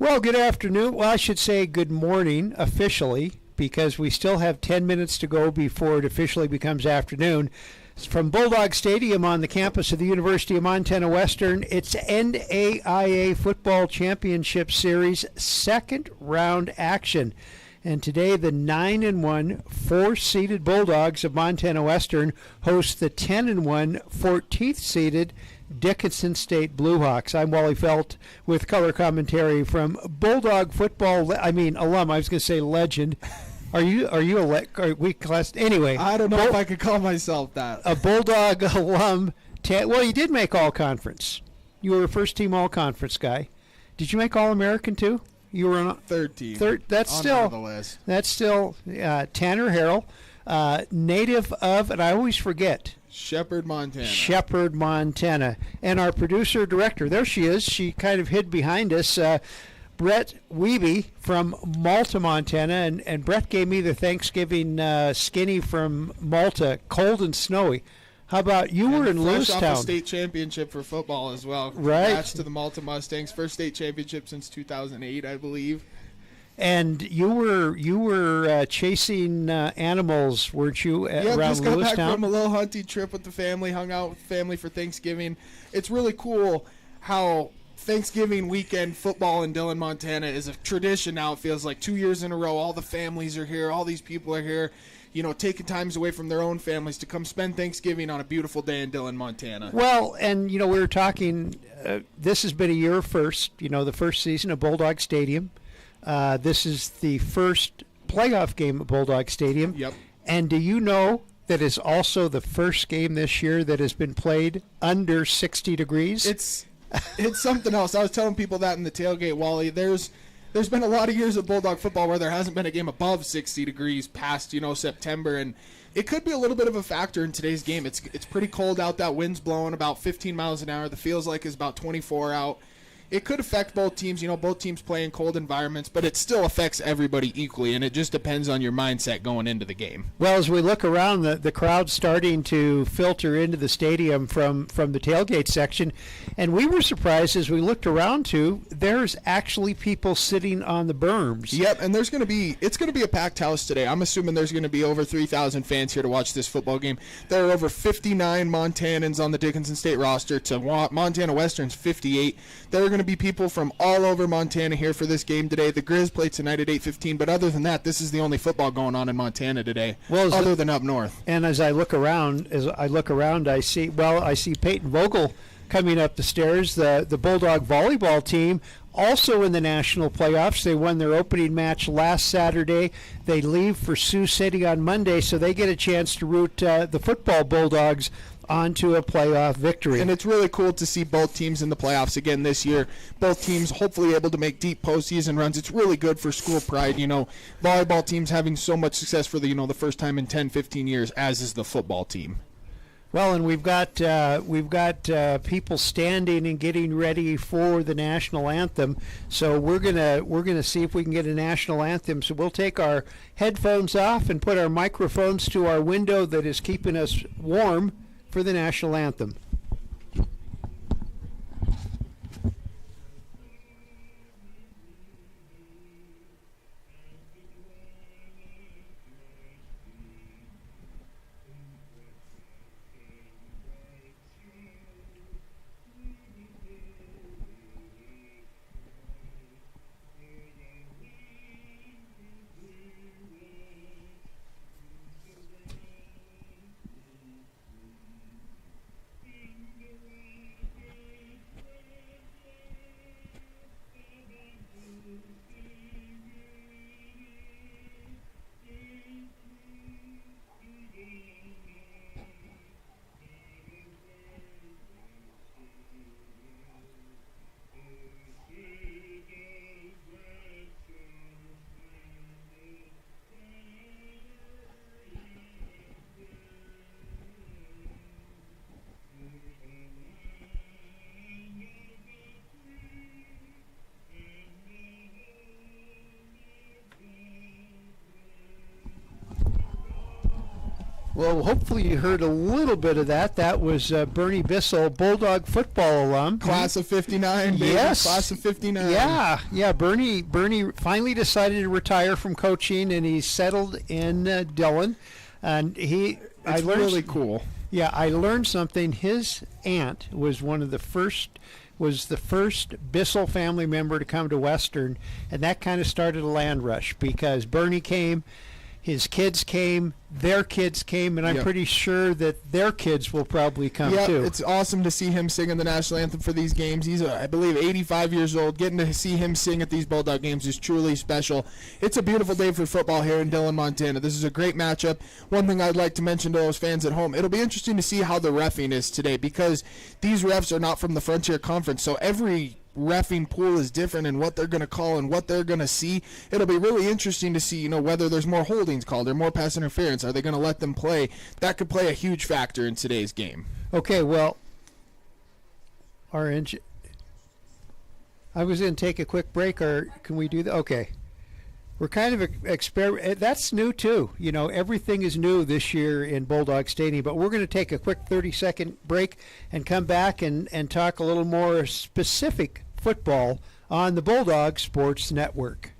Well, good afternoon. Well, I should say good morning officially because we still have 10 minutes to go before it officially becomes afternoon. It's from Bulldog Stadium on the campus of the University of Montana Western. It's NAIA Football Championship Series second round action. And today the 9-1 4-seeded Bulldogs of Montana Western host the 10-1 14th seeded Dickinson State Bluehawks. I'm Wally Felt with color commentary from Bulldog football. Alum. I was going to say legend. Are you a weak class? Anyway, I don't know if I could call myself that. A Bulldog alum. Well, you did make all conference. You were a first team all conference guy. Did you make all American too? You were on third team. That's still the list. That's still Tanner Harrell, native of, and I always forget. Shepherd, Montana. And our producer director, there she is. She kind of hid behind us. Brett Wiebe from Malta, Montana. And Brett gave me the Thanksgiving skinny from Malta, cold and snowy. How about you? Were in Lewistown. Fresh off a state championship for football as well. Right. Congrats to the Malta Mustangs. First state championship since 2008, I believe. And you were chasing animals, weren't you, around Lewistown? Yeah, just got back from a little hunting trip with the family, hung out with the family for Thanksgiving. It's really cool how Thanksgiving weekend football in Dillon, Montana is a tradition now. It feels like 2 years in a row. All the families are here. All these people are here, taking times away from their own families to come spend Thanksgiving on a beautiful day in Dillon, Montana. Well, and, we were talking, this has been a year first, the first season of Bulldog Stadium. This is the first playoff game at Bulldog Stadium. Yep. And do you know that is also the first game this year that has been played under 60 degrees? It's something else. I was telling people that in the tailgate, Wally. There's been a lot of years of Bulldog football where there hasn't been a game above 60 degrees past, September, and it could be a little bit of a factor in today's game. It's pretty cold out. That wind's blowing about 15 miles an hour. The feels like is about 24 out. It could affect both teams. Both teams play in cold environments, but it still affects everybody equally, and it just depends on your mindset going into the game. Well, as we look around, the crowd's starting to filter into the stadium from the tailgate section, and we were surprised as we looked around too. There's actually people sitting on the berms. Yep, and it's going to be a packed house today. I'm assuming there's going to be over 3,000 fans here to watch this football game. There are over 59 Montanans on the Dickinson State roster to Montana Western's 58. There are going to be people from all over Montana here for this game today. The Grizz play tonight at 8:15, but other than that, this is the only football going on in Montana today, other than up north. And as I look around, I see Peyton Vogel coming up the stairs, the Bulldog volleyball team, also in the national playoffs. They won their opening match last Saturday. They leave for Sioux City on Monday, so they get a chance to root the football Bulldogs onto a playoff victory. And it's really cool to see both teams in the playoffs again this year. Both teams hopefully able to make deep postseason runs. It's really good for school pride. Volleyball teams having so much success for the first time in 10, 15 years, as is the football team. Well, and we've got people standing and getting ready for the national anthem. So we're gonna see if we can get a national anthem. So we'll take our headphones off and put our microphones to our window that is keeping us warm for the national anthem. Well, hopefully you heard a little bit of that. That was Bernie Bissell, Bulldog football alum. Class of 59, baby. Yes. Class of 59. Yeah. Bernie finally decided to retire from coaching, and he's settled in Dillon. And It's really cool. Yeah, I learned something. His aunt was the first Bissell family member to come to Western, and that kind of started a land rush because Bernie came, his kids came, their kids came, and I'm pretty sure that their kids will probably come too. It's awesome to see him singing the national anthem for these games. He's, I believe, 85 years old. Getting to see him sing at these Bulldog games is truly special. It's a beautiful day for football here in Dillon, Montana. This is a great matchup. One thing I'd like to mention to those fans at home, it'll be interesting to see how the reffing is today because these refs are not from the Frontier Conference, so every reffing pool is different in what they're going to call and what they're going to see. It'll be really interesting to see, whether there's more holdings called or more pass interference. Are they going to let them play? That could play a huge factor in today's game. Okay, well, I was going to take a quick break, or can we do that? Okay. We're kind of that's new too. Everything is new this year in Bulldog Stadium, but we're going to take a quick 30-second break and come back and talk a little more specific football on the Bulldog Sports Network.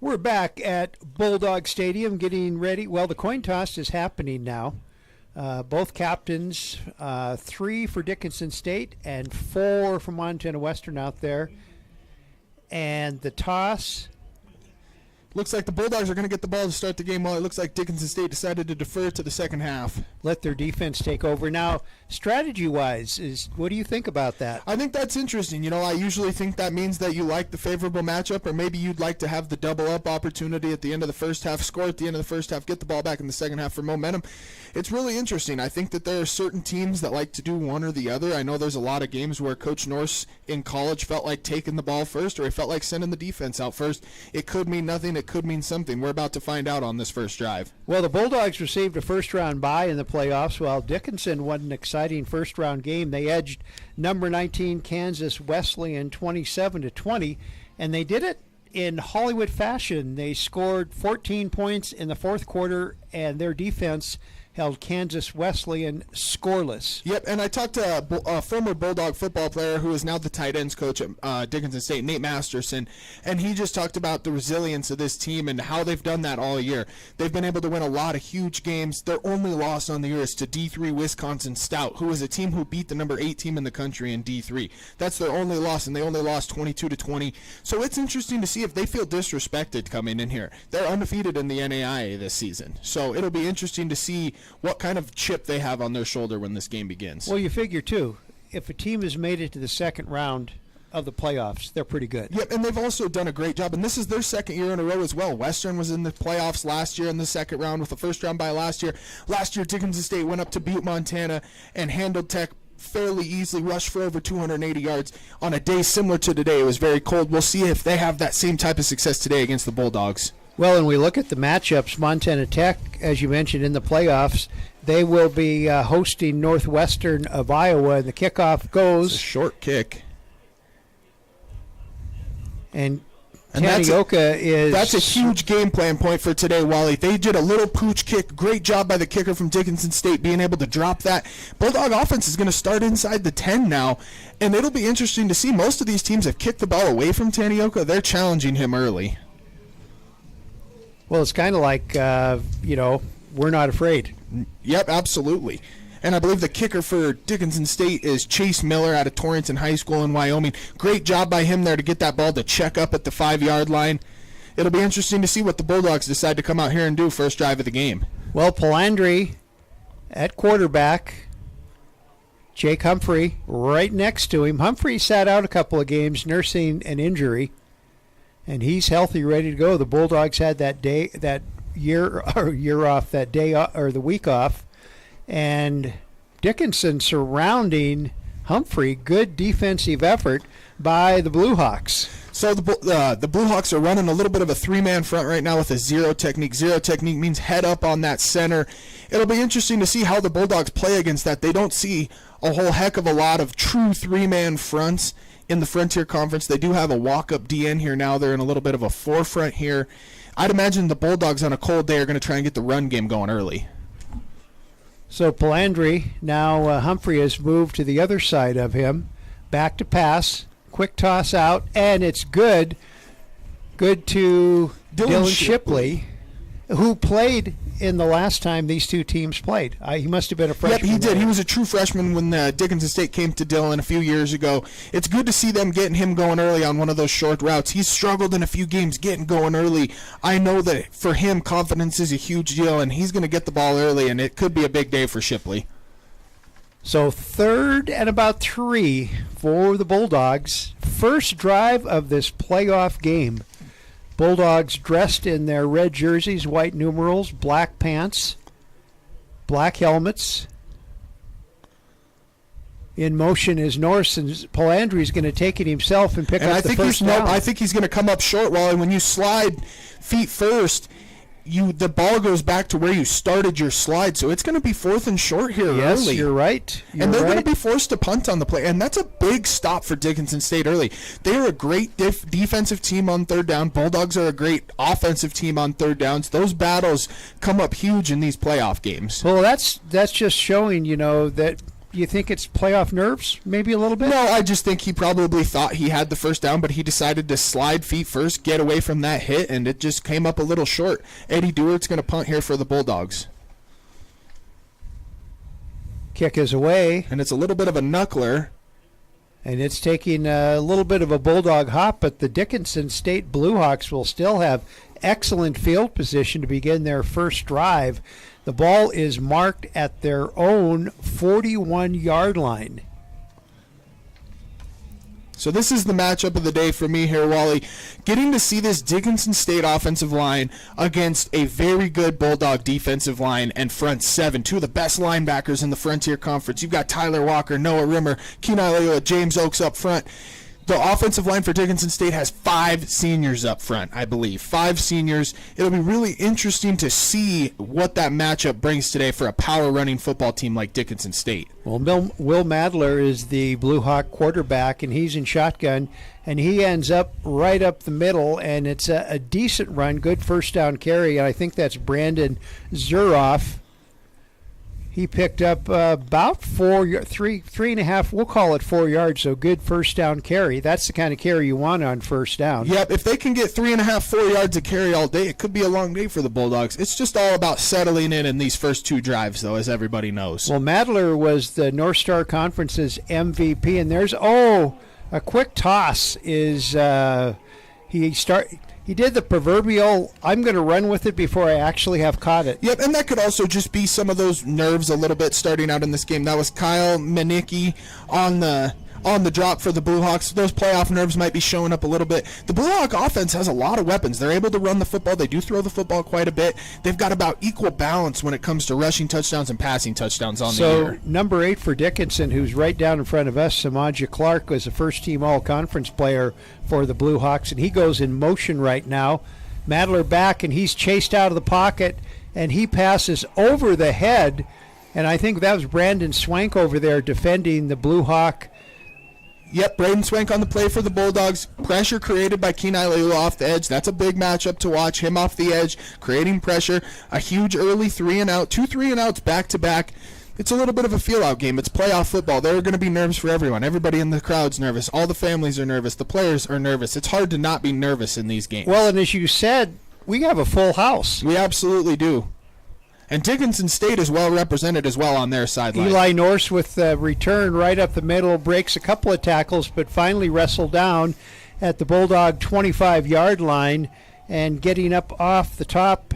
We're back at Bulldog Stadium getting ready. Well, the coin toss is happening now. Both captains, 3 for Dickinson State and 4 for Montana Western out there. And the toss. Looks like the Bulldogs are going to get the ball to start the game, while it looks like Dickinson State decided to defer to the second half. Let their defense take over. Now, strategy-wise, what do you think about that? I think that's interesting. I usually think that means that you like the favorable matchup, or maybe you'd like to have the double-up opportunity at the end of the first half, score at the end of the first half, get the ball back in the second half for momentum. It's really interesting. I think that there are certain teams that like to do one or the other. I know there's a lot of games where Coach Norse in college felt like taking the ball first, or he felt like sending the defense out first. It could mean nothing. It could mean something. We're about to find out on this first drive. Well, the Bulldogs received a first-round bye in the playoffs, while Dickinson won an exciting first-round game. They edged number 19 Kansas Wesleyan 27-20, and they did it in Hollywood fashion. They scored 14 points in the fourth quarter, and their defense held Kansas Wesleyan scoreless. Yep, and I talked to a former Bulldog football player who is now the tight ends coach at Dickinson State, Nate Masterson, and he just talked about the resilience of this team and how they've done that all year. They've been able to win a lot of huge games. Their only loss on the year is to D3 Wisconsin Stout, who is a team who beat the number 8 team in the country in D3. That's their only loss, and they only lost 22-20. So it's interesting to see if they feel disrespected coming in here. They're undefeated in the NAIA this season, so it'll be interesting to see what kind of chip they have on their shoulder when this game begins. Well, you figure, too, if a team has made it to the second round of the playoffs, they're pretty good. Yep, and they've also done a great job, and this is their second year in a row as well. Western was in the playoffs last year in the second round with the first round bye last year. Last year, Dickinson State went up to Butte, Montana, and handled Tech fairly easily, rushed for over 280 yards on a day similar to today. It was very cold. We'll see if they have that same type of success today against the Bulldogs. Well, and we look at the matchups. Montana Tech, as you mentioned, in the playoffs, they will be hosting Northwestern of Iowa, and the kickoff goes. It's a short kick. And And Tanioka that's a huge game plan point for today, Wally. They did a little pooch kick. Great job by the kicker from Dickinson State being able to drop that. Bulldog offense is going to start inside the 10 now, and it'll be interesting to see. Most of these teams have kicked the ball away from Tanioka. They're challenging him early. Well, it's kind of like, we're not afraid. Yep, absolutely. And I believe the kicker for Dickinson State is Chase Miller out of Torrington High School in Wyoming. Great job by him there to get that ball to check up at the 5-yard line. It'll be interesting to see what the Bulldogs decide to come out here and do first drive of the game. Well, Palandri at quarterback, Jake Humphrey right next to him. Humphrey sat out a couple of games nursing an injury, and he's healthy, ready to go. The Bulldogs had that week off. And Dickinson surrounding Humphrey. Good defensive effort by the Blue Hawks. So the Blue Hawks are running a little bit of a three-man front right now with a zero technique. Zero technique means head up on that center. It'll be interesting to see how the Bulldogs play against that. They don't see a whole heck of a lot of true three-man fronts in the Frontier Conference. They do have a walk-up DN here now. They're in a little bit of a forefront here. I'd imagine the Bulldogs on a cold day are going to try and get the run game going early. So Palandri, now Humphrey has moved to the other side of him. Back to pass, quick toss out, and it's good. Good to Dylan Shipley, who played in the last time these two teams played. He must have been a freshman. Yep, he did. He was a true freshman when Dickinson State came to Dillon a few years ago. It's good to see them getting him going early on one of those short routes. He's struggled in a few games getting going early. I know that for him, confidence is a huge deal, and he's going to get the ball early, and it could be a big day for Shipley. So 3rd and about 3 for the Bulldogs. First drive of this playoff game. Bulldogs dressed in their red jerseys, white numerals, black pants, black helmets. In motion is Norris, and Palandri's going to take it himself and pick up the first down. I think he's going to come up short, Wally. When you slide feet first, the ball goes back to where you started your slide, so it's going to be 4th and short here early. Yes, you're right. And they're going to be forced to punt on the play, and that's a big stop for Dickinson State early. They are a great defensive team on 3rd down. Bulldogs are a great offensive team on 3rd downs. Those battles come up huge in these playoff games. Well, that's just showing, that you think it's playoff nerves, maybe a little bit? No, I just think he probably thought he had the first down, but he decided to slide feet first, get away from that hit, and it just came up a little short. Eddie Dewart's going to punt here for the Bulldogs. Kick is away. And it's a little bit of a knuckler. And it's taking a little bit of a Bulldog hop, but the Dickinson State Blue Hawks will still have excellent field position to begin their first drive. The ball is marked at their own 41-yard line. So this is the matchup of the day for me here, Wally. Getting to see this Dickinson State offensive line against a very good Bulldog defensive line and front seven, two of the best linebackers in the Frontier Conference. You've got Tyler Walker, Noah Rimmer, Kenai Leoa, James Oakes up front. The offensive line for Dickinson State has 5 seniors up front, I believe. 5 seniors. It'll be really interesting to see what that matchup brings today for a power-running football team like Dickinson State. Well, Will Madler is the Blue Hawk quarterback, and he's in shotgun, and he ends up right up the middle, and it's a decent run, good first down carry, and I think that's Brandon Zuroff. He picked up about 3.5, we'll call it 4 yards, so good first down carry. That's the kind of carry you want on first down. Yep, if they can get 3.5, 4 yards of carry all day, it could be a long day for the Bulldogs. It's just all about settling in these first 2 drives, though, as everybody knows. Well, Madler was the North Star Conference's MVP, and there's, a quick toss is he did the proverbial, I'm going to run with it before I actually have caught it. Yep, and that could also just be some of those nerves a little bit starting out in this game. That was Kyle Manicki on the drop for the Blue Hawks. Those playoff nerves might be showing up a little bit. The Blue Hawk offense has a lot of weapons. They're able to run the football. They do throw the football quite a bit. They've got about equal balance when it comes to rushing touchdowns and passing touchdowns on the year. So, number 8 for Dickinson, who's right down in front of us, Samaja Clark, was a first-team all-conference player for the Blue Hawks, and he goes in motion right now. Madler back, and he's chased out of the pocket, and he passes over the head, and I think that was Brandon Swank over there defending the Blue Hawk Yep, Braden Swank on the play for the Bulldogs. Pressure created by Kenai Leula off the edge. That's a big matchup to watch. Him off the edge, creating pressure. A huge early 3-and-out. 2 3-and-outs back-to-back. It's a little bit of a feel-out game. It's playoff football. There are going to be nerves for everyone. Everybody in the crowd's nervous. All the families are nervous. The players are nervous. It's hard to not be nervous in these games. Well, and as you said, we have a full house. We absolutely do. And Dickinson State is well represented as well on their sideline. Eli Norse with the return right up the middle, breaks a couple of tackles, but finally wrestled down at the Bulldog 25-yard line and getting up off the top.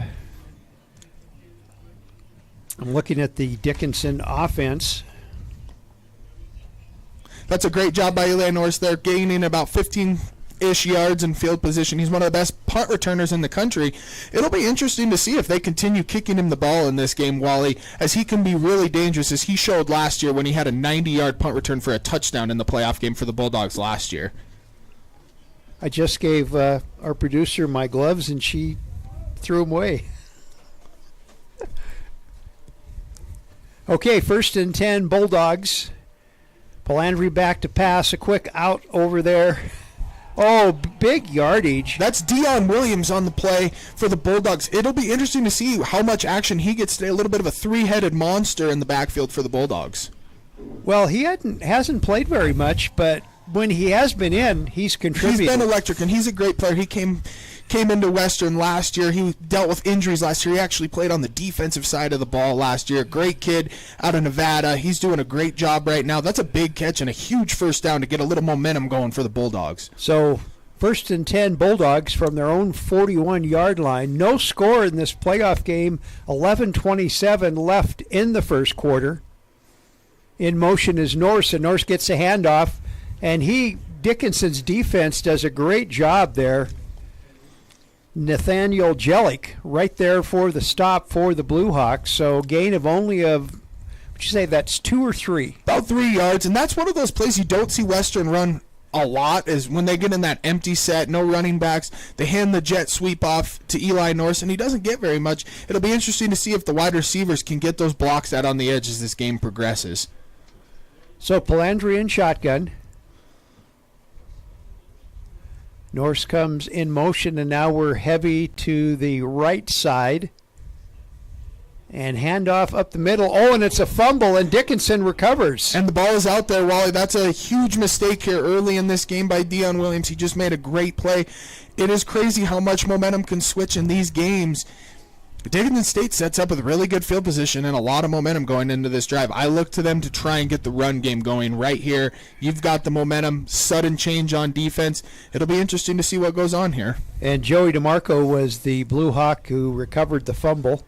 I'm looking at the Dickinson offense. That's a great job by Eli Norse there, gaining about 15-ish yards in field position. He's one of the best punt returners in the country. It'll be interesting to see if they continue kicking him the ball in this game, Wally, as he can be really dangerous, as he showed last year when he had a 90-yard punt return for a touchdown in the playoff game for the Bulldogs last year. I just gave our producer my gloves, and she threw them away. Okay, 1st and 10, Bulldogs. Palandri back to pass, a quick out over there. Oh, big yardage. That's Dion Williams on the play for the Bulldogs. It'll be interesting to see how much action he gets today. A little bit of a three-headed monster in the backfield for the Bulldogs. Well, he hasn't played very much, but when he has been in, he's contributed. He's been electric, and he's a great player. He came into Western last year. He dealt with injuries last year. He actually played on the defensive side of the ball last year. Great kid out of Nevada. He's doing a great job right now. That's a big catch and a huge first down to get a little momentum going for the Bulldogs. So 1st and 10, Bulldogs from their own 41-yard line. No score in this playoff game. 11:27 left in the first quarter. In motion is Norse, and Norse gets a handoff, and Dickinson's defense does a great job there. Nathaniel Jellick right there for the stop for the Blue Hawks. So gain of only would you say that's 2 or 3? About 3 yards, and that's one of those plays you don't see Western run a lot, is when they get in that empty set, no running backs, they hand the jet sweep off to Eli Norse, and he doesn't get very much. It'll be interesting to see if the wide receivers can get those blocks out on the edge as this game progresses. So Palandri in shotgun. Norse comes in motion, and now we're heavy to the right side. And handoff up the middle. Oh, and it's a fumble, and Dickinson recovers. And the ball is out there, Wally. That's a huge mistake here early in this game by Dion Williams. He just made a great play. It is crazy how much momentum can switch in these games. Dickinson State sets up with really good field position and a lot of momentum going into this drive. I look to them to try and get the run game going right here. You've got the momentum, sudden change on defense. It'll be interesting to see what goes on here. And Joey DeMarco was the Blue Hawk who recovered the fumble.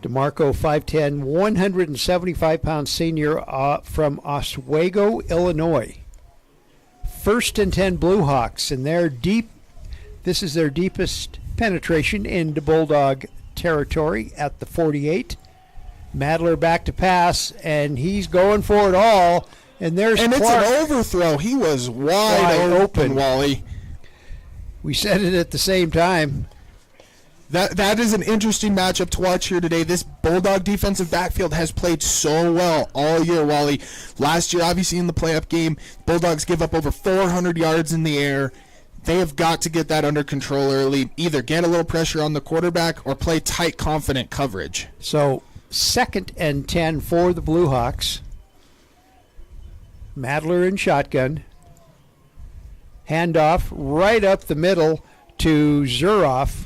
DeMarco, 5'10", 175-pound senior from Oswego, Illinois. 1st and 10 Blue Hawks, and this is their deepest penetration into Bulldog territory at the 48. Madler back to pass, and he's going for it all. And there's Clark. It's an overthrow. He was wide open, Wally. We said it at the same time. That is an interesting matchup to watch here today. This Bulldog defensive backfield has played so well all year, Wally. Last year, obviously in the playoff game, Bulldogs give up over 400 yards in the air. They have got to get that under control early, either get a little pressure on the quarterback or play tight, confident coverage. So 2nd and 10 for the Blue Hawks. Madler in shotgun. Handoff right up the middle to Zuroff.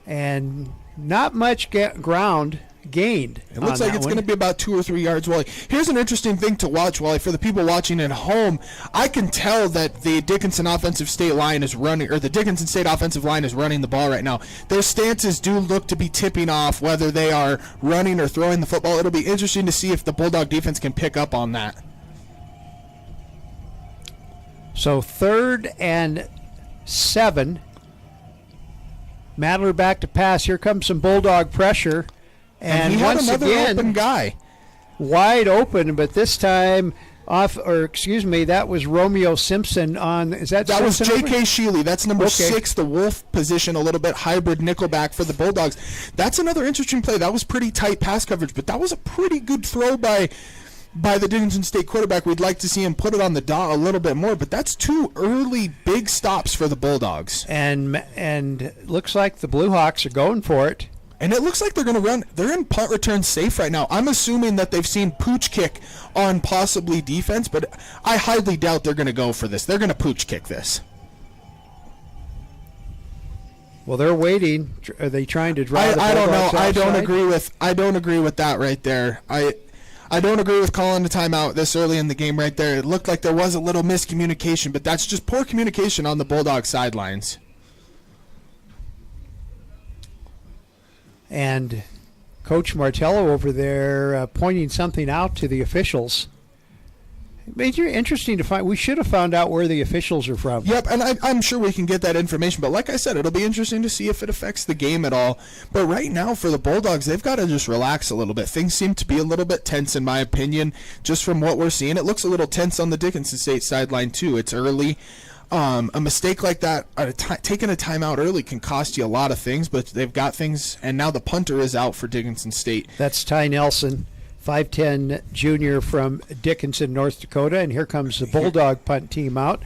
And not much ground gained. It looks like it's going to be about 2 or 3 yards, Wally. Here's an interesting thing to watch, Wally, for the people watching at home. I can tell that the Dickinson State line is running the ball right now. Their stances do look to be tipping off, whether they are running or throwing the football. It'll be interesting to see if the Bulldog defense can pick up on that. So 3rd and 7. Madler back to pass. Here comes some Bulldog pressure. And he once had another again, open guy. Wide open, but this time that was Romeo Simpson on. That was J.K. Shealy. That's number 6, the Wolf position, a little bit hybrid nickelback for the Bulldogs. That's another interesting play. That was pretty tight pass coverage, but that was a pretty good throw by by the Dickinson State quarterback. We'd like to see him put it on the dot a little bit more, but that's 2 early big stops for the Bulldogs. And looks like the Blue Hawks are going for it. And it looks like they're going to run. They're in punt return safe right now. I'm assuming that they've seen pooch kick on possibly defense, but I highly doubt they're going to go for this. They're going to pooch kick this. Well, they're waiting. Are they trying to draw the I don't know. Bulldogs I don't outside? agree with that right there. I don't agree with calling the timeout this early in the game right there. It looked like there was a little miscommunication, but that's just poor communication on the Bulldog sidelines. And Coach Martello over there pointing something out to the officials. Interesting to find. We should have found out where the officials are from. Yep, and I'm sure we can get that information. But like I said, it'll be interesting to see if it affects the game at all. But right now for the Bulldogs, they've got to just relax a little bit. Things seem to be a little bit tense in my opinion, just from what we're seeing. It looks a little tense on the Dickinson State sideline too. It's early. A mistake like that, taking a timeout early can cost you a lot of things, but they've got things, and now the punter is out for Dickinson State. That's Ty Nelson, 5'10 junior from Dickinson, North Dakota, and here comes the Bulldog punt team out.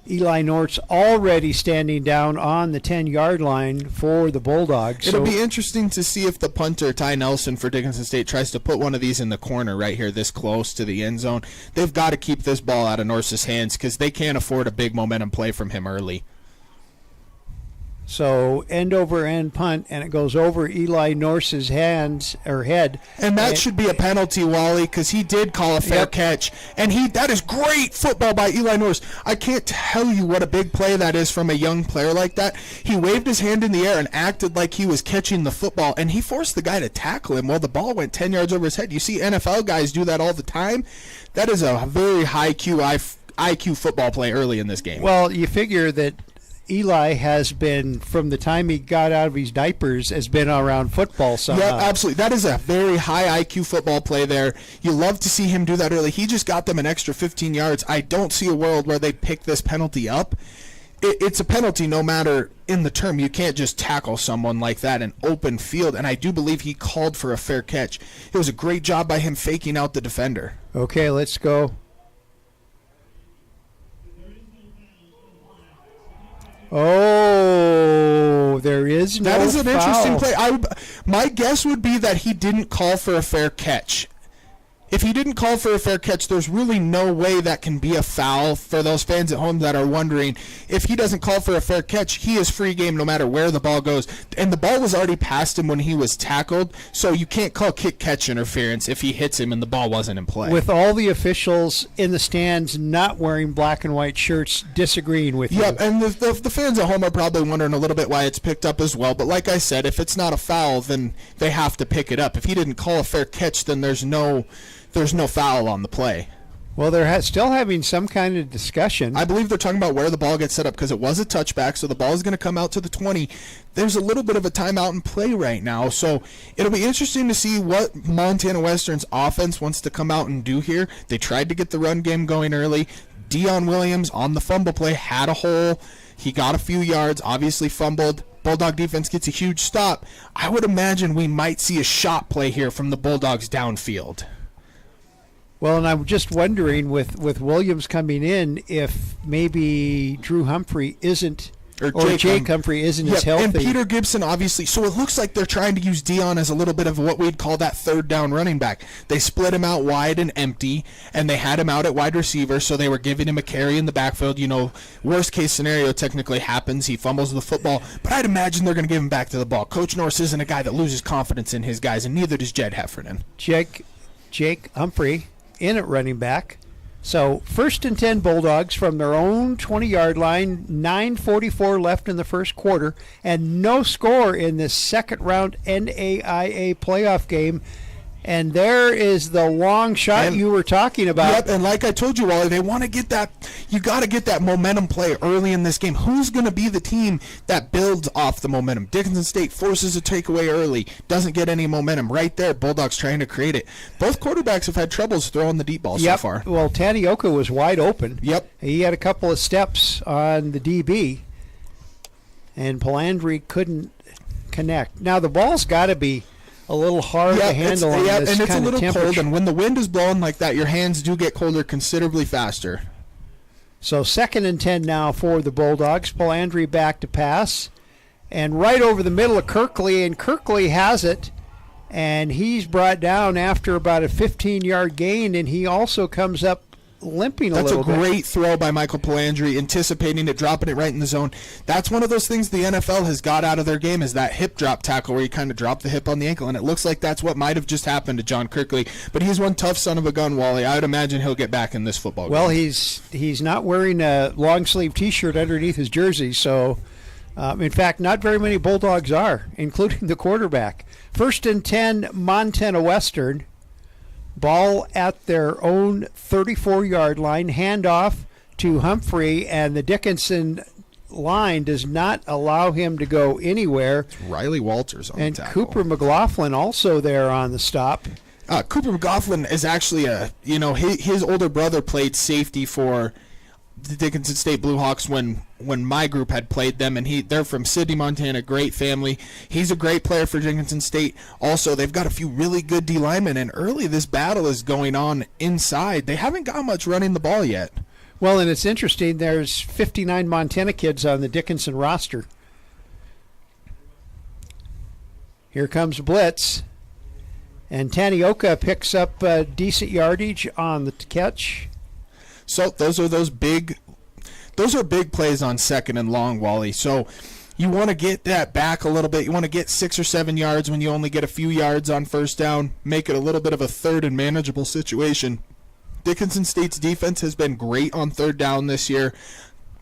Eli Nort's already standing down on the 10-yard line for the Bulldogs. It'll be interesting to see if the punter, Ty Nelson for Dickinson State, tries to put one of these in the corner right here this close to the end zone. They've got to keep this ball out of Norse's hands because they can't afford a big momentum play from him early. So end over end punt, and it goes over Eli Norse's hands or head. And that should be a penalty, Wally, because he did call a fair catch. And that is great football by Eli Norse. I can't tell you what a big play that is from a young player like that. He waved his hand in the air and acted like he was catching the football, and he forced the guy to tackle him while the ball went 10 yards over his head. You see NFL guys do that all the time. That is a very high IQ football play early in this game. Well, you figure that Eli has been, from the time he got out of his diapers, has been around football somehow. Yeah, absolutely. That is a very high IQ football play there. You love to see him do that early. He just got them an extra 15 yards. I don't see a world where they pick this penalty up. It's a penalty no matter in the term. You can't just tackle someone like that in open field, and I do believe he called for a fair catch. It was a great job by him faking out the defender. Okay, let's go. Oh, there is no foul. That is an interesting play. My guess would be that he didn't call for a fair catch. If he didn't call for a fair catch, there's really no way that can be a foul for those fans at home that are wondering. If he doesn't call for a fair catch, he is free game no matter where the ball goes. And the ball was already past him when he was tackled, so you can't call kick-catch interference if he hits him and the ball wasn't in play. With all the officials in the stands not wearing black and white shirts disagreeing with you. Yep, and the fans at home are probably wondering a little bit why it's picked up as well. But like I said, if it's not a foul, then they have to pick it up. If he didn't call a fair catch, then there's no foul on the play. Well, they're still having some kind of discussion. I believe they're talking about where the ball gets set up because it was a touchback, so the ball is going to come out to the 20. There's a little bit of a timeout in play right now, so it'll be interesting to see what Montana Western's offense wants to come out and do here. They tried to get the run game going early. Dion Williams on the fumble play had a hole. He got a few yards, obviously fumbled. Bulldog defense gets a huge stop. I would imagine we might see a shot play here from the Bulldogs downfield. Well, and I'm just wondering, with Williams coming in, if maybe Drew Humphrey isn't, or Jake Humphrey isn't as healthy. And Peter Gibson, obviously. So it looks like they're trying to use Dion as a little bit of what we'd call that third down running back. They split him out wide and empty, and they had him out at wide receiver, so they were giving him a carry in the backfield. You know, worst case scenario technically happens. He fumbles the football, but I'd imagine they're going to give him back to the ball. Coach Norse isn't a guy that loses confidence in his guys, and neither does Jed Heffernan. Jake Humphrey in at running back. So 1st and 10 Bulldogs from their own 20-yard line, 9:44 left in the first quarter, and no score in this second round NAIA playoff game. And there is the long shot you were talking about. Yep, and like I told you, Wally, they want to get that. You got to get that momentum play early in this game. Who's going to be the team that builds off the momentum? Dickinson State forces a takeaway early, doesn't get any momentum. Right there, Bulldogs trying to create it. Both quarterbacks have had troubles throwing the deep ball so far. Well, Tanioka was wide open. Yep. He had a couple of steps on the DB, and Palandri couldn't connect. Now, the ball's got to be a little hard to handle on this and it's a kind of little temperature. cold, and when the wind is blowing like that, your hands do get colder considerably faster. So 2nd and 10 now for the Bulldogs. Palandri back to pass. And right over the middle of Kirkley, and Kirkley has it. And he's brought down after about a 15-yard gain, and he also comes up limping a little bit. That's a great throw by Michael Palandri, anticipating it, dropping it right in the zone. That's one of those things the NFL has got out of their game, is that hip drop tackle where you kind of drop the hip on the ankle, and it looks like that's what might have just happened to John Kirkley. But he's one tough son of a gun, Wally. I would imagine he'll get back in this football game. Well, he's not wearing a long-sleeve T-shirt underneath his jersey, so in fact, not very many Bulldogs are, including the quarterback. 1st and 10, Montana Western. Ball at their own 34-yard line. Handoff to Humphrey, and the Dickinson line does not allow him to go anywhere. It's Riley Walters on and the tackle. Cooper McLaughlin also there on the stop. Cooper McLaughlin is actually his older brother played safety for the Dickinson State Bluehawks when my group had played them, and they're from Sidney, Montana, great family. He's a great player for Dickinson State. Also, they've got a few really good D linemen, and early this battle is going on inside. They haven't got much running the ball yet. Well, and it's interesting, there's 59 Montana kids on the Dickinson roster. Here comes blitz, and Tanioka picks up decent yardage on the catch. So those are big plays on 2nd and long, Wally. So you want to get that back a little bit. You want to get 6 or 7 yards when you only get a few yards on 1st down. Make it a little bit of a 3rd and manageable situation. Dickinson State's defense has been great on 3rd down this year.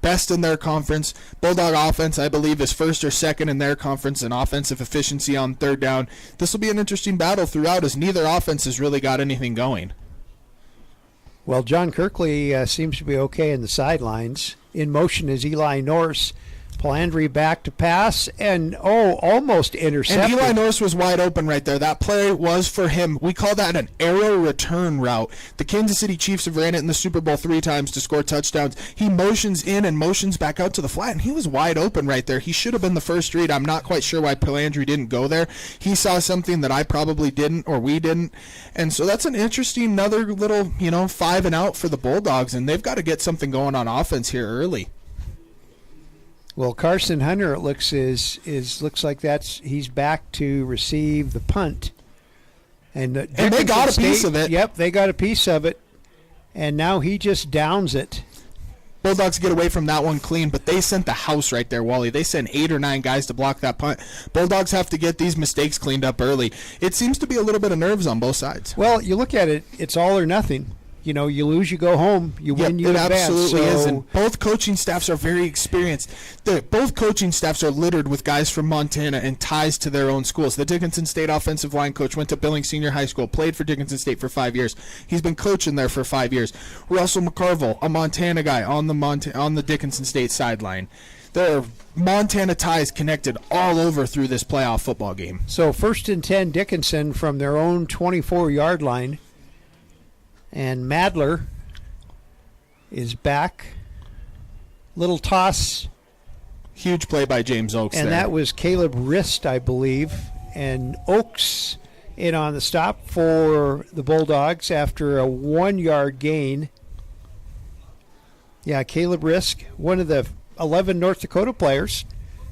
Best in their conference. Bulldog offense, I believe, is 1st or 2nd in their conference in offensive efficiency on 3rd down. This will be an interesting battle throughout, as neither offense has really got anything going. Well, John Kirkley seems to be okay in the sidelines. In motion is Eli Norse. Palandri back to pass, and almost intercepted. And Eli Norse was wide open right there. That play was for him. We call that an arrow return route. The Kansas City Chiefs have ran it in the Super Bowl 3 times to score touchdowns. He motions in and motions back out to the flat, and he was wide open right there. He should have been the first read. I'm not quite sure why Palandri didn't go there. He saw something that I probably didn't, or we didn't. And so that's an interesting, another little, 5 and out for the Bulldogs, and they've got to get something going on offense here early. Well, Carson Hunter, it looks like he's back to receive the punt, and they got a piece of it. Yep, they got a piece of it, and now he just downs it. Bulldogs get away from that one clean, but they sent the house right there, Wally. They sent 8 or 9 guys to block that punt. Bulldogs have to get these mistakes cleaned up early. It seems to be a little bit of nerves on both sides. Well, you look at it; it's all or nothing. You lose, you go home. You win, you advance. It absolutely is. So And both coaching staffs are very experienced. Both coaching staffs are littered with guys from Montana and ties to their own schools. The Dickinson State offensive line coach went to Billings Senior High School, played for Dickinson State for 5 years. He's been coaching there for 5 years. Russell McCarville, a Montana guy on the Dickinson State sideline. There are Montana ties connected all over through this playoff football game. So 1st and 10, Dickinson from their own 24-yard line. And Madler is back. Little toss. Huge play by James Oakes and there. That was Caleb Rist, I believe. And Oakes in on the stop for the Bulldogs after a 1-yard gain. Yeah, Caleb Rist, one of the 11 North Dakota players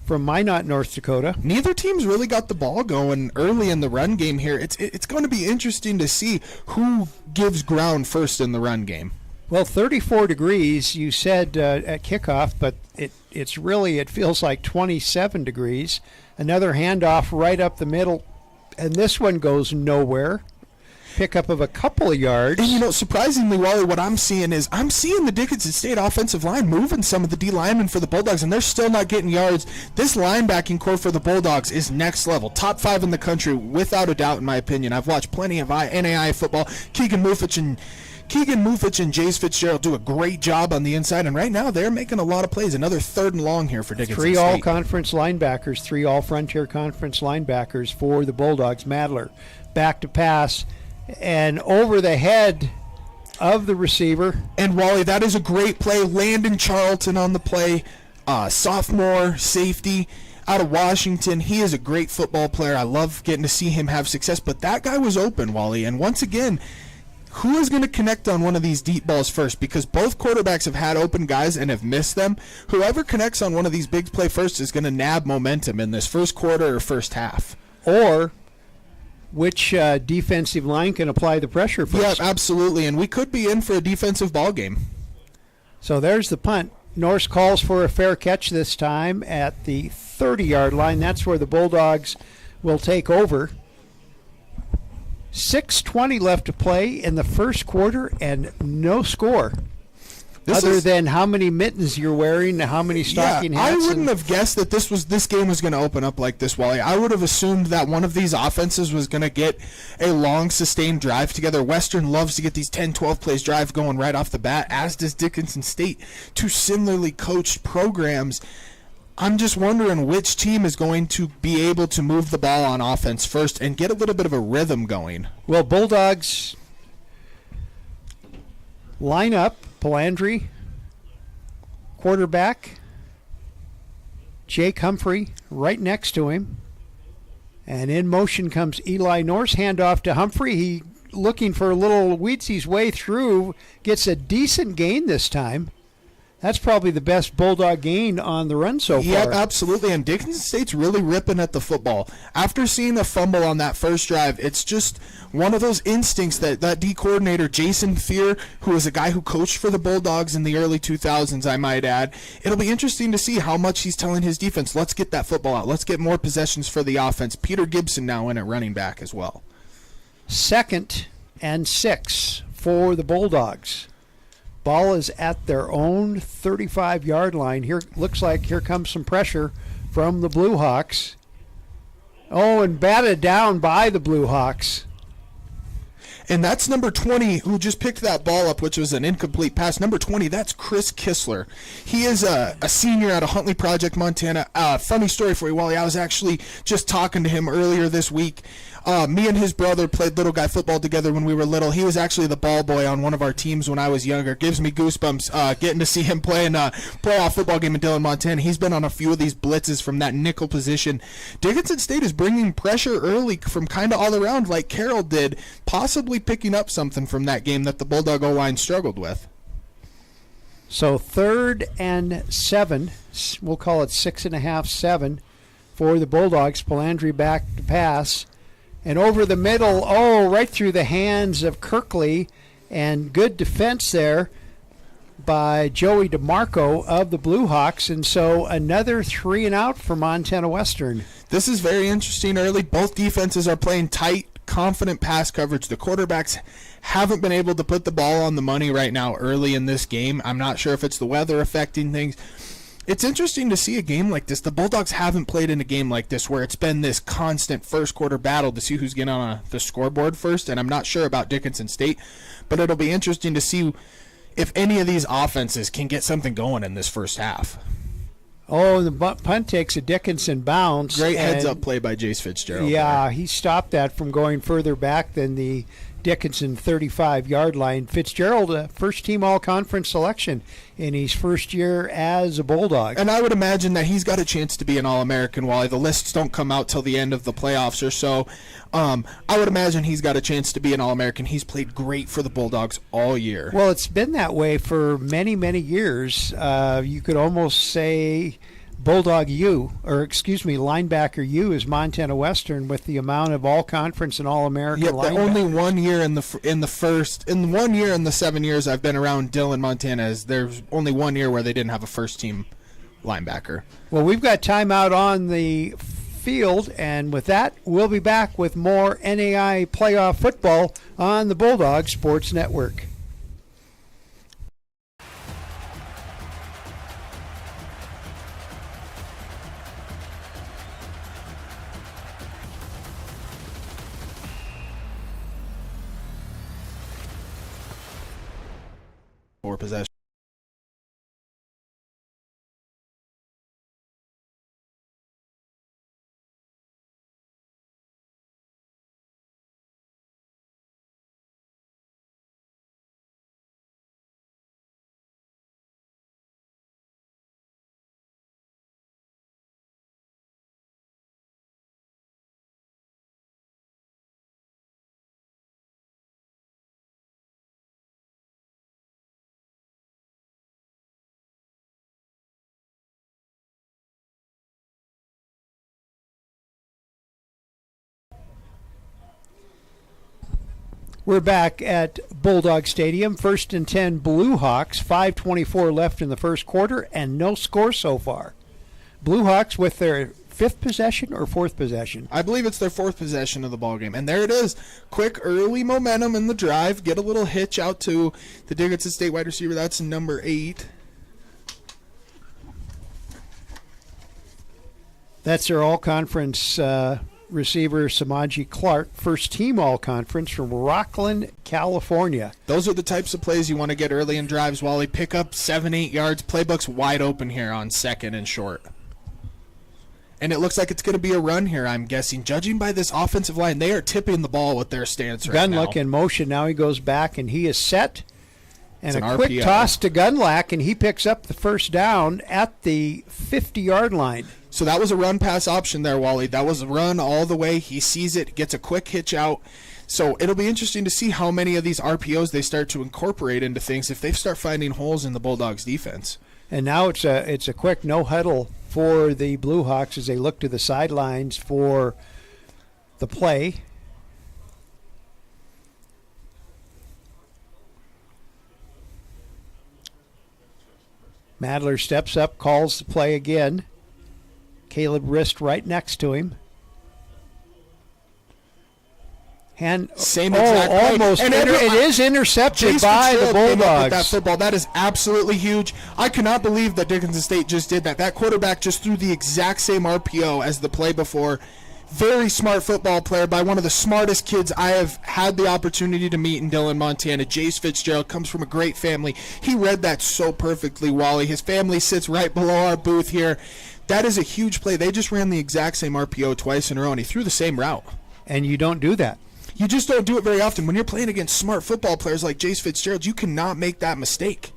from Minot, North Dakota. Neither team's really got the ball going early in the run game here. It's going to be interesting to see who gives ground first in the run game. Well, 34 degrees, you said at kickoff, but it feels like 27 degrees. Another handoff right up the middle, and this one goes nowhere. Pickup of a couple of yards. And, surprisingly, Wally, what I'm seeing the Dickinson State offensive line moving some of the D linemen for the Bulldogs, and they're still not getting yards. This linebacking core for the Bulldogs is next level. Top 5 in the country, without a doubt, in my opinion. I've watched plenty of NAIA football. Keegan Mufich and Jace Fitzgerald do a great job on the inside, and right now they're making a lot of plays. Another 3rd and long here for Dickinson State. 3 all-conference linebackers, 3 all-Frontier Conference linebackers for the Bulldogs. Madler back to pass. And over the head of the receiver. And Wally, that is a great play. Landon Charlton on the play, sophomore safety. out of Washington. He is a great football player. I love getting to see him have success, but that guy was open, Wally. And once again, who is going to connect on one of these deep balls first? Because both quarterbacks have had open guys and have missed them. Whoever connects on one of these big play first is going to nab momentum in this first quarter or first half. Or which defensive line can apply the pressure first. Yeah, absolutely. And we could be in for a defensive ball game. So there's the punt. Norse calls for a fair catch this time at the 30-yard line. That's where the Bulldogs will take over. 6:20 left to play in the first quarter and no score. Other than how many mittens you're wearing and how many stocking hats. I wouldn't have guessed that this game was going to open up like this, Wally. I would have assumed that one of these offenses was going to get a long, sustained drive together. Western loves to get these 10, 12 plays drive going right off the bat, as does Dickinson State. Two similarly coached programs. I'm just wondering which team is going to be able to move the ball on offense first and get a little bit of a rhythm going. Well, Bulldogs line up. Palandri, quarterback. Jake Humphrey right next to him. And in motion comes Eli Norse. Handoff to Humphrey. He looking for a little weeds his way through. Gets a decent gain this time. That's probably the best Bulldog gain on the run so far. Yep, absolutely. And Dickinson State's really ripping at the football. After seeing a fumble on that first drive, it's just one of those instincts that D coordinator, Jason Fear, who is a guy who coached for the Bulldogs in the early 2000s, I might add. It'll be interesting to see how much he's telling his defense, let's get that football out. Let's get more possessions for the offense. Peter Gibson now in at running back as well. 2nd and 6 for the Bulldogs. Ball is at their own 35-yard line. Here looks like here comes some pressure from the Blue Hawks. Oh, and batted down by the Blue Hawks. And that's number 20 who just picked that ball up, which was an incomplete pass. Number 20, that's Chris Kistler. He is a senior out of Huntley Project, Montana. Funny story for you, Wally. I was actually just talking to him earlier this week. Me and his brother played little guy football together when we were little. He was actually the ball boy on one of our teams when I was younger. Gives me goosebumps getting to see him play in a playoff football game in Dillon, Montana. He's been on a few of these blitzes from that nickel position. Dickinson State is bringing pressure early from kind of all around like Carroll did, possibly picking up something from that game that the Bulldog O-line struggled with. So 3rd and 7, we'll call it 6.5, 7 for the Bulldogs. Palandri back to pass. And over the middle, right through the hands of Kirkley. And good defense there by Joey DeMarco of the Blue Hawks. And so another 3 and out for Montana Western. This is very interesting early. Both defenses are playing tight, confident pass coverage. The quarterbacks haven't been able to put the ball on the money right now early in this game. I'm not sure if it's the weather affecting things. It's interesting to see a game like this. The Bulldogs haven't played in a game like this where it's been this constant first quarter battle to see who's getting on the scoreboard first, and I'm not sure about Dickinson State, but it'll be interesting to see if any of these offenses can get something going in this first half. Oh, the punt takes a Dickinson bounce. Great heads-up play by Jace Fitzgerald. Yeah, he stopped that from going further back than the Dickinson 35-yard line. Fitzgerald, first-team all-conference selection in his first year as a Bulldog. And I would imagine that he's got a chance to be an All-American, Wally. The lists don't come out till the end of the playoffs or so. I would imagine he's got a chance to be an All-American. He's played great for the Bulldogs all year. Well, it's been that way for many, many years. You could almost say Bulldog U, linebacker U is Montana Western with the amount of all-conference and all-American linebackers. Only 1 year in the 1 year in the 7 years I've been around Dillon, Montana, there's only 1 year where they didn't have a first-team linebacker. Well, we've got timeout on the field, and with that, we'll be back with more NAIA playoff football on the Bulldog Sports Network. Possession. We're back at Bulldog Stadium. 1st and 10 Blue Hawks. 5:24 left in the first quarter and no score so far. Blue Hawks with their 5th possession or 4th possession? I believe it's their 4th possession of the ball game. And there it is. Quick early momentum in the drive. Get a little hitch out to the Dickinson State wide receiver. That's number 8. That's their all-conference receiver, Samaji Clark, first team all-conference from Rockland, California. Those are the types of plays you want to get early in drives, Wally. Pick up 7-8 yards. Playbook's wide open here on 2nd and short. And it looks like it's going to be a run here, I'm guessing. Judging by this offensive line, they are tipping the ball with their stance right now. Gunlock in motion. Now he goes back, and he is set. And It's a an quick RPO. toss to Gunlack, and he picks up the first down at the 50-yard line. So that was a run-pass option there, Wally. That was a run all the way. He sees it, gets a quick hitch out. So it'll be interesting to see how many of these RPOs they start to incorporate into things if they start finding holes in the Bulldogs' defense. And now it's a quick no-huddle for the Blue Hawks as they look to the sidelines for the play. Madler steps up, calls the play again. Caleb Rist right next to him. Same exact play. Almost. And It is intercepted Jace by the Fitzgerald came up with that Bulldogs. football. That is absolutely huge. I cannot believe that Dickinson State just did that. That quarterback just threw the exact same RPO as the play before. Very smart football player by one of the smartest kids I have had the opportunity to meet in Dillon, Montana. Jace Fitzgerald comes from a great family. He read that so perfectly, Wally. His family sits right below our booth here. That is a huge play. They just ran the exact same RPO twice in a row, and he threw the same route. And you don't do that. You just don't do it very often. When you're playing against smart football players like Jace Fitzgerald, you cannot make that mistake.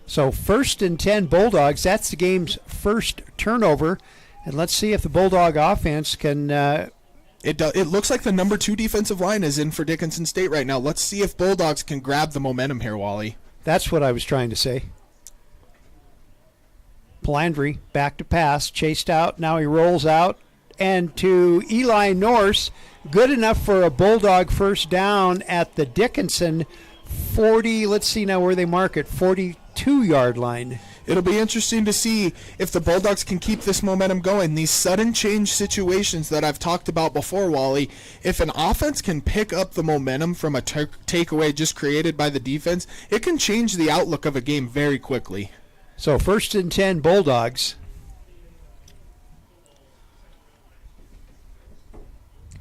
So 1st and 10 Bulldogs. That's the game's first turnover. And let's see if the Bulldog offense can... It looks like the number 2 defensive line is in for Dickinson State right now. Let's see if Bulldogs can grab the momentum here, Wally. That's what I was trying to say. Palandry back to pass, chased out. Now he rolls out. And to Eli Norse, good enough for a Bulldog first down at the Dickinson 40, let's see now where they mark it, 42-yard line. It'll be interesting to see if the Bulldogs can keep this momentum going. These sudden change situations that I've talked about before, Wally, if an offense can pick up the momentum from a takeaway just created by the defense, it can change the outlook of a game very quickly. So 1st and 10 Bulldogs.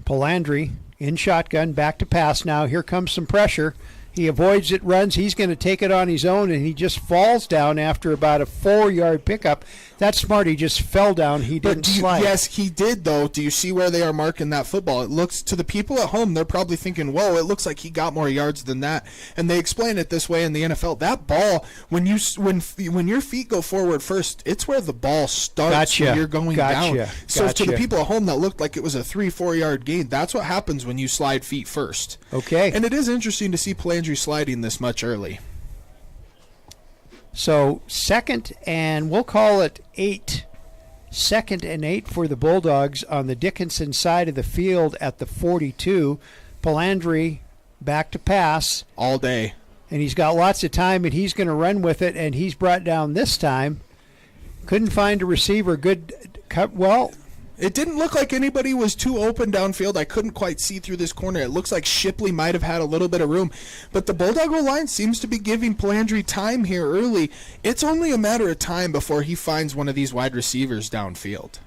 Palandry in shotgun, back to pass now. Here comes some pressure. He avoids it, runs. He's going to take it on his own, and he just falls down after about a 4-yard pickup. That's smart. He just fell down. He didn't slide. Yes, he did, though. Do you see where they are marking that football? It looks, to the people at home, they're probably thinking, whoa, it looks like he got more yards than that. And they explain it this way in the NFL. That ball, when your feet go forward first, it's where the ball starts when you're going down. So to the people at home, that looked like it was a 3-4 yard gain. That's what happens when you slide feet first. Okay. And it is interesting to see Palandry sliding this much early. So 2nd and we'll call it 8. 2nd and 8 for the Bulldogs on the Dickinson side of the field at the 42. Palandry back to pass. All day. And he's got lots of time, and he's going to run with it, and he's brought down this time. Couldn't find a receiver. Good cut. Well, it didn't look like anybody was too open downfield. I couldn't quite see through this corner. It looks like Shipley might have had a little bit of room. But the Bulldog line seems to be giving Palandry time here early. It's only a matter of time before he finds one of these wide receivers downfield.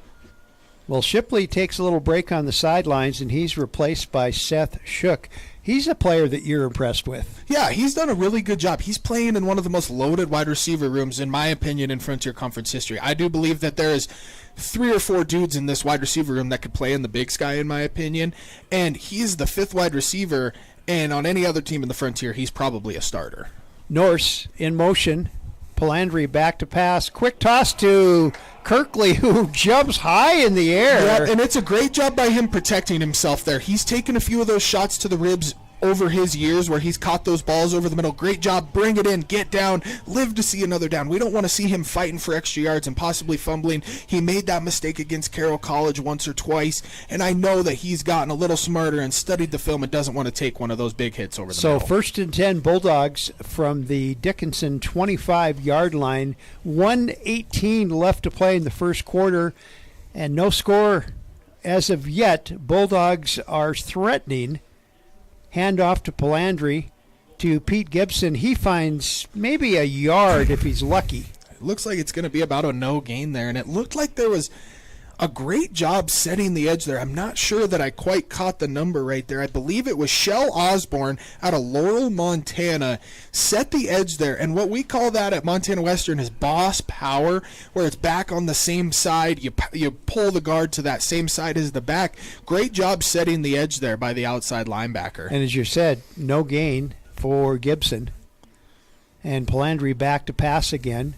well, Shipley takes a little break on the sidelines, and he's replaced by Seth Shook. He's a player that you're impressed with. Yeah, he's done a really good job. He's playing in one of the most loaded wide receiver rooms, in my opinion, in Frontier Conference history. I do believe that there is 3 or 4 dudes in this wide receiver room that could play in the Big Sky, in my opinion. And he's the 5th wide receiver, and on any other team in the Frontier, he's probably a starter. Norse in motion. Palandry back to pass. Quick toss to Kirkley, who jumps high in the air. Yeah, and it's a great job by him protecting himself there. He's taken a few of those shots to the ribs over his years where he's caught those balls over the middle. Great job, bring it in, get down, live to see another down. We don't want to see him fighting for extra yards and possibly fumbling. He made that mistake against Carroll College once or twice, and I know that he's gotten a little smarter and studied the film and doesn't want to take one of those big hits over the middle. So 1st and 10 Bulldogs from the Dickinson 25-yard line. 1:18 left to play in the first quarter, and no score as of yet. Bulldogs are threatening. Hand off to Palandri to Pete Gibson. He finds maybe a yard if he's lucky. It looks like it's going to be about a no gain there, and it looked like there was a great job setting the edge there. I'm not sure that I quite caught the number right there. I believe it was Shell Osborne out of Laurel, Montana, set the edge there. And what we call that at Montana Western is boss power, where it's back on the same side. You pull the guard to that same side as the back. Great job setting the edge there by the outside linebacker. And as you said, no gain for Gibson. And Palandri back to pass again.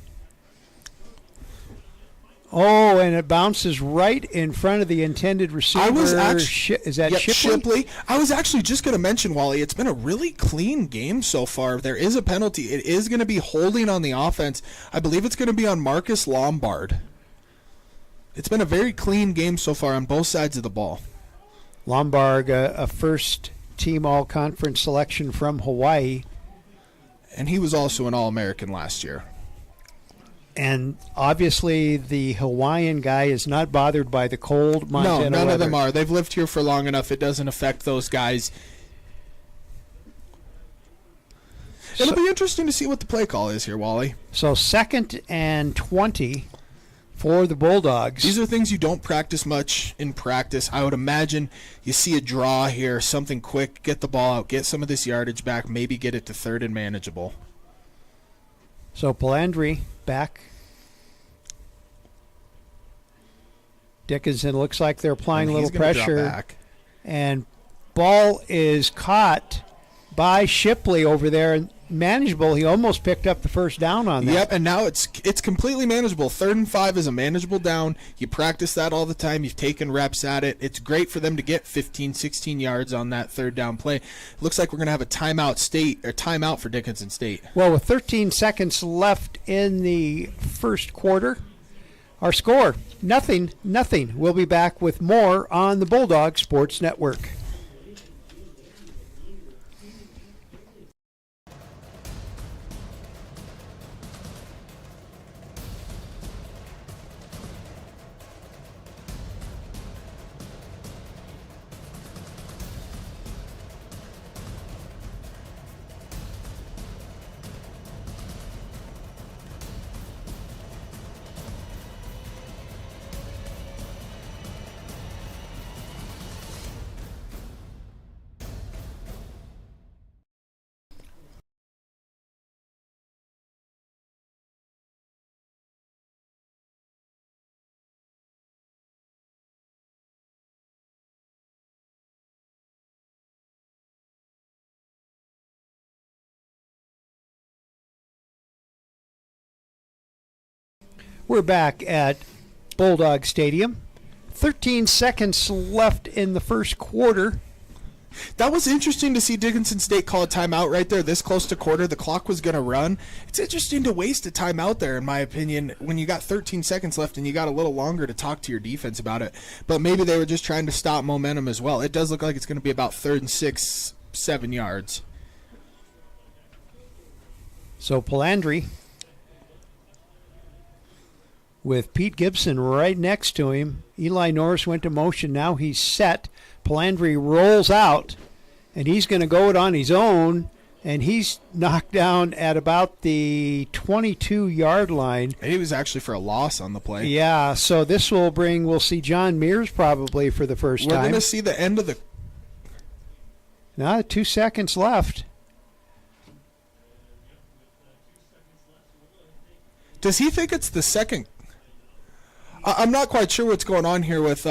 Oh, and it bounces right in front of the intended receiver. Is that Shipley? I was actually just going to mention, Wally, it's been a really clean game so far. There is a penalty. It is going to be holding on the offense. I believe it's going to be on Marcus Lombard. It's been a very clean game so far on both sides of the ball. Lombard, a first-team all-conference selection from Hawaii. And he was also an All-American last year. And obviously the Hawaiian guy is not bothered by the cold Montana weather. No, none of them are. They've lived here for long enough. It doesn't affect those guys. It'll be interesting to see what the play call is here, Wally. So 2nd and 20 for the Bulldogs. These are things you don't practice much in practice. I would imagine you see a draw here, something quick, get the ball out, get some of this yardage back, maybe get it to 3rd and manageable. So Palandri back. Dickinson looks like they're applying a little pressure. And ball is caught by Shipley over there. And manageable. He almost picked up the first down on that. Yep, and now it's completely manageable. 3rd and 5 is a manageable down. You practice that all the time. You've taken reps at it. It's great for them to get 15, 16 yards on that 3rd down play. Looks like we're going to have a timeout for Dickinson State. Well, with 13 seconds left in the first quarter, our score, nothing. We'll be back with more on the Bulldog Sports Network. We're back at Bulldog Stadium. 13 seconds left in the first quarter. That was interesting to see Dickinson State call a timeout right there this close to quarter. The clock was going to run. It's interesting to waste a timeout there, in my opinion, when you got 13 seconds left and you got a little longer to talk to your defense about it. But maybe they were just trying to stop momentum as well. It does look like it's going to be about 3rd and 6, 7 yards. So Palandri, with Pete Gibson right next to him. Eli Norris went to motion. Now he's set. Palandri rolls out, and he's going to go it on his own, and he's knocked down at about the 22-yard line. He was actually for a loss on the play. Yeah, so this we'll see John Mears probably for the first time. We're going to see the end of the... Now 2 seconds left. Does he think it's the second? I'm not quite sure what's going on here with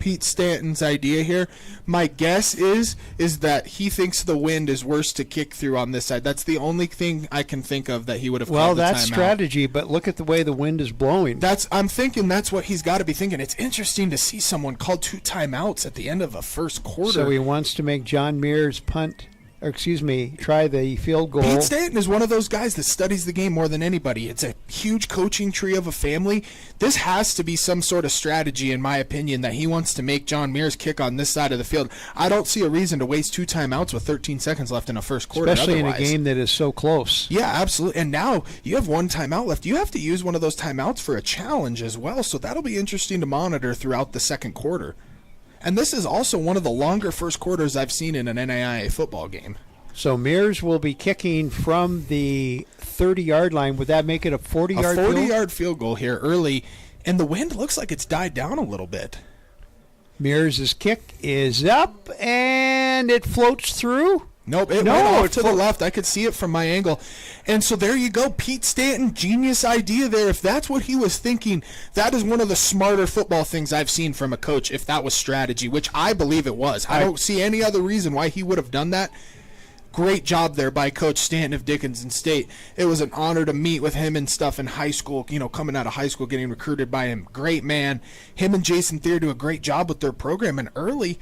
Pete Stanton's idea here. My guess is that he thinks the wind is worse to kick through on this side. That's the only thing I can think of that he would have called the timeout. Well, that's strategy, but look at the way the wind is blowing. I'm thinking that's what he's got to be thinking. It's interesting to see someone call 2 timeouts at the end of a first quarter. So he wants to make John Mears try the field goal. Pete Stanton is one of those guys that studies the game more than anybody. It's a huge coaching tree of a family. This has to be some sort of strategy, in my opinion, that he wants to make John Mears kick on this side of the field. I don't see a reason to waste 2 timeouts with 13 seconds left in a first quarter. Especially otherwise. In a game that is so close. Yeah, absolutely. And now you have 1 timeout left. You have to use one of those timeouts for a challenge as well, so that'll be interesting to monitor throughout the second quarter. And this is also one of the longer first quarters I've seen in an NAIA football game. So Mears will be kicking from the 30-yard line. Would that make it a 40-yard field? A field? 40-yard field goal here early, and the wind looks like it's died down a little bit. Mears' kick is up, and it floats through. Nope, it went off to the left. I could see it from my angle. And so there you go. Pete Stanton, genius idea there. If that's what he was thinking, that is one of the smarter football things I've seen from a coach, if that was strategy, which I believe it was. I don't see any other reason why he would have done that. Great job there by Coach Stanton of Dickinson State. It was an honor to meet with him and stuff in high school, coming out of high school, getting recruited by him. Great man. Him and Jason Thayer do a great job with their program, and early,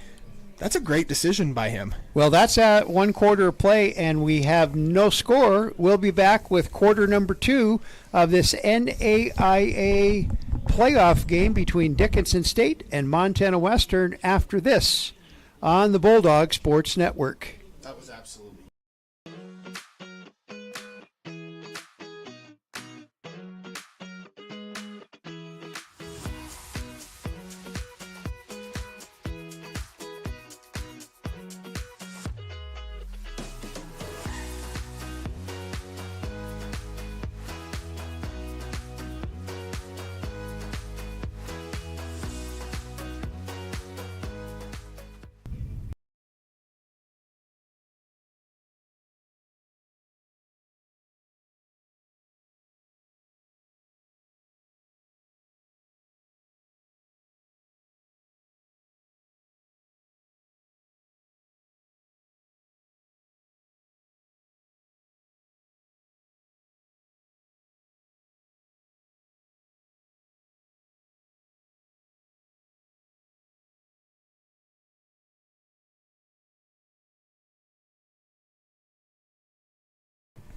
that's a great decision by him. Well, that's at 1 quarter of play, and we have no score. We'll be back with quarter number 2 of this NAIA playoff game between Dickinson State and Montana Western after this on the Bulldog Sports Network. That was absolutely.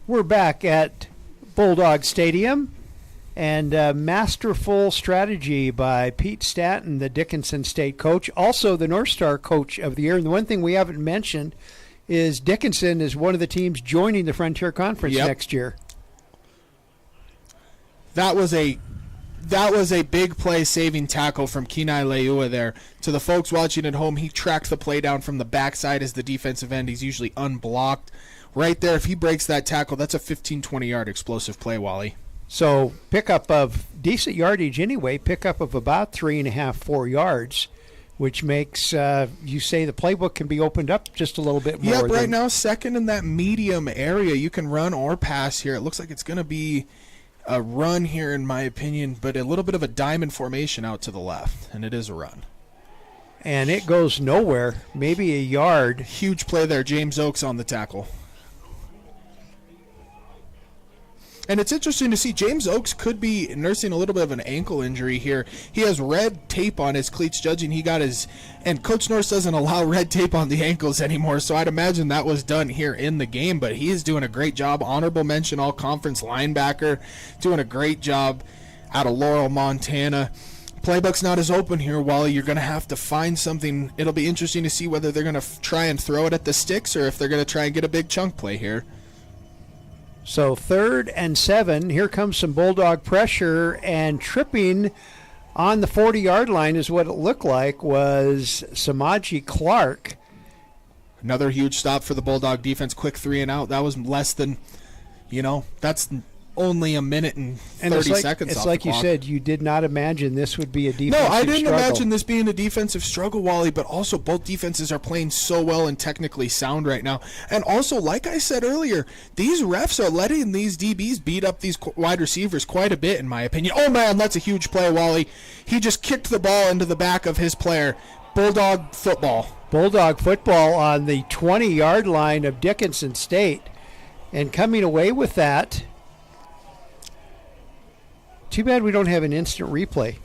We're back at Bulldog Stadium, and masterful strategy by Pete Stanton, the Dickinson State coach, also the North Star Coach of the Year. And the one thing we haven't mentioned is Dickinson is one of the teams joining the Frontier Conference next year. That was a big play-saving tackle from Kenai Leua there. To the folks watching at home, he tracked the play down from the backside as the defensive end. He's usually unblocked. Right there, if he breaks that tackle, that's a 15, 20-yard explosive play, Wally. So pickup of decent yardage anyway, pickup of about 3.5, 4 yards, which makes, you say the playbook can be opened up just a little bit more. Yep, right now, second in that medium area. You can run or pass here. It looks like it's going to be a run here, in my opinion, but a little bit of a diamond formation out to the left, and it is a run. And it goes nowhere, maybe a yard. Huge play there, James Oakes on the tackle. And it's interesting to see James Oakes could be nursing a little bit of an ankle injury here. He has red tape on his cleats, judging he got his, and Coach Norris doesn't allow red tape on the ankles anymore, so I'd imagine that was done here in the game, but he is doing a great job. Honorable mention all-conference linebacker, doing a great job out of Laurel, Montana. Playbook's not as open here, Wally. You're going to have to find something. It'll be interesting to see whether they're going to try and throw it at the sticks or if they're going to try and get a big chunk play here. So 3rd and 7. Here comes some Bulldog pressure, and tripping on the 40-yard line is what it looked like was Samaji Clark. Another huge stop for the Bulldog defense. Quick 3 and out. That was less than, that's only a minute and 30 it's like, seconds it's off like the you clock. said, you did not imagine this would be a defensive No, I didn't struggle. imagine this being a defensive struggle, Wally, but also both defenses are playing so well and technically sound right now. And also, like I said earlier, these refs are letting these DBs beat up these wide receivers quite a bit, in my opinion. Oh, man, that's a huge play, Wally. He just kicked the ball into the back of his player. Bulldog football. Bulldog football on the 20-yard line of Dickinson State. And coming away with that, too bad we don't have an instant replay.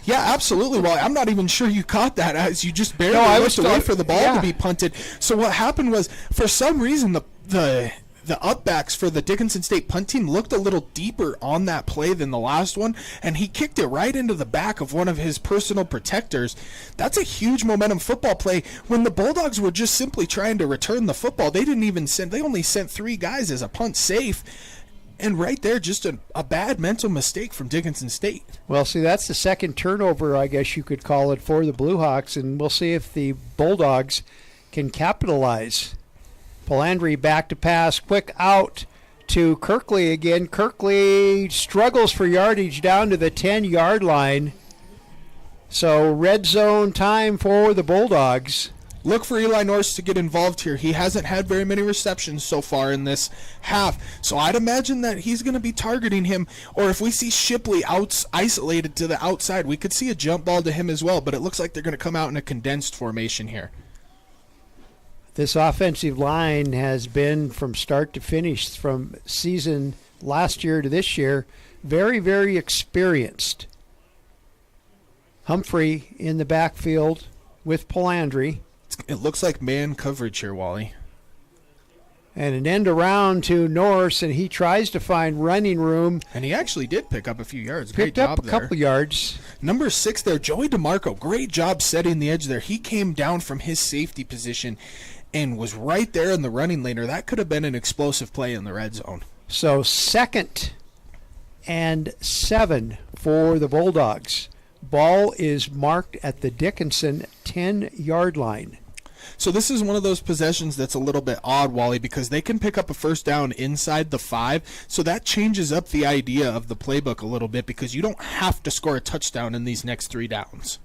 Yeah, absolutely. Well, I'm not even sure you caught that as you just barely looked away for the ball to be punted. So what happened was, for some reason, the upbacks for the Dickinson State punt team looked a little deeper on that play than the last one, and he kicked it right into the back of one of his personal protectors. That's a huge momentum football play when the Bulldogs were just simply trying to return the football. They only sent 3 guys as a punt safe. And right there, just a bad mental mistake from Dickinson State. Well, see, that's the second turnover, I guess you could call it, for the Blue Hawks, and we'll see if the Bulldogs can capitalize. Palandri back to pass, quick out to Kirkley again. Kirkley struggles for yardage down to the 10-yard line. So red zone time for the Bulldogs. Look for Eli Norris to get involved here. He hasn't had very many receptions so far in this half, so I'd imagine that he's going to be targeting him. Or if we see Shipley isolated to the outside, we could see a jump ball to him as well, but it looks like they're going to come out in a condensed formation here. This offensive line has been, from start to finish, from season last year to this year, very, very experienced. Humphrey in the backfield with Palandri. It looks like man coverage here, Wally. And an end around to Norris, and he tries to find running room. And he actually did pick up a few yards. Great Picked up job a couple yards. Number 6 there, Joey DeMarco. Great job setting the edge there. He came down from his safety position and was right there in the running lane, or that could have been an explosive play in the red zone. So 2nd and 7 for the Bulldogs. Ball is marked at the Dickinson 10-yard line. So this is one of those possessions that's a little bit odd, Wally, because they can pick up a first down inside the 5. So that changes up the idea of the playbook a little bit, because you don't have to score a touchdown in these next 3 downs.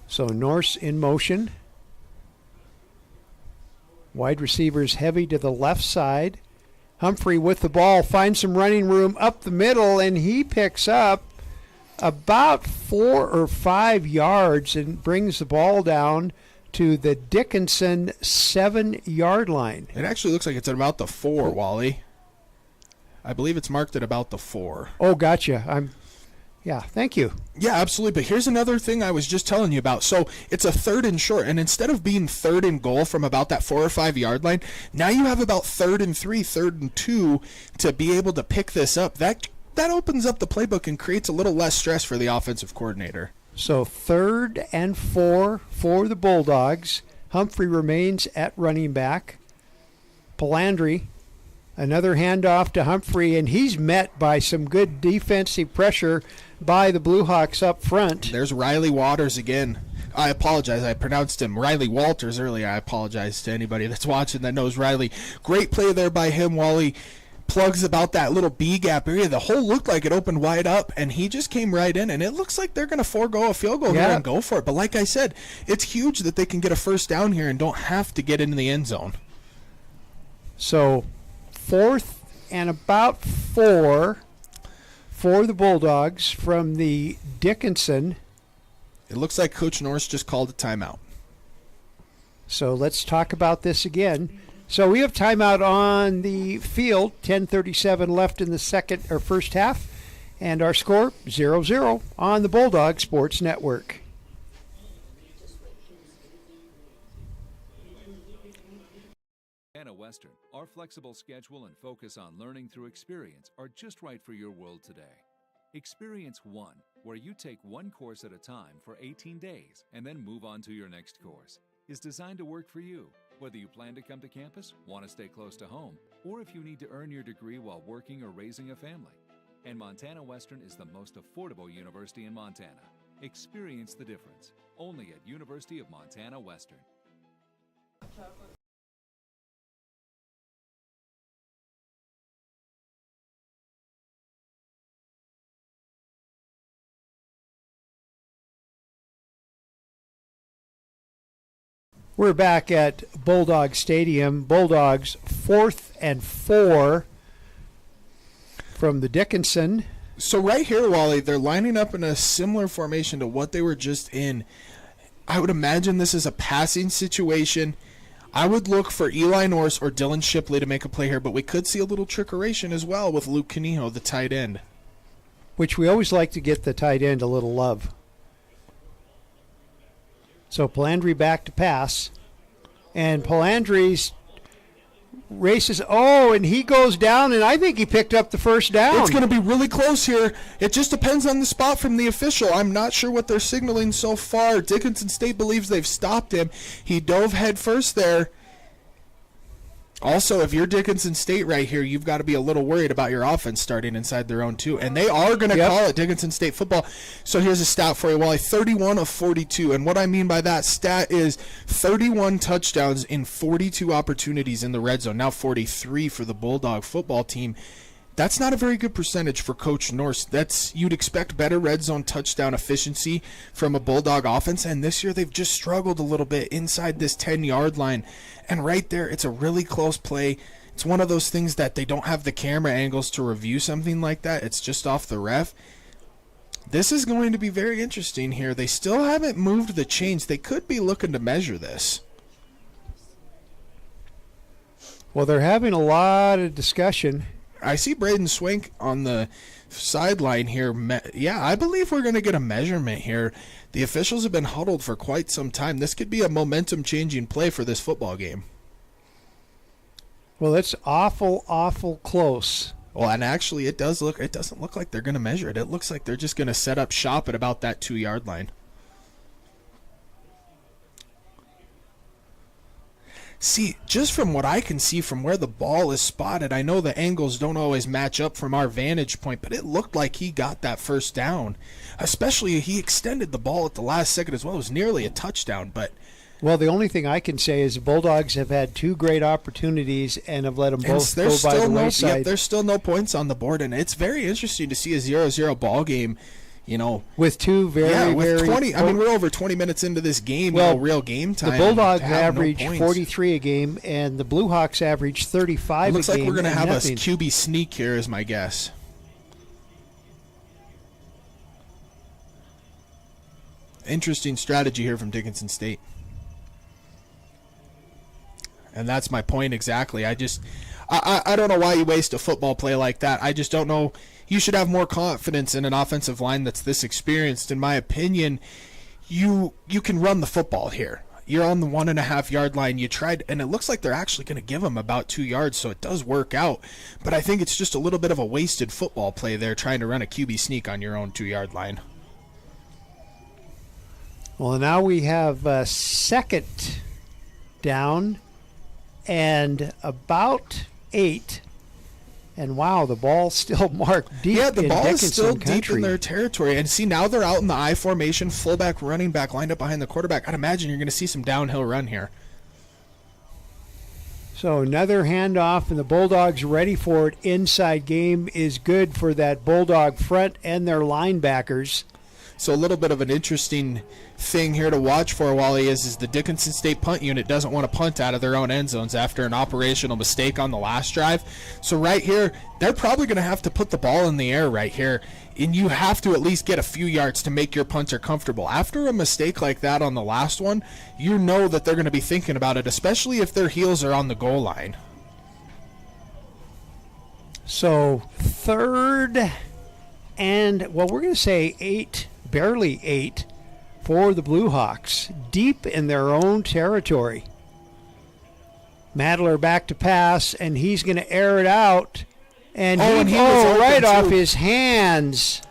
So Norse in motion. Wide receivers heavy to the left side. Humphrey with the ball, finds some running room up the middle, and he picks up about 4 or 5 yards and brings the ball down to the Dickinson 7-yard line. It actually looks like it's at about the 4, Wally. I believe it's marked at about the 4. Oh, gotcha. Yeah, thank you. Yeah, absolutely. But here's another thing I was just telling you about. So it's a 3rd and short, and instead of being 3rd and goal from about that 4 or 5 yard line, now you have about 3rd and 3, 3rd and 2 to be able to pick this up. That opens up the playbook and creates a little less stress for the offensive coordinator. So 3rd and 4 for the Bulldogs. Humphrey remains at running back. Palandri, another handoff to Humphrey, and he's met by some good defensive pressure by the Blue Hawks up front. There's Riley Waters again. I apologize. I pronounced him Riley Walters earlier. I apologize to anybody that's watching that knows Riley. Great play there by him, Wally. Plugs about that little B gap area. The hole looked like it opened wide up, and he just came right in, and it looks like they're going to forego a field goal here and go for it. But like I said, it's huge that they can get a first down here and don't have to get into the end zone. So 4th and about 4 for the Bulldogs from the Dickinson. It looks like Coach Norris just called a timeout. So let's talk about this again. So we have timeout on the field, 10:37 left in the first half, and our score 0-0 on the Bulldog Sports Network. Montana Western, our flexible schedule and focus on learning through experience are just right for your world today. Experience 1, where you take one course at a time for 18 days and then move on to your next course, is designed to work for you, whether you plan to come to campus, want to stay close to home, or if you need to earn your degree while working or raising a family. And Montana Western is the most affordable university in Montana. Experience the difference, only at University of Montana Western. We're back at Bulldog Stadium. Bulldogs 4th and 4 from the Dickinson. So right here, Wally, they're lining up in a similar formation to what they were just in. I would imagine this is a passing situation. I would look for Eli Norris or Dylan Shipley to make a play here, but we could see a little trickeration as well with Luke Canijo, the tight end. Which we always like to get the tight end a little love. So Palandri back to pass. And Palandri's races. Oh, and he goes down, and I think he picked up the first down. It's going to be really close here. It just depends on the spot from the official. I'm not sure what they're signaling so far. Dickinson State believes they've stopped him. He dove head first there. Also, if you're Dickinson State right here, you've got to be a little worried about your offense starting inside their own too. And they are going to call it Dickinson State football. So here's a stat for you, Wally. 31 of 42. And what I mean by that stat is 31 touchdowns in 42 opportunities in the red zone. Now 43 for the Bulldog football team. That's not a very good percentage for Coach Norse. You'd expect better red zone touchdown efficiency from a Bulldog offense, and this year they've just struggled a little bit inside this 10-yard line. And right there, it's a really close play. It's one of those things that they don't have the camera angles to review something like that. It's just off the ref. This is going to be very interesting here. They still haven't moved the chains. They could be looking to measure this. Well, they're having a lot of discussion. I see Braden Swink on the sideline here. Yeah, I believe we're going to get a measurement here. The officials have been huddled for quite some time. This could be a momentum-changing play for this football game. Well, it's awful, awful close. Well, and actually, it doesn't look like they're going to measure it. It looks like they're just going to set up shop at about that 2-yard line. See, just from what I can see from where the ball is spotted, I know the angles don't always match up from our vantage point, but it looked like he got that first down. Especially he extended the ball at the last second as well. It was nearly a touchdown, but... Well, the only thing I can say is the Bulldogs have had 2 great opportunities and have let them both go by the wayside. Yep, there's still no points on the board, and it's very interesting to see a 0-0 ball game. You know, with 2 very, with very 20. I mean, we're over 20 minutes into this game. Well, real game time. The Bulldogs average 43 a game, and the Blue Hawks average 35 a game. Looks like we're going to have a QB sneak here, is my guess. Interesting strategy here from Dickinson State. And that's my point exactly. I don't know why you waste a football play like that. I just don't know. You should have more confidence in an offensive line that's this experienced. In my opinion, you can run the football here. You're on the 1.5-yard line. You tried, and it looks like they're actually going to give them about 2 yards, so it does work out. But I think it's just a little bit of a wasted football play there, trying to run a QB sneak on your own 2-yard line. Well, now we have second down and about 8. And wow, the ball's still marked deep in Dickinson country. Yeah, the ball is still deep in their territory. And see, now they're out in the I formation, fullback, running back, lined up behind the quarterback. I'd imagine you're going to see some downhill run here. So another handoff, and the Bulldogs ready for it. Inside game is good for that Bulldog front and their linebackers. So a little bit of an interesting thing here to watch for, Wally, is the Dickinson State punt unit doesn't want to punt out of their own end zones after an operational mistake on the last drive. So right here, they're probably going to have to put the ball in the air right here, and you have to at least get a few yards to make your punter comfortable. After a mistake like that on the last one, you know that they're going to be thinking about it, especially if their heels are on the goal line. So third and, well, we're going to say 8, barely 8, for the Blue Hawks, deep in their own territory. Madler back to pass, and he's going to air it out. And he was right off his hands.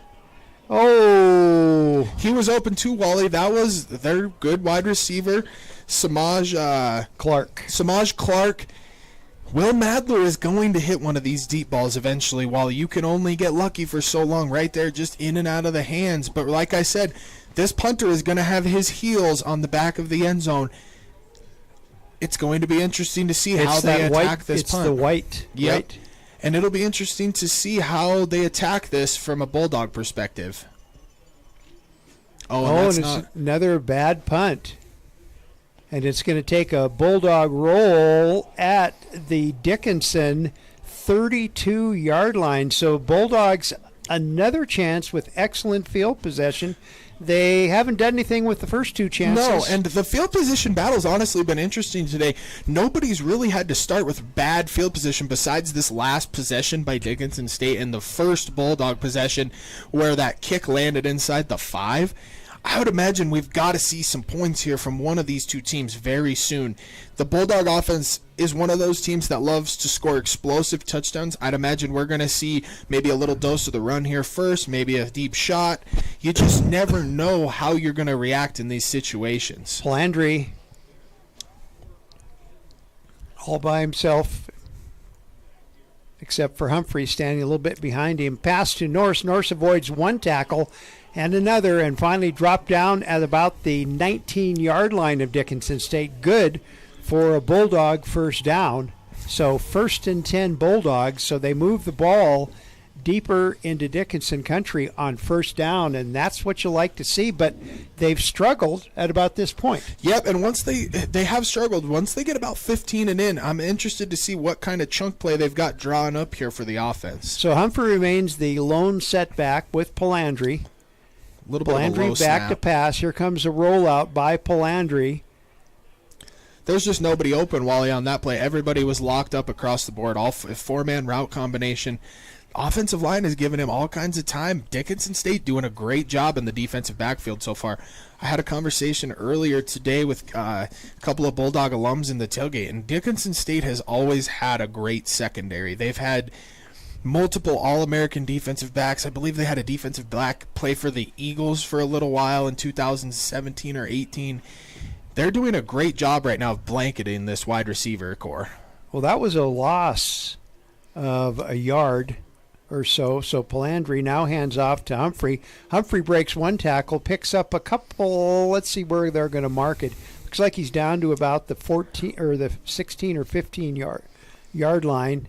Oh. He was open too, Wally. That was their good wide receiver, Samaj Clark. Will Madler is going to hit one of these deep balls eventually, Wally. You can only get lucky for so long right there, just in and out of the hands. But like I said, this punter is going to have his heels on the back of the end zone. It's going to be interesting to see how they attack this punt. It's the white. Yep. Right? And it'll be interesting to see how they attack this from a Bulldog perspective. And it's another bad punt. And it's going to take a Bulldog roll at the Dickinson 32-yard line. So Bulldogs another chance with excellent field possession. They haven't done anything with the first two chances. No, and the field position battle's honestly been interesting today. Nobody's really had to start with bad field position besides this last possession by Dickinson State and the first Bulldog possession where that kick landed inside the 5. I would imagine we've got to see some points here from one of these two teams very soon. The Bulldog offense is one of those teams that loves to score explosive touchdowns. I'd imagine we're going to see maybe a little dose of the run here first, maybe a deep shot. You just never know how you're going to react in these situations. Landry all by himself, except for Humphrey standing a little bit behind him. Pass to Norse. Norse avoids one tackle and another, and finally dropped down at about the 19-yard line of Dickinson State. Good for a Bulldog first down. So 1st and 10 Bulldogs. So they move the ball deeper into Dickinson country on first down, and that's what you like to see. But they've struggled at about this point. Yep, and once they have struggled. Once they get about 15 and in, I'm interested to see what kind of chunk play they've got drawn up here for the offense. So Humphrey remains the lone setback with Palandri. Palandri back to pass. Here comes a rollout by Palandri. There's just nobody open, Wally, on that play. Everybody was locked up across the board. All four-man route combination. Offensive line has given him all kinds of time. Dickinson State doing a great job in the defensive backfield so far. I had a conversation earlier today with a couple of Bulldog alums in the tailgate, and Dickinson State has always had a great secondary. They've had multiple All-American defensive backs. I believe they had a defensive back play for the Eagles for a little while in 2017 or 18. They're doing a great job right now of blanketing this wide receiver core. Well, that was a loss of a yard or so. So Palandri now hands off to Humphrey. Humphrey breaks one tackle, picks up a couple. Let's see where they're going to mark it. Looks like he's down to about the 14 or the 16 or 15 yard line.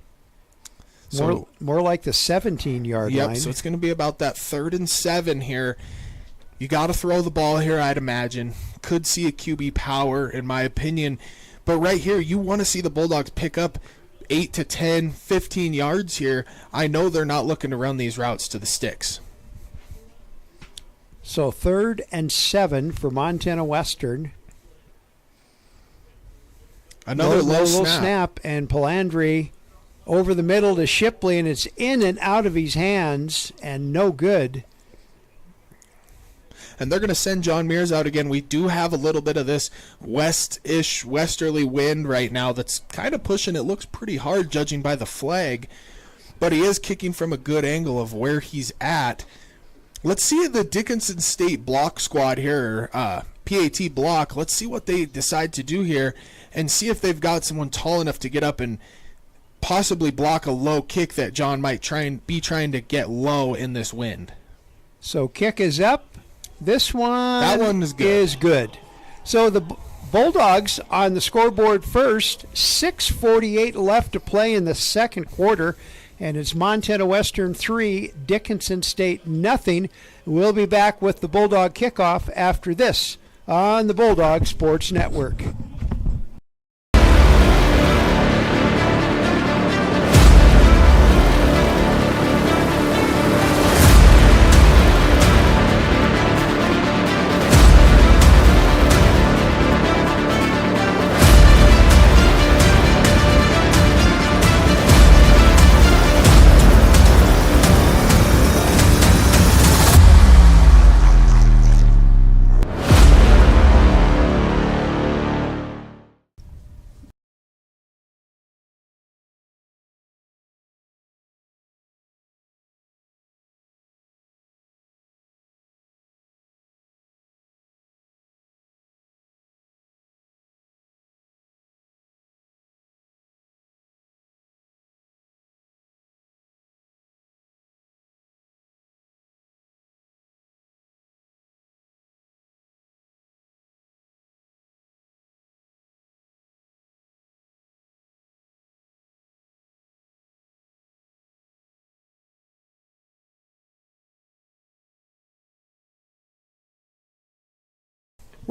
More like the 17-yard line. Yep, so it's going to be about that 3rd and 7 here. You got to throw the ball here, I'd imagine. Could see a QB power, in my opinion. But right here, you want to see the Bulldogs pick up 8 to 10, 15 yards here. I know they're not looking to run these routes to the sticks. So 3rd and 7 for Montana Western. Another low snap. And Palandri over the middle to Shipley, and it's in and out of his hands and no good. And they're going to send John Mears out again. We do have a little bit of this west-ish, westerly wind right now that's kind of pushing. It looks pretty hard judging by the flag, but he is kicking from a good angle of where he's at. Let's see the Dickinson State block squad here, PAT block. Let's see what they decide to do here and see if they've got someone tall enough to get up and possibly block a low kick that John might be trying to get low in this wind. So kick is up. This one is good. So the Bulldogs on the scoreboard first, 6:48 left to play in the second quarter, and it's Montana Western 3, Dickinson State nothing. We'll be back with the Bulldog kickoff after this on the Bulldog Sports Network.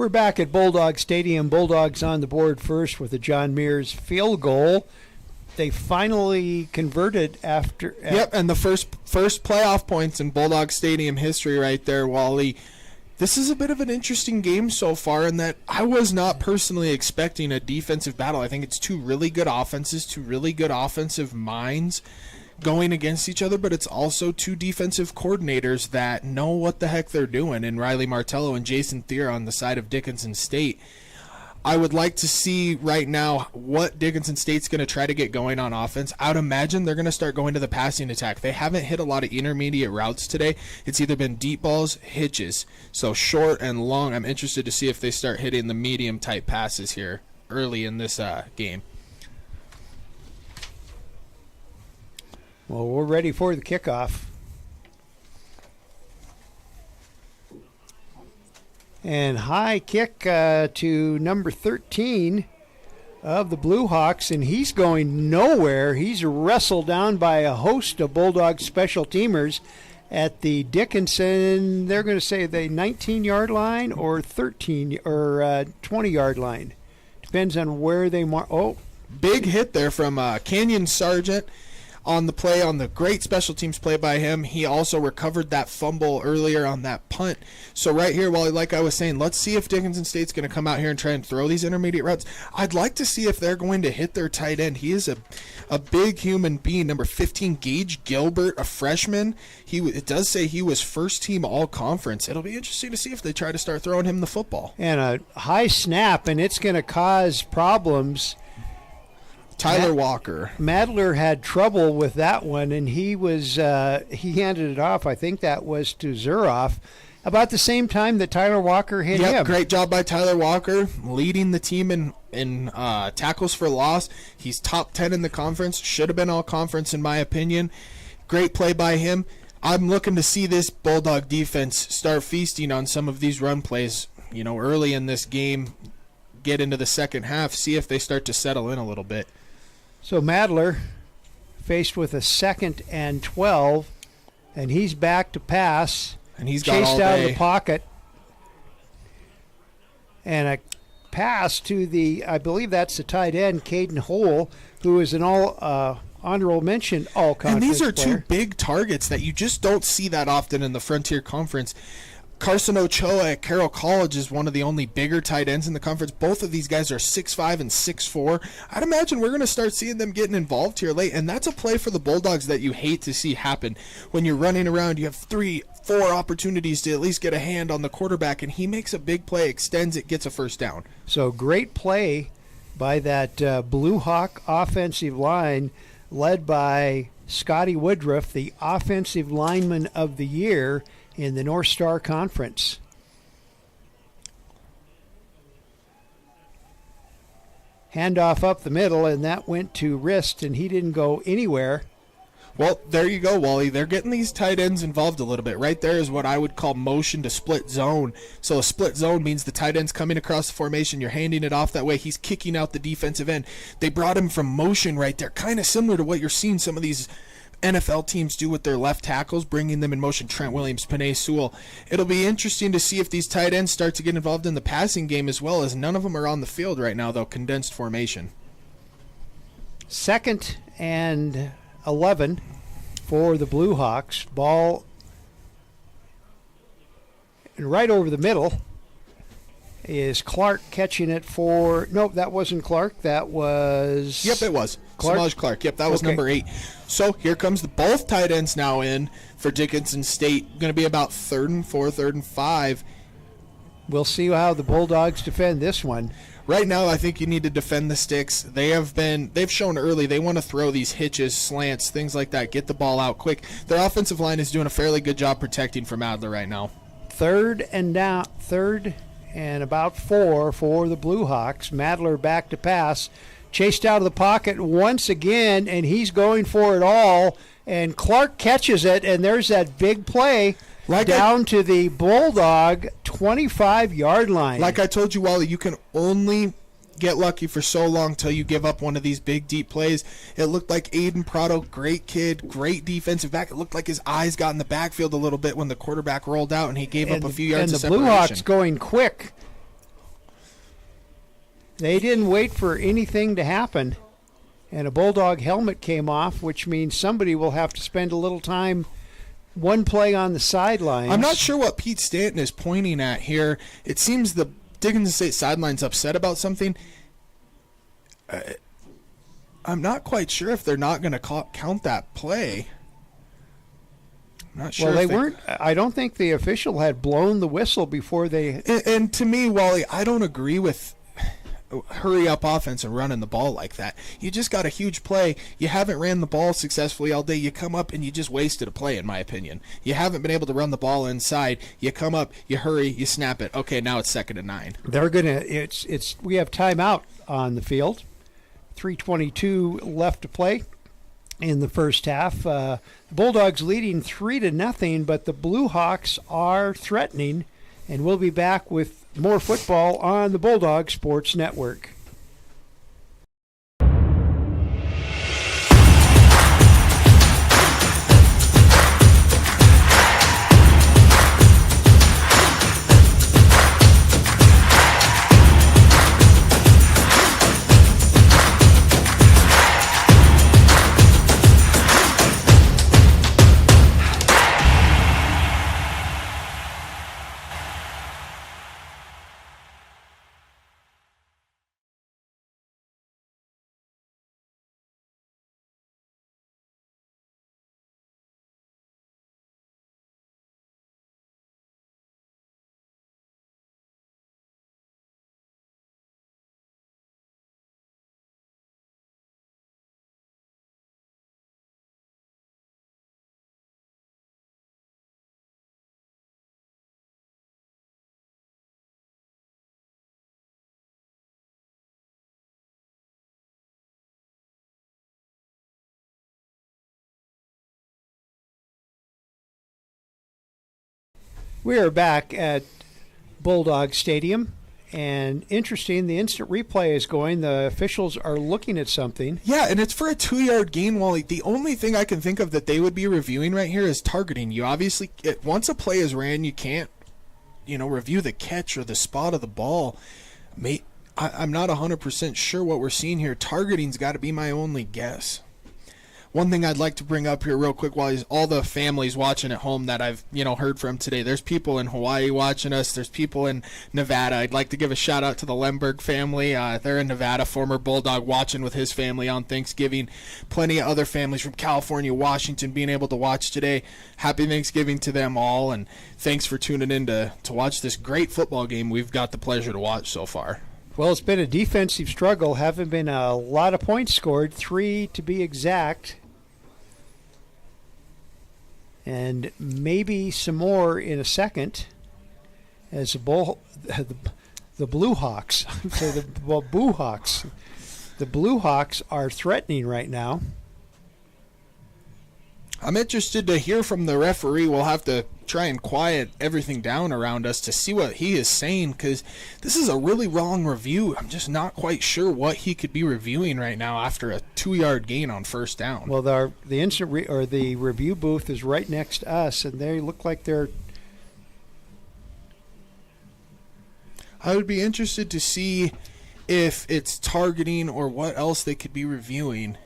We're back at Bulldog Stadium. Bulldogs on the board first with a John Mears field goal. They finally converted after. Yep, and the first playoff points in Bulldog Stadium history right there, Wally. This is a bit of an interesting game so far in that I was not personally expecting a defensive battle. I think it's two really good offenses, two really good offensive minds going against each other, but it's also two defensive coordinators that know what the heck they're doing in Riley Martello and Jason Thier on the side of Dickinson State. I would like to see right now what Dickinson State's going to try to get going on offense. I would imagine they're going to start going to the passing attack. They haven't hit a lot of intermediate routes today. It's either been deep balls, hitches. So short and long, I'm interested to see if they start hitting the medium-type passes here early in this game. Well, we're ready for the kickoff. And high kick to number 13 of the Blue Hawks, and he's going nowhere. He's wrestled down by a host of Bulldog special teamers at the Dickinson, they're going to say the 19-yard line or 13 or 20-yard line. Depends on where they mark. Oh, big hit there from Canyon Sargent on the play, on the great special teams play by him. He also recovered that fumble earlier on that punt. So right here, Wally, like I was saying, let's see if Dickinson State's going to come out here and try and throw these intermediate routes. I'd like to see if they're going to hit their tight end. He is a big human being. Number 15, Gage Gilbert, a freshman. It does say he was first team all-conference. It'll be interesting to see if they try to start throwing him the football. And a high snap, and it's going to cause problems. Tyler Walker. Madler had trouble with that one, and he handed it off. I think that was to Zuroff about the same time that Tyler Walker hit him. Great job by Tyler Walker, leading the team in tackles for loss. He's top 10 in the conference. Should have been all conference in my opinion. Great play by him. I'm looking to see this Bulldog defense start feasting on some of these run plays, early in this game, get into the second half, see if they start to settle in a little bit. So Madler faced with a 2nd and 12, and he's back to pass. And he's got chased all out day. of the pocket. And a pass to I believe that's the tight end, Caden Hole, who is an honorable mention all-conference And these are player. two big targets that you just don't see that often in the Frontier Conference. Carson Ochoa at Carroll College is one of the only bigger tight ends in the conference. Both of these guys are 6'5" and 6'4". I'd imagine we're going to start seeing them getting involved here late, and that's a play for the Bulldogs that you hate to see happen. When you're running around, you have 3-4 opportunities to at least get a hand on the quarterback, and he makes a big play, extends it, gets a first down. So great play by that Blue Hawk offensive line led by Scotty Woodruff, the offensive lineman of the year in the North Star Conference. Handoff up the middle, and that went to Wrist, and he didn't go anywhere. Well, there you go, Wally. They're getting these tight ends involved a little bit. Right there is what I would call motion to split zone. So a split zone means the tight end's coming across the formation. You're handing it off that way. He's kicking out the defensive end. They brought him from motion right there, kind of similar to what you're seeing some of these NFL teams do with their left tackles, bringing them in motion. Trent Williams, Panay Sewell. It'll be interesting to see if these tight ends start to get involved in the passing game as well, as none of them are on the field right now, though, condensed formation. 2nd and 11 for the Blue Hawks. Ball right over the middle is Clark catching it for... Nope, that wasn't Clark. That was... Yep, it was. Clark? Samaj Clark. Yep, that was Okay. number 8. So here comes both tight ends now in for Dickinson State. Going to be about 3rd and 4, 3rd and 5. We'll see how the Bulldogs defend this one. Right now, I think you need to defend the sticks. They've shown early they want to throw these hitches, slants, things like that, get the ball out quick. Their offensive line is doing a fairly good job protecting from Adler right now. 3rd and about 4 for the Blue Hawks. Madler back to pass. Chased out of the pocket once again, and he's going for it all. And Clark catches it, and there's that big play down to the Bulldog 25-yard line. Like I told you, Wally, you can only get lucky for so long till you give up one of these big, deep plays. It looked like Aiden Prado, great kid, great defensive back. It looked like his eyes got in the backfield a little bit when the quarterback rolled out, and he gave up a few yards of and the separation. Blue Hawks going quick They didn't wait for anything to happen, and a Bulldog helmet came off, which means somebody will have to spend a little time, one play on the sidelines. I'm not sure what Pete Stanton is pointing at here. It seems the Dickinson State sideline's upset about something. I'm not quite sure if they're not going to count that play. I'm not sure. Well, they weren't. I don't think the official had blown the whistle before they. And to me, Wally, I don't agree with hurry up offense and running the ball like that. You just got a huge play. You haven't ran the ball successfully all day. You come up and you just wasted a play, in my opinion. You haven't been able to run the ball inside. You come up, you hurry, you snap it. Okay, now it's 2nd and 9. They're gonna. We have timeout on the field. 3:22 left to play in the first half. The Bulldogs leading 3-0, but the Blue Hawks are threatening, and we'll be back with more football on the Bulldog Sports Network. We are back at Bulldog Stadium, and interesting, the instant replay is going. The officials are looking at something. Yeah, and it's for a 2-yard gain, Wally. The only thing I can think of that they would be reviewing right here is targeting. You obviously, once a play is ran, you can't, review the catch or the spot of the ball. I'm not 100% sure what we're seeing here. Targeting's got to be my only guess. One thing I'd like to bring up here real quick while all the families watching at home that I've heard from today. There's people in Hawaii watching us. There's people in Nevada. I'd like to give a shout out to the Lemberg family. They're in Nevada. Former Bulldog watching with his family on Thanksgiving. Plenty of other families from California, Washington being able to watch today. Happy Thanksgiving to them all, and thanks for tuning in to watch this great football game we've got the pleasure to watch so far. Well, it's been a defensive struggle. Haven't been a lot of points scored, 3 to be exact. And maybe some more in a second as the Blue Hawks, the Blue Hawks are threatening right now. I'm interested to hear from the referee. We'll have to try and quiet everything down around us to see what he is saying, because this is a really wrong review. I'm just not quite sure what he could be reviewing right now after a 2-yard gain on first down. Well, the instant the review booth is right next to us, and they look like they're. I would be interested to see if it's targeting or what else they could be reviewing.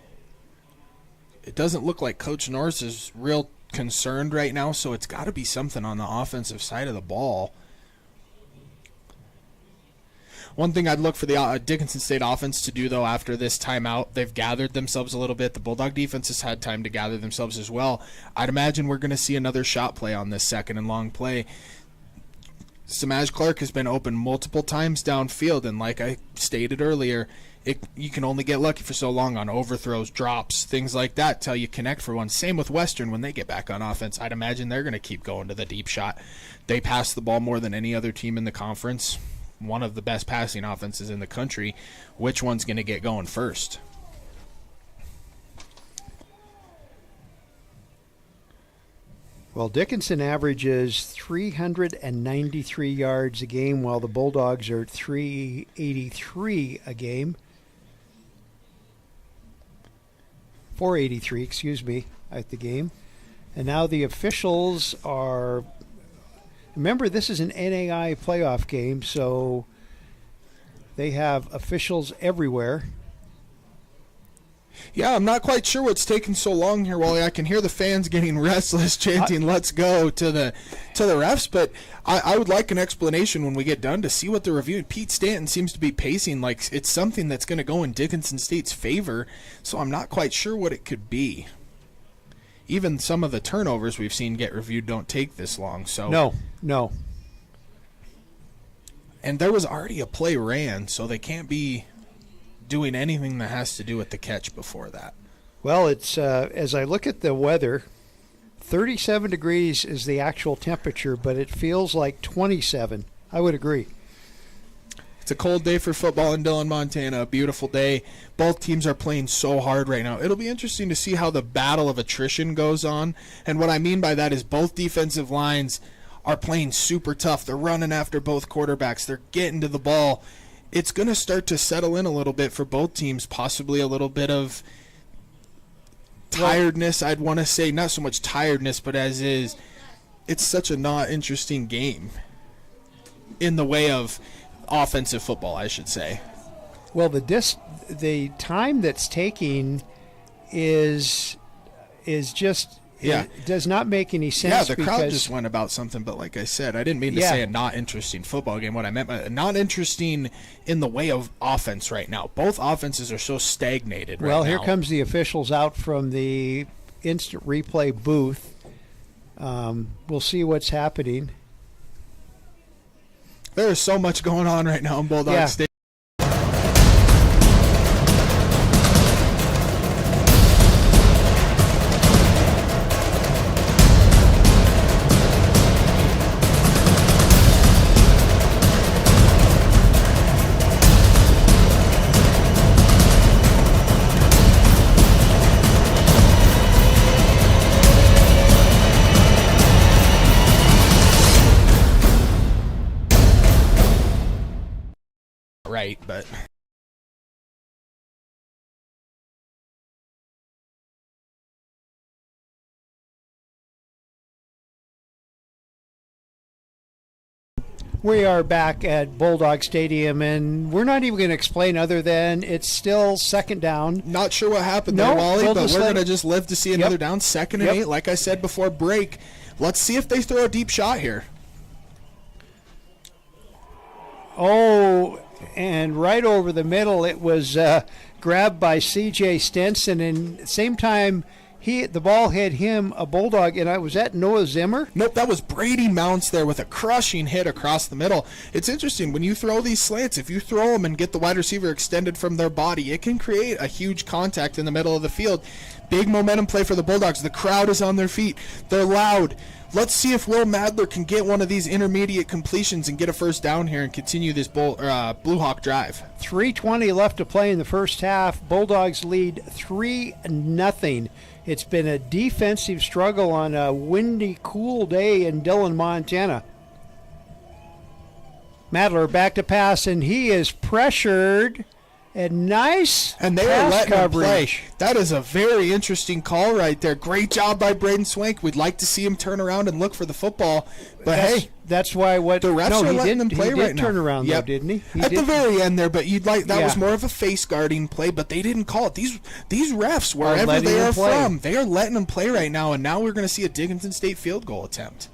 It doesn't look like Coach Norris is real concerned right now, so it's got to be something on the offensive side of the ball. One thing I'd look for the Dickinson State offense to do, though, after this timeout, they've gathered themselves a little bit. The Bulldog defense has had time to gather themselves as well. I'd imagine we're going to see another shot play on this 2nd and long play. Samaj Clark has been open multiple times downfield, and like I stated earlier, you can only get lucky for so long on overthrows, drops, things like that till you connect for one. Same with Western when they get back on offense. I'd imagine they're going to keep going to the deep shot. They pass the ball more than any other team in the conference. One of the best passing offenses in the country. Which one's going to get going first? Well, Dickinson averages 393 yards a game, while the Bulldogs are 383 a game. 483, excuse me, at the game. And now the officials are... Remember, this is an NAIA playoff game, so They have officials everywhere. Yeah, I'm not quite sure what's taking so long here, Wally. I can hear the fans getting restless, chanting "Let's go" to the refs, but I would like an explanation when we get done to see what they're reviewing. Pete Stanton seems to be pacing like it's something that's going to go in Dickinson State's favor, so I'm not quite sure what it could be. Even some of the turnovers we've seen get reviewed don't take this long. So No. And there was already a play ran, so they can't be doing anything that has to do with the catch before that. Well, it's as I look at the weather, 37 degrees is the actual temperature, but it feels like 27. I would agree. It's a cold day for football in Dillon, Montana. A beautiful day. Both teams are playing so hard right now. It'll be interesting to see how the battle of attrition goes on. And what I mean by that is both defensive lines are playing super tough. They're running after both quarterbacks. They're getting to the ball. It's going to start to settle in a little bit for both teams, possibly a little bit of tiredness. I'd want to say not so much tiredness, but as is, it's such a not interesting game in the way of offensive football, I should say. Well, the time that's taking is just it does not make any sense. Yeah, the crowd just went about something, but like I said, I didn't mean to say a not interesting football game. What I meant by not interesting in the way of offense right now. Both offenses are so stagnated right now. Well, here comes the officials out from the instant replay booth. We'll see what's happening. There is so much going on right now in Bulldog State. Right, but we are back at Bulldog Stadium, and we're not even going to explain other than it's still second down. Not sure what happened there, Wally, but we're going to just live to see another down. 2nd and 8, like I said before break. Let's see if they throw a deep shot here. Oh, and right over the middle, it was grabbed by C.J. Stenson, and at the same time, the ball hit him, a Bulldog, and was that Noah Zimmer? Nope, that was Brady Mounts there with a crushing hit across the middle. It's interesting, when you throw these slants, if you throw them and get the wide receiver extended from their body, it can create a huge contact in the middle of the field. Big momentum play for the Bulldogs. The crowd is on their feet. They're loud. Let's see if Will Madler can get one of these intermediate completions and get a first down here and continue this Blue Hawk drive. 3:20 left to play in the first half. Bulldogs lead 3-0. It's been a defensive struggle on a windy, cool day in Dillon, Montana. Madler back to pass, and he is pressured. And nice and they are letting him play. That is a very interesting call right there. Great job by Braden Swank. We'd like to see him turn around and look for the football. But that's why the refs are letting them play right now. He did turn around, though, didn't he? At the very end there, but that was more of a face guarding play, but they didn't call it. These refs, wherever they are from, they are letting them play right now, and now we're going to see a Dickinson State field goal attempt.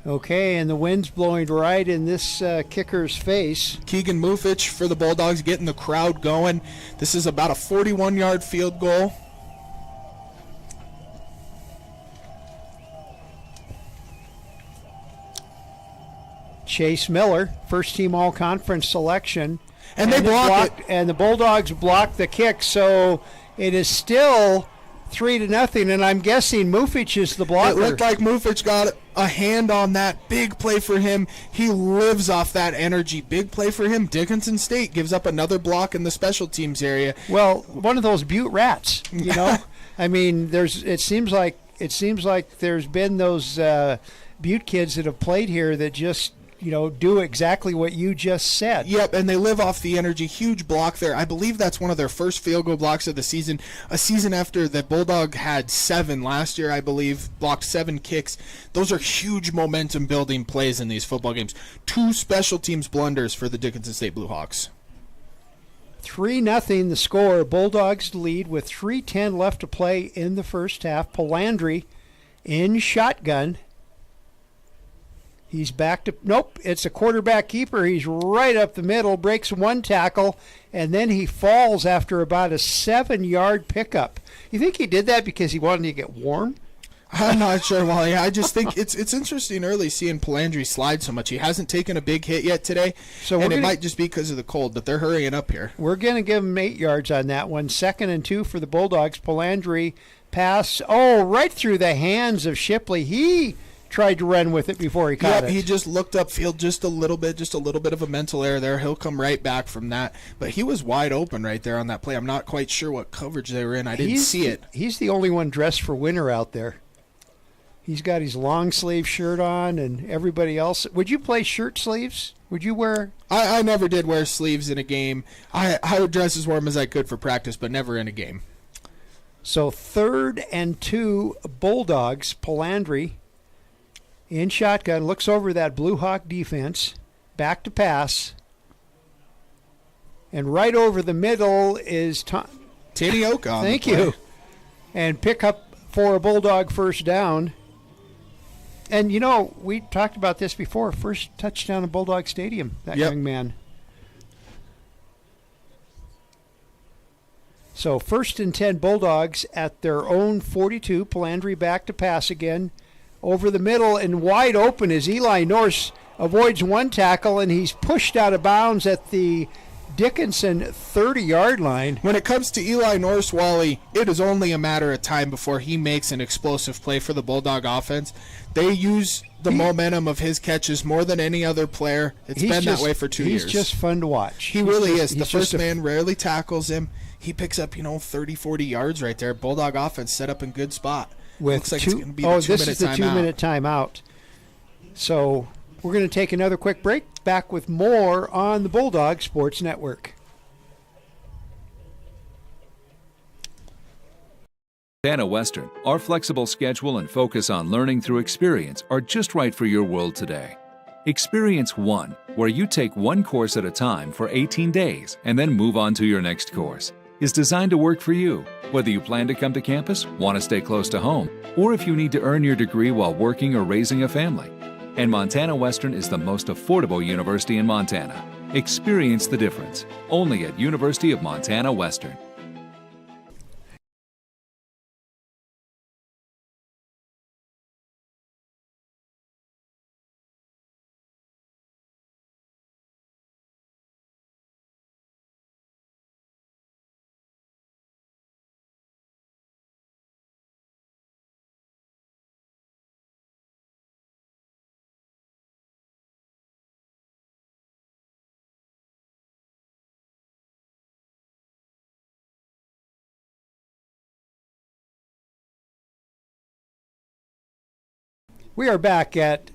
Okay, and the wind's blowing right in this kicker's face. Keegan Mufich for the Bulldogs getting the crowd going. This is about a 41-yard field goal. Chase Miller, first-team all-conference selection. And they blocked it. And the Bulldogs blocked the kick, so it is still 3-0, and I'm guessing Mufich is the blocker. It looked like Mufich got a hand on that. Big play for him. He lives off that energy. Big play for him. Dickinson State gives up another block in the special teams area. Well, one of those Butte rats, you know. I mean, it seems like there's been those Butte kids that have played here that just do exactly what you just said. Yep, and they live off the energy. Huge block there. I believe that's one of their first field goal blocks of the season. A season after the Bulldog had 7 last year, I believe, blocked 7 kicks. Those are huge momentum-building plays in these football games. 2 special teams blunders for the Dickinson State Blue Hawks. 3-0 the score. Bulldogs lead with 3:10 left to play in the first half. Palandri in shotgun. He's back to, nope, it's a quarterback keeper. He's right up the middle, breaks one tackle, and then he falls after about a 7-yard pickup. You think he did that because he wanted to get warm? I'm not sure, Wally. I just think it's interesting early seeing Palandri slide so much. He hasn't taken a big hit yet today, and it might just be because of the cold, but they're hurrying up here. We're going to give him 8 yards on that one. 2nd and 2 for the Bulldogs. Palandri pass, right through the hands of Shipley. He tried to run with it before he caught it. He just looked upfield just a little bit of a mental error there. He'll come right back from that. But he was wide open right there on that play. I'm not quite sure what coverage they were in. I didn't see it. He's the only one dressed for winter out there. He's got his long sleeve shirt on, and everybody else. Would you play shirt sleeves? Would you wear? I never did wear sleeves in a game. I would dress as warm as I could for practice, but never in a game. So 3rd and 2 Bulldogs. Palandri in shotgun, looks over that Blue Hawk defense, back to pass, and right over the middle is Tanioka. Thank you. And pick up for a Bulldog first down. And, we talked about this before. First touchdown in Bulldog Stadium, that young man. So 1st and 10 Bulldogs at their own 42. Palandri back to pass again. Over the middle and wide open as Eli Norse avoids one tackle, and he's pushed out of bounds at the Dickinson 30-yard line. When it comes to Eli Norse, Wally, it is only a matter of time before he makes an explosive play for the Bulldog offense. They use the momentum of his catches more than any other player. It's been that way for 2 years. He's just fun to watch. He really is. The first man rarely tackles him. He picks up, 30, 40 yards right there. Bulldog offense set up in good spot. With looks like it's going to be the 2-minute timeout. This is the 2-minute timeout. So we're going to take another quick break. Back with more on the Bulldog Sports Network. Montana Western, our flexible schedule and focus on learning through experience are just right for your world today. Experience 1, where you take one course at a time for 18 days and then move on to your next course, is designed to work for you, whether you plan to come to campus, want to stay close to home, or if you need to earn your degree while working or raising a family. And Montana Western is the most affordable university in Montana. Experience the difference, only at University of Montana Western. We are back at,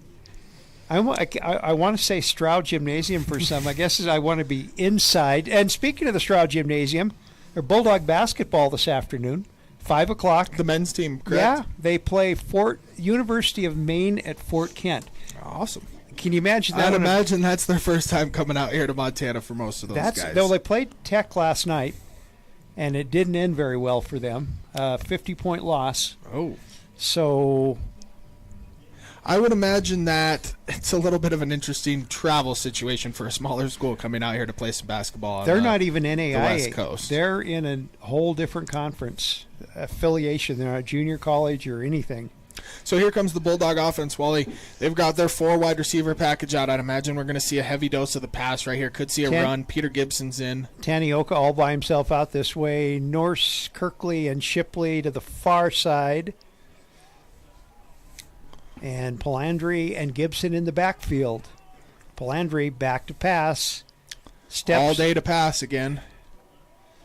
I want to say Stroud Gymnasium for some. I guess I want to be inside. And speaking of the Stroud Gymnasium, their Bulldog basketball this afternoon, 5 o'clock. The men's team, correct? Yeah, they play University of Maine at Fort Kent. Awesome. Can you imagine that? I'd imagine that's their first time coming out here to Montana for most of those guys. No, they played Tech last night, and it didn't end very well for them. 50-point loss. Oh. So I would imagine that it's a little bit of an interesting travel situation for a smaller school coming out here to play some basketball. They're not even NAIA. The West Coast. They're in a whole different conference affiliation. They're not a junior college or anything. So here comes the Bulldog offense, Wally. They've got their 4 wide receiver package out. I'd imagine we're going to see a heavy dose of the pass right here. Could see a run. Peter Gibson's in. Tanioka all by himself out this way. Norse, Kirkley, and Shipley to the far side. And Palandri and Gibson in the backfield. Palandri back to pass. Steps. All day to pass again.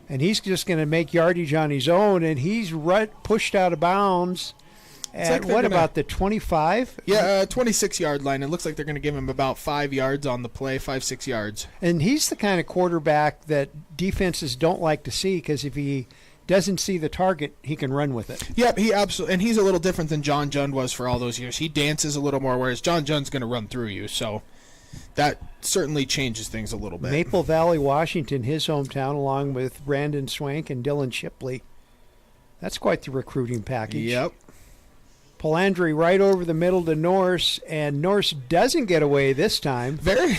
And he's just going to make yardage on his own, and he's pushed out of bounds at about the 25? Yeah, 26-yard line. It looks like they're going to give him about 5 yards on the play, 5-6 yards. And he's the kind of quarterback that defenses don't like to see, because if he doesn't see the target, he can run with it. Yep, he absolutely, and he's a little different than John Jund was for all those years. He dances a little more, whereas John Jund's going to run through you. So that certainly changes things a little bit. Maple Valley, Washington, his hometown, along with Brandon Swank and Dylan Shipley. That's quite the recruiting package. Yep. Palandri right over the middle to Norse, and Norse doesn't get away this time. Very,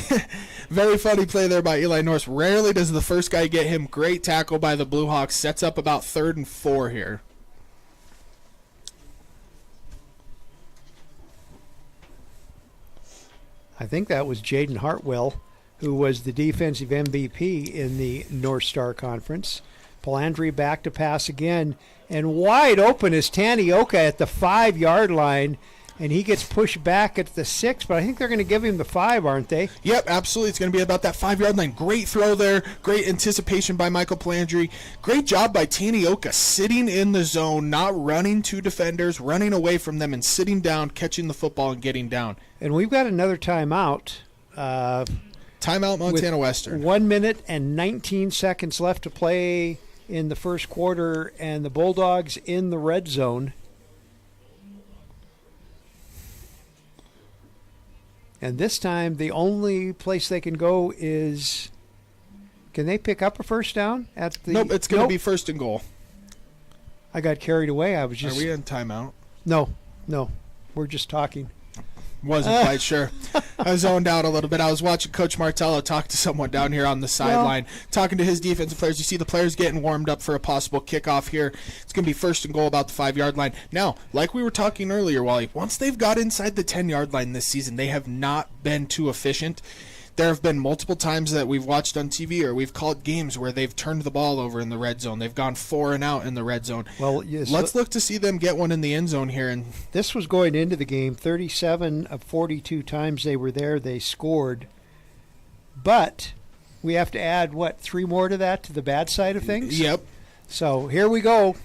very funny play there by Eli Norse. Rarely does the first guy get him. Great tackle by the Blue Hawks. Sets up about 3rd and 4 here. I think that was Jaden Hartwell, who was the defensive MVP in the North Star Conference. Palandri back to pass again, and wide open is Tanioka at the 5-yard line, and he gets pushed back at the 6, but I think they're going to give him the 5, aren't they? Yep, absolutely. It's going to be about that 5-yard line. Great throw there. Great anticipation by Michael Palandri. Great job by Tanioka sitting in the zone, not running to defenders, running away from them, and sitting down, catching the football, and getting down. And we've got another timeout. Timeout, Montana Western. 1 minute and 19 seconds left to play in the first quarter, and the Bulldogs in the red zone. And this time, the only place they can go is, can they pick up a first down at the? Nope, it's going to be 1st and goal. I got carried away. I was just. Are we in timeout? No, we're just talking. Wasn't quite sure. I zoned out a little bit. I was watching Coach Martello talk to someone down here on the sideline, talking to his defensive players. You see the players getting warmed up for a possible kickoff here. It's going to be 1st and goal about the 5-yard line. Now, like we were talking earlier, Wally, once they've got inside the 10-yard line this season, they have not been too efficient. There have been multiple times that we've watched on TV or we've called games where they've turned the ball over in the red zone. They've gone 4 and out in the red zone. Well, yes, let's look to see them get one in the end zone here. And this was going into the game. 37 of 42 times they were there, they scored. But we have to add, 3 more to that, to the bad side of things? Yep. So here we go.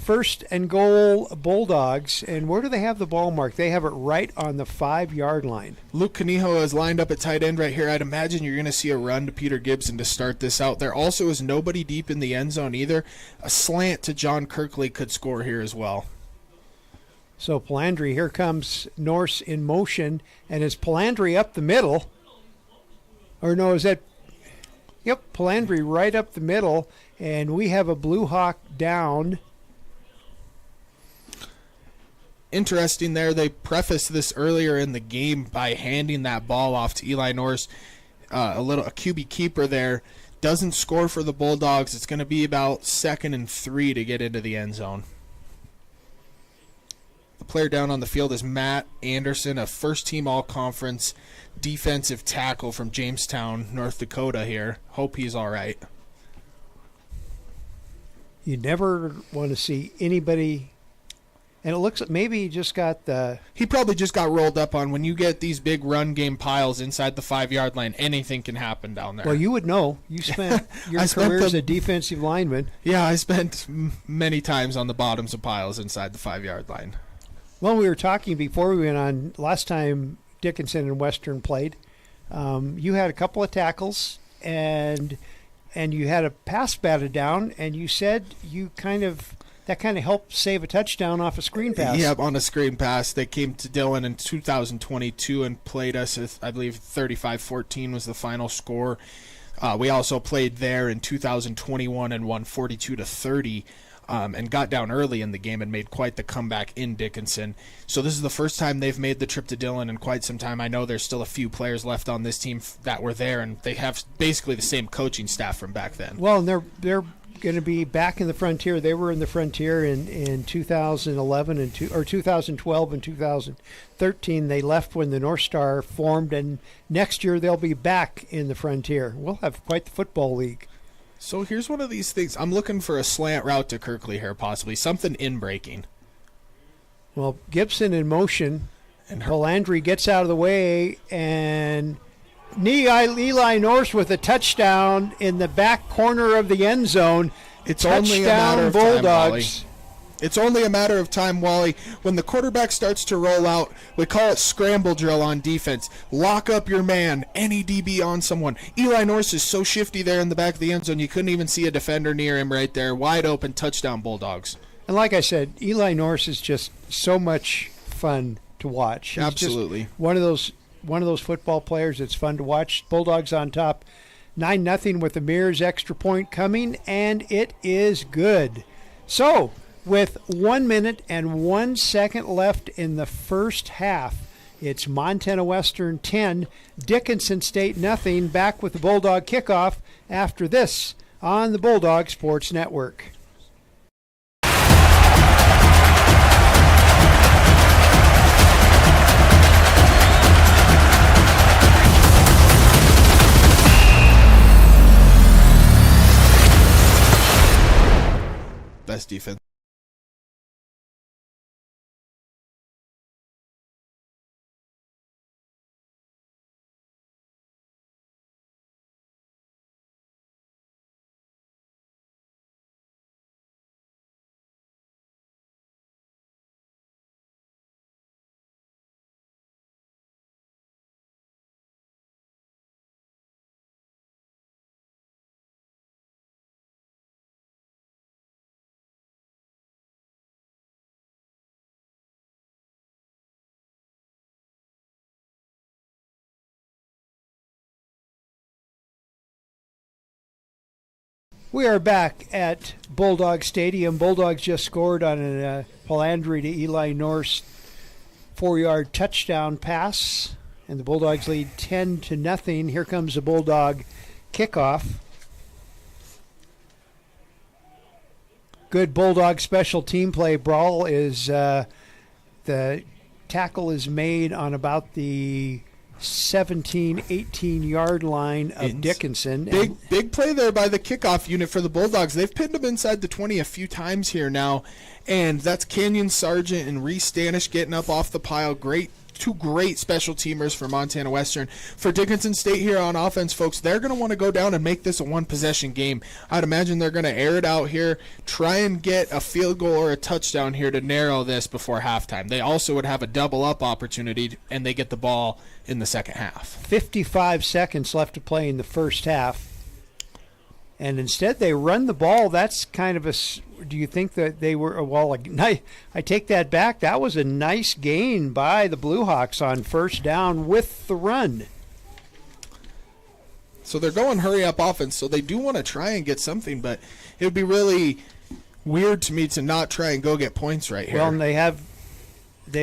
1st and goal, Bulldogs. And where do they have the ball marked? They have it right on the 5-yard line. Luke Canijo is lined up at tight end right here. I'd imagine you're going to see a run to Peter Gibson to start this out. There also is nobody deep in the end zone either. A slant to John Kirkley could score here as well. So Palandri, here comes Norse in motion. And is Palandri up the middle? Or no, is that... Yep, Palandri right up the middle. And we have a Blue Hawk down. Interesting there. They prefaced this earlier in the game by handing that ball off to Eli Norse. A QB keeper there. Doesn't score for the Bulldogs. It's going to be about 2nd and 3 to get into the end zone. The player down on the field is Matt Anderson, a first-team all-conference defensive tackle from Jamestown, North Dakota here. Hope he's all right. You never want to see anybody... And it looks like maybe he just got the... He probably just got rolled up on. When you get these big run game piles inside the 5-yard line, anything can happen down there. Well, you would know. You spent your career as a defensive lineman. Yeah, I spent many times on the bottoms of piles inside the 5-yard line. Well, we were talking before we went on, last time Dickinson and Western played, you had a couple of tackles, and you had a pass batted down, and you said that kind of helped save a touchdown off a screen pass. Yeah, on a screen pass. They came to Dillon in 2022 and played us, I believe 35-14 was the final score. We also played there in 2021 and won 42-30 and got down early in the game and made quite the comeback in Dickinson. So this is the first time they've made the trip to Dillon in quite some time. I know there's still a few players left on this team that were there, and they have basically the same coaching staff from back then. Well, and they're going to be back in the Frontier. They were in the Frontier in 2011 and 2012 and 2013. They left when the North Star formed, and next year they'll be back in the Frontier. We'll have quite the football league. So here's one of these things. I'm looking for a slant route to Kirkley here, possibly something in breaking. Well, Gibson in motion, and Palandri gets out of the way, and Eli Norse with a touchdown in the back corner of the end zone. It's touchdown only a matter of Bulldogs. time, Wally. It's only a matter of time, Wally. When the quarterback starts to roll out, we call it scramble drill on defense. Lock up your man, any DB on someone. Eli Norse is so shifty there in the back of the end zone, you couldn't even see a defender near him right there. Wide open, touchdown Bulldogs. And like I said, Eli Norse is just so much fun to watch. He's Absolutely. just one of those one of those football players that's fun to watch. Bulldogs on top 9-0 with the Mirrors extra point coming, and it is good. So, with 1 minute and 1 second left in the first half, it's Montana Western 10, Dickinson State 0. Back with the Bulldog kickoff after this on the Bulldog Sports Network. Best defense. We are back at Bulldog Stadium. Bulldogs just scored on a Palandri to Eli Norse 4-yard touchdown pass, and the Bulldogs lead 10-0. Here comes the Bulldog kickoff. Good Bulldog special team play. Brawl is the tackle is made on about the 18-yard line of Dickinson. Big play there by the kickoff unit for the Bulldogs. They've pinned them inside the 20 a few times here now, and that's Canyon Sargent and Reese Stanish getting up off the pile. Two great special teamers for Montana Western. For Dickinson State here on offense, folks, they're going to want to go down and make this a one-possession game. I'd imagine they're going to air it out here, try and get a field goal or a touchdown here to narrow this before halftime. They also would have a double-up opportunity, and they get the ball in the second half. 55 seconds left to play in the first half. And instead they run the ball. That's kind of a... Do you think that they were... Well, I take that back. That was a nice gain by the Blue Hawks on first down with the run. So they're going hurry-up offense, so they do want to try and get something, but it would be really weird to me to not try and go get points right here. Well, and they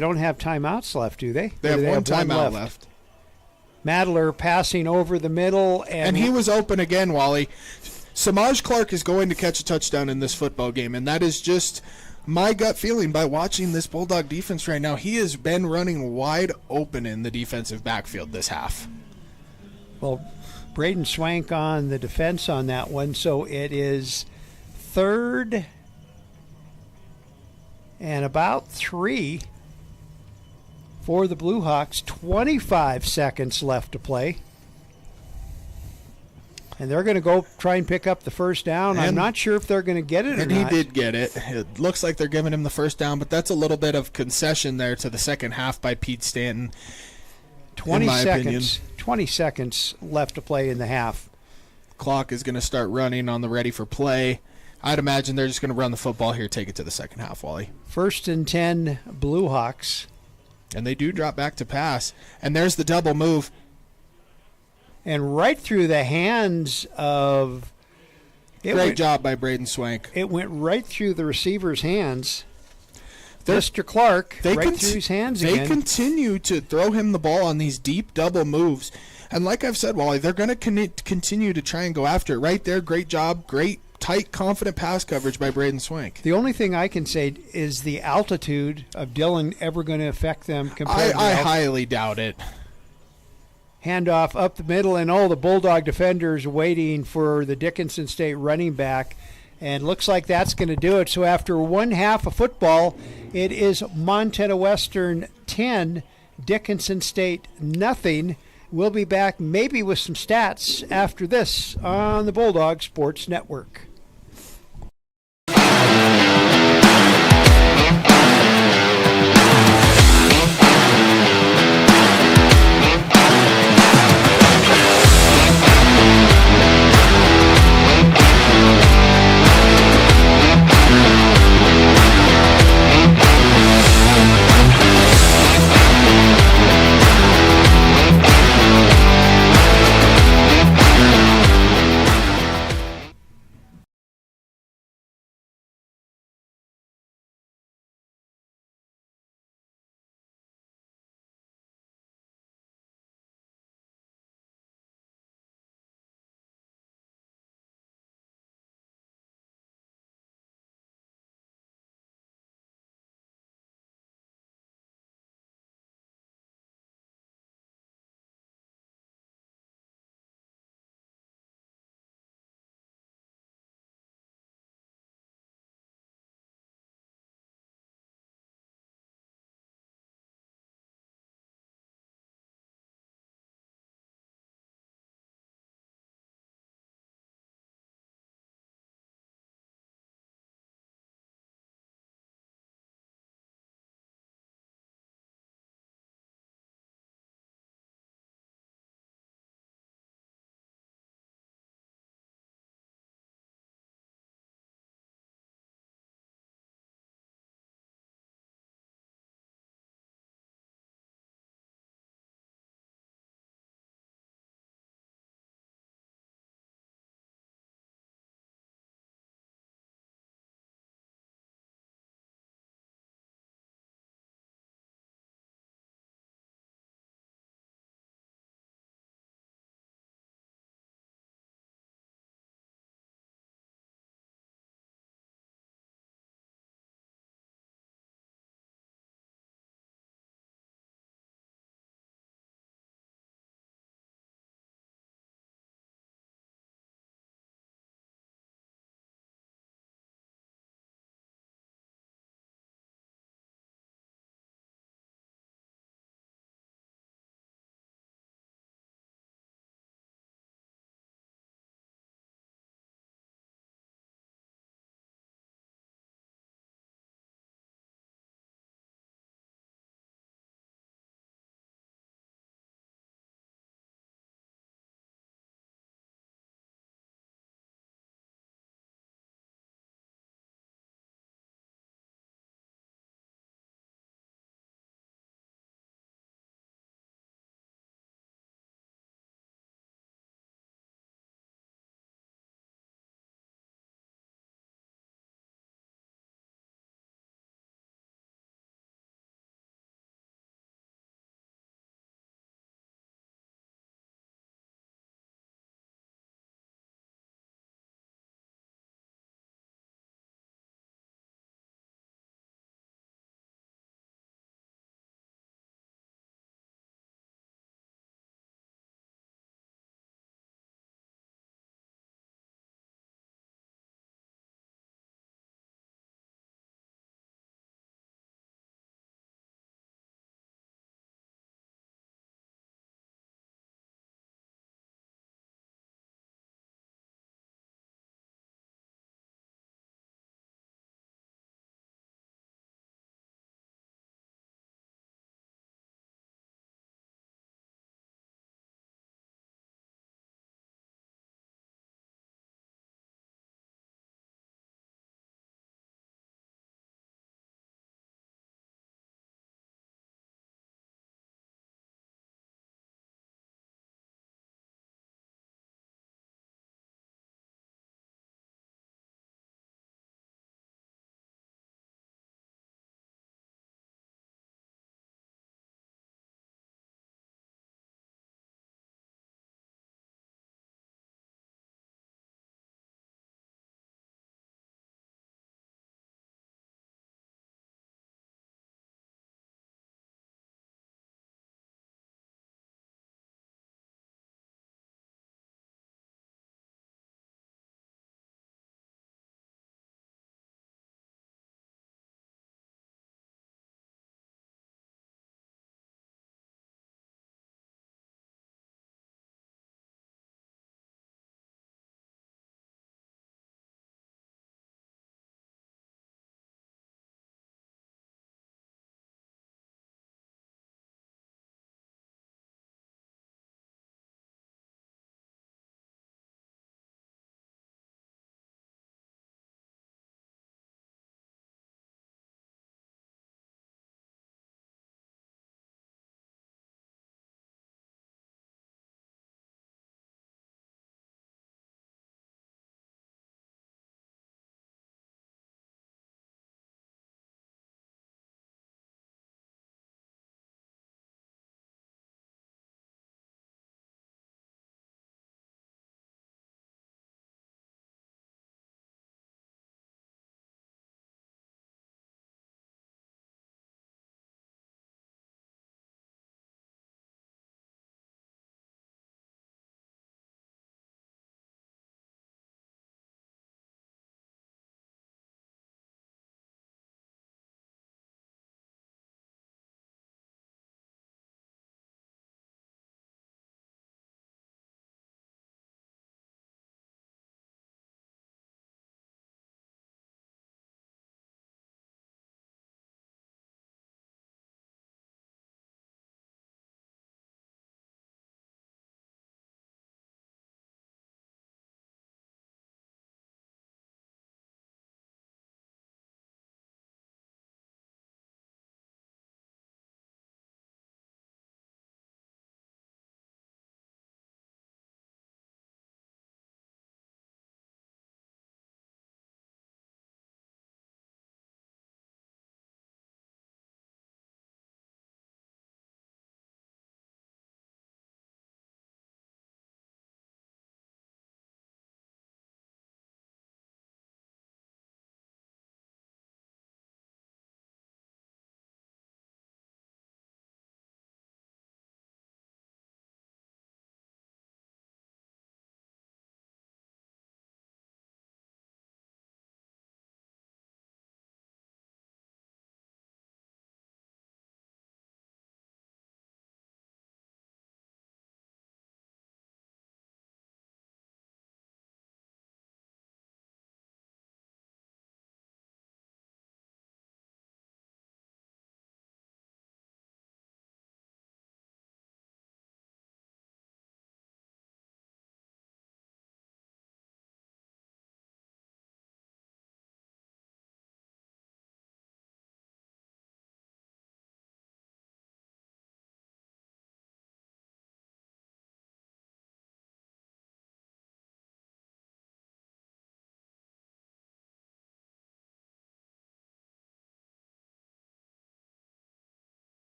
don't have timeouts left, do they? They have one timeout left. Madler passing over the middle. And he was open again, Wally. Samaj Clark is going to catch a touchdown in this football game, and that is just my gut feeling by watching this Bulldog defense right now. He has been running wide open in the defensive backfield this half. Well, Braden Swank on the defense on that one, so it is 3rd and about 3 for the Blue Hawks. 25 seconds left to play. And they're going to go try and pick up the first down. I'm not sure if they're going to get it or not. And he did get it. It looks like they're giving him the first down, but that's a little bit of concession there to the second half by Pete Stanton. 20 seconds. 20 seconds left to play in the half. Clock is going to start running on the ready for play. I'd imagine they're just going to run the football here, take it to the second half, Wally. 1st and 10, Blue Hawks. And they do drop back to pass. And there's the double move. And right through the hands of... Great job by Braden Swank. It went right through the receiver's hands. Mr. Clark, through his hands again. They continue to throw him the ball on these deep double moves. And like I've said, Wally, they're going to continue to try and go after it. Right there, great job, great, tight, confident pass coverage by Braden Swank. The only thing I can say is the altitude of Dillon ever going to affect them compared to... I highly doubt it. Handoff up the middle, and the Bulldog defenders waiting for the Dickinson State running back. And looks like that's going to do it. So after one half of football, it is Montana Western 10, Dickinson State 0. We'll be back maybe with some stats after this on the Bulldog Sports Network.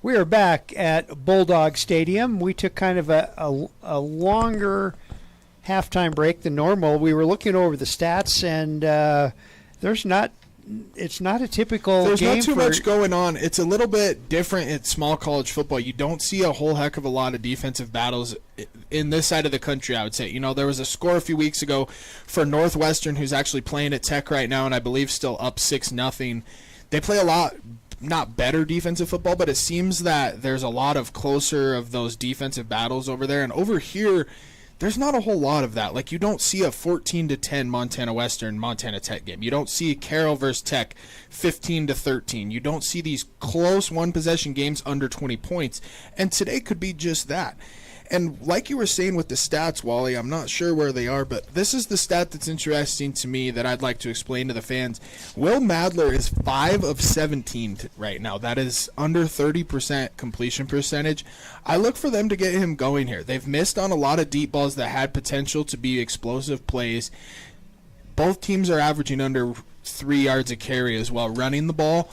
We are back at Bulldog Stadium. We took kind of a longer halftime break than normal. We were looking over the stats, and it's not a typical There's game. not too much going on. It's a little bit different at small college football. You don't see a whole heck of a lot of defensive battles in this side of the country, I would say. You know, there was a score a few weeks ago for Northwestern, who's actually playing at Tech right now, and I believe still up 6-0. They play a lot, not better defensive football, but it seems that there's a lot of closer of those defensive battles over there. And over here, there's not a whole lot of that. Like, you don't see a 14-10 Montana Western Montana Tech game. You don't see Carroll versus Tech 15-13. You don't see these close one-possession games under 20 points. And today could be just that. And like you were saying with the stats, Wally, I'm not sure where they are, but this is the stat that's interesting to me that I'd like to explain to the fans. Will Madler is 5 of 17 right now. That is under 30% completion percentage. I look for them to get him going here. They've missed on a lot of deep balls that had potential to be explosive plays. Both teams are averaging under 3 yards a carry as well. Running the ball.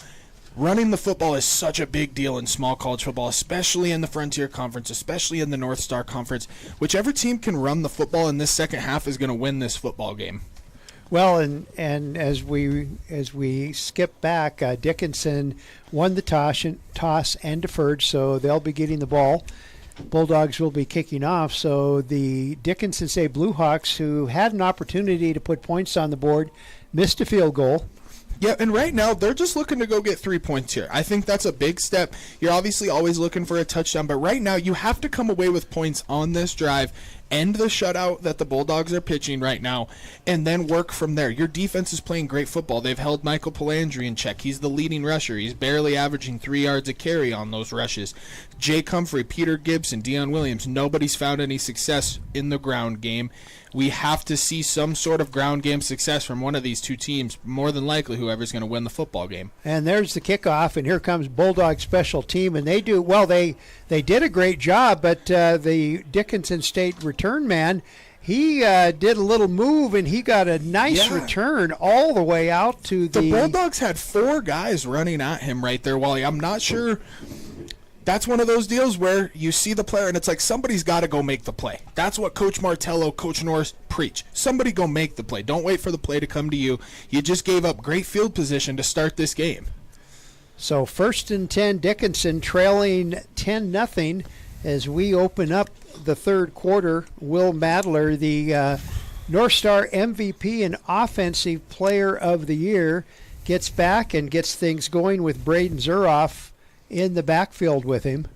Running the football is such a big deal in small college football, especially in the Frontier Conference, especially in the North Star Conference. Whichever team can run the football in this second half is going to win this football game. Well, and as we skip back, Dickinson won the toss and deferred, so they'll be getting the ball. Bulldogs will be kicking off, so the Dickinson State Blue Hawks, who had an opportunity to put points on the board, missed a field goal. Yeah, and right now, they're just looking to go get 3 points here. I think that's a big step. You're obviously always looking for a touchdown, but right now, you have to come away with points on this drive, end the shutout that the Bulldogs are pitching right now, and then work from there. Your defense is playing great football. They've held Michael Palandri in check. He's the leading rusher. He's barely averaging 3 yards a carry on those rushes. Jake Humphrey, Peter Gibson, Deion Williams, nobody's found any success in the ground game. We have to see some sort of ground game success from one of these two teams, more than likely whoever's going to win the football game. And there's the kickoff, and here comes Bulldog special team, and they do well. They did a great job, but the Dickinson State return man, he did a little move, and he got a nice return all the way out to the Bulldogs had 4 guys running at him right there, Wally. I'm not sure. That's one of those deals where you see the player and it's like somebody's got to go make the play. That's what Coach Martello, Coach Norris preach. Somebody go make the play. Don't wait for the play to come to you. You just gave up great field position to start this game. So 1st and 10, Dickinson trailing 10-0 as we open up the third quarter. Will Madler, the North Star MVP and Offensive Player of the Year, gets back and gets things going with Braden Zuroff in the backfield with him.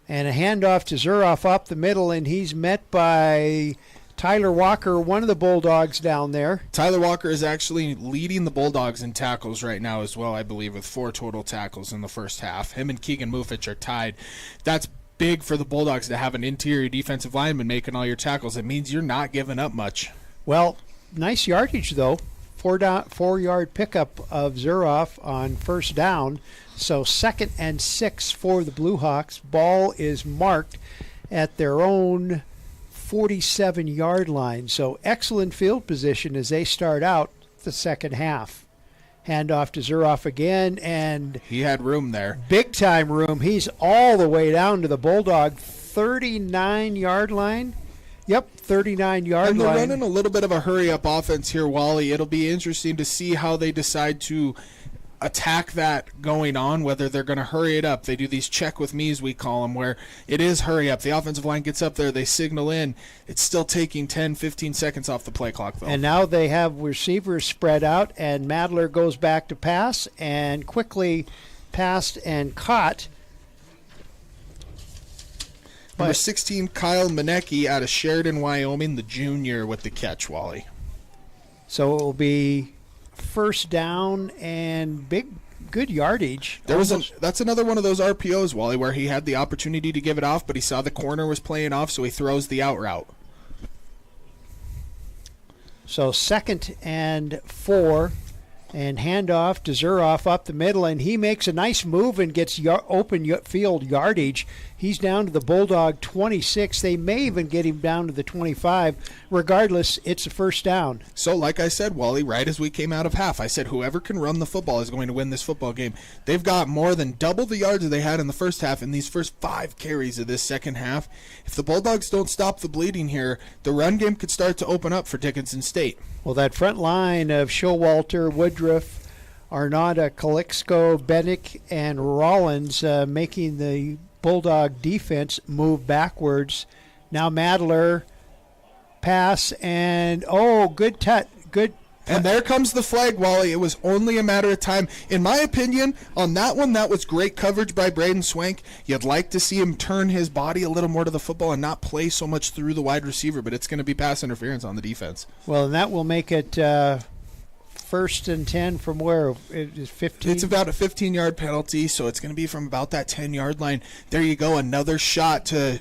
And a handoff to Zuroff up the middle, and he's met by Tyler Walker, one of the Bulldogs down there. Tyler Walker is actually leading the Bulldogs in tackles right now as well, I believe, with 4 total tackles in the first half. Him and Keegan Mufich are tied. That's big for the Bulldogs to have an interior defensive lineman making all your tackles. It means you're not giving up much. Well, nice yardage, though. 4-yard pickup of Zuroff on first down. So 2nd and 6 for the Blue Hawks. Ball is marked at their own 47-yard line. So excellent field position as they start out the second half. Handoff to Zuroff again, and he had room there. Big time room. He's all the way down to the Bulldog 39-yard line. Yep, 39-yard line. And they're running a little bit of a hurry-up offense here, Wally. It'll be interesting to see how they decide to attack that going on, whether they're going to hurry it up. They do these check with me's, we call them, where it is hurry up. The offensive line gets up there, they signal in. It's still taking 10, 15 seconds off the play clock, though. And now they have receivers spread out, and Madler goes back to pass and quickly passed and caught. Number 16, Kyle Manecki out of Sheridan, Wyoming, the junior with the catch, Wally. So it will be first down and good yardage. That's another one of those RPOs, Wally, where he had the opportunity to give it off, but he saw the corner was playing off, so he throws the out route. So 2nd and 4 and handoff to Zuroff up the middle, and he makes a nice move and gets open field yardage. He's down to the Bulldog 26. They may even get him down to the 25. Regardless, it's a first down. So, like I said, Wally, right as we came out of half, I said whoever can run the football is going to win this football game. They've got more than double the yards that they had in the first half in these first 5 carries of this second half. If the Bulldogs don't stop the bleeding here, the run game could start to open up for Dickinson State. Well, that front line of Showalter, Woodruff, Arnada, Calixco, Bennick, and Rollins making the Bulldog defense move backwards. Now Madler, pass, and good touch. Good. And there comes the flag, Wally. It was only a matter of time. In my opinion, on that one, that was great coverage by Braden Swank. You'd like to see him turn his body a little more to the football and not play so much through the wide receiver, but it's going to be pass interference on the defense. Well, and that will make it first and 10 from where? It is 15? It's about a 15-yard penalty, so it's going to be from about that 10-yard line. There you go, another shot to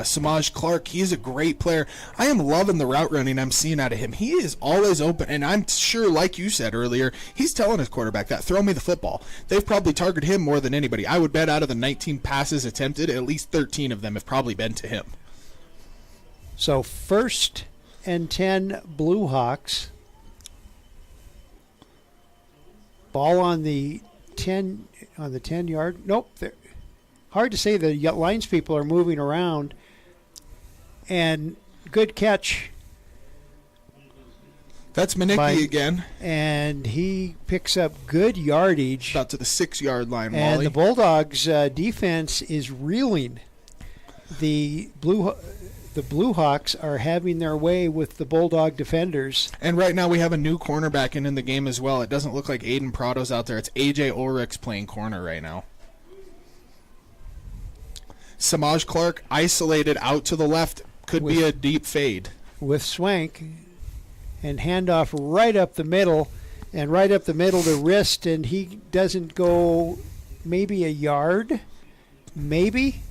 Samaj Clark. He is a great player. I am loving the route running I'm seeing out of him. He is always open, and I'm sure, like you said earlier, he's telling his quarterback that, throw me the football. They've probably targeted him more than anybody. I would bet out of the 19 passes attempted, at least 13 of them have probably been to him. So first and 10 Blue Hawks. Ball on the 10-yard. Nope. Hard to say. The lines people are moving around. And good catch. That's Manicki again. And he picks up good yardage. About to the 6-yard line, Wally. And the Bulldogs' defense is reeling. The Blue Hawks are having their way with the Bulldog defenders. And right now we have a new cornerback in the game as well. It doesn't look like Aiden Prado's out there. It's A.J. Ulrich's playing corner right now. Samaj Clark isolated out to the left. Could be a deep fade. With Swank. And handoff right up the middle. And right up the middle to wrist. And he doesn't go maybe a yard. Maybe.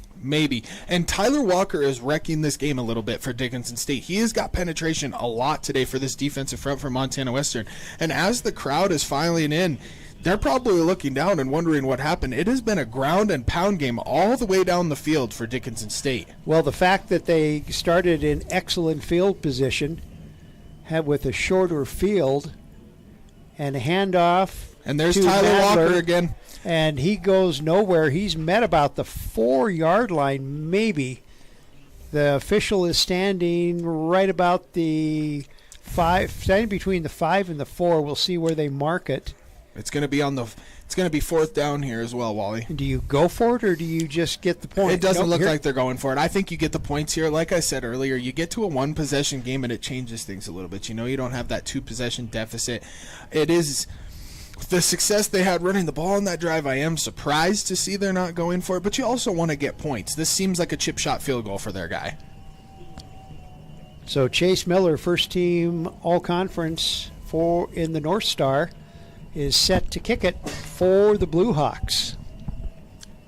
And Tyler Walker is wrecking this game a little bit for Dickinson State. He has got penetration a lot today for this defensive front for Montana Western. And as the crowd is filing in, they're probably looking down and wondering what happened. It has been a ground and pound game all the way down the field for Dickinson State. Well, the fact that they started in excellent field position, with a shorter field, and a handoff. And there's Tyler Walker again. And he goes nowhere. He's met about the 4-yard line, maybe. The official is standing right about the 5, standing between the 5 and the 4. We'll see where they mark it. It's going to be it's going to be 4th down here as well, Wally. Do you go for it, or do you just get the point? It doesn't look like they're going for it. I think you get the points here. Like I said earlier, you get to a 1-possession game and it changes things a little bit. You don't have that 2-possession deficit. It is the success they had running the ball on that drive. I am surprised to see they're not going for it, but you also want to get points. This seems like a chip shot field goal for their guy. So Chase Miller, first team all-conference in the North Star, is set to kick it for the Blue Hawks.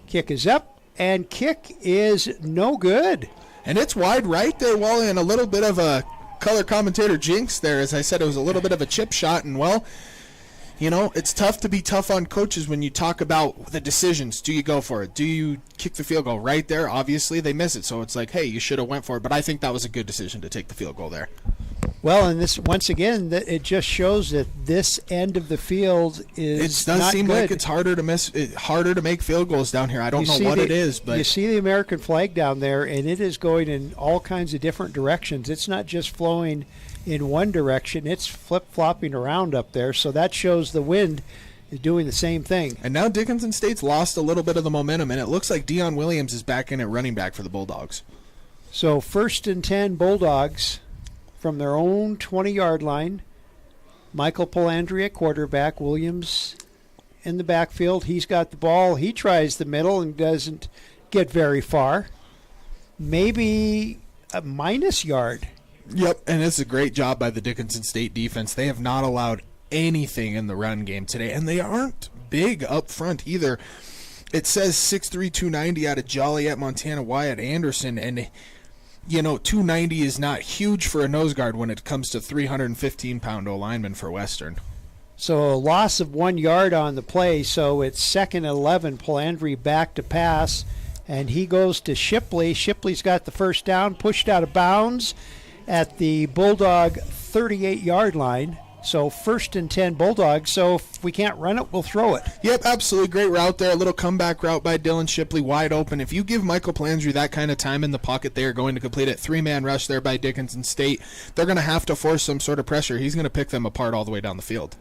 Kick is up, and kick is no good. And it's wide right there, Wally, and a little bit of a color commentator jinx there. As I said, it was a little bit of a chip shot, and well, it's tough to be tough on coaches when you talk about the decisions. Do you go for it? Do you kick the field goal? Right there, obviously, they miss it. So it's like, hey, you should have went for it. But I think that was a good decision to take the field goal there. Well, and this, once again, it just shows that this end of the field is not good. It does seem good. like it's harder to make field goals down here. I don't know what it is, but you see the American flag down there, and it is going in all kinds of different directions. It's not just flowing in one direction. It's flip-flopping around up there, so that shows the wind is doing the same thing. And now Dickinson State's lost a little bit of the momentum, and it looks like Dion Williams is back in at running back for the Bulldogs. So 1st and 10 Bulldogs from their own 20-yard line. Michael Palandri at quarterback. Williams in the backfield. He's got the ball. He tries the middle and doesn't get very far. Maybe a minus yard. Yep, and it's a great job by the Dickinson State defense. They have not allowed anything in the run game today, and they aren't big up front either. It says 6'3", 290 out of Joliet, Montana, Wyatt Anderson, and 290 is not huge for a nose guard when it comes to 315-pound O-lineman for Western. So a loss of 1 yard on the play, so it's 2nd and 11. Palandri back to pass, and he goes to Shipley. Shipley's got the first down, pushed out of bounds at the Bulldog 38-yard line. So 1st and 10 Bulldogs. So if we can't run it, we'll throw it. Yep, absolutely. Great route there. A little comeback route by Dylan Shipley, wide open. If you give Michael Palandri that kind of time in the pocket, they are going to complete it. 3-man rush there by Dickinson State. They're going to have to force some sort of pressure. He's going to pick them apart all the way down the field.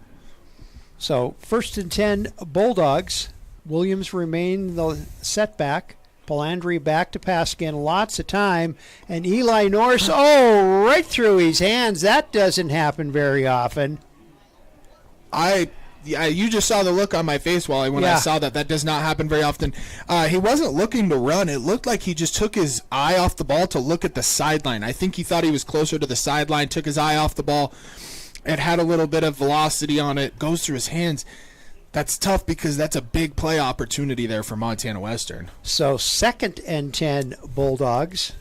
So 1st and 10 Bulldogs. Williams remain the setback. Palandri back to pass again, lots of time, and Eli Norris, right through his hands. That doesn't happen very often. You just saw the look on my face, Wally, when I saw that. That does not happen very often. He wasn't looking to run. It looked like he just took his eye off the ball to look at the sideline. I think he thought he was closer to the sideline, took his eye off the ball. It had a little bit of velocity on it, goes through his hands. That's tough because that's a big play opportunity there for Montana Western. So 2nd and 10 Bulldogs.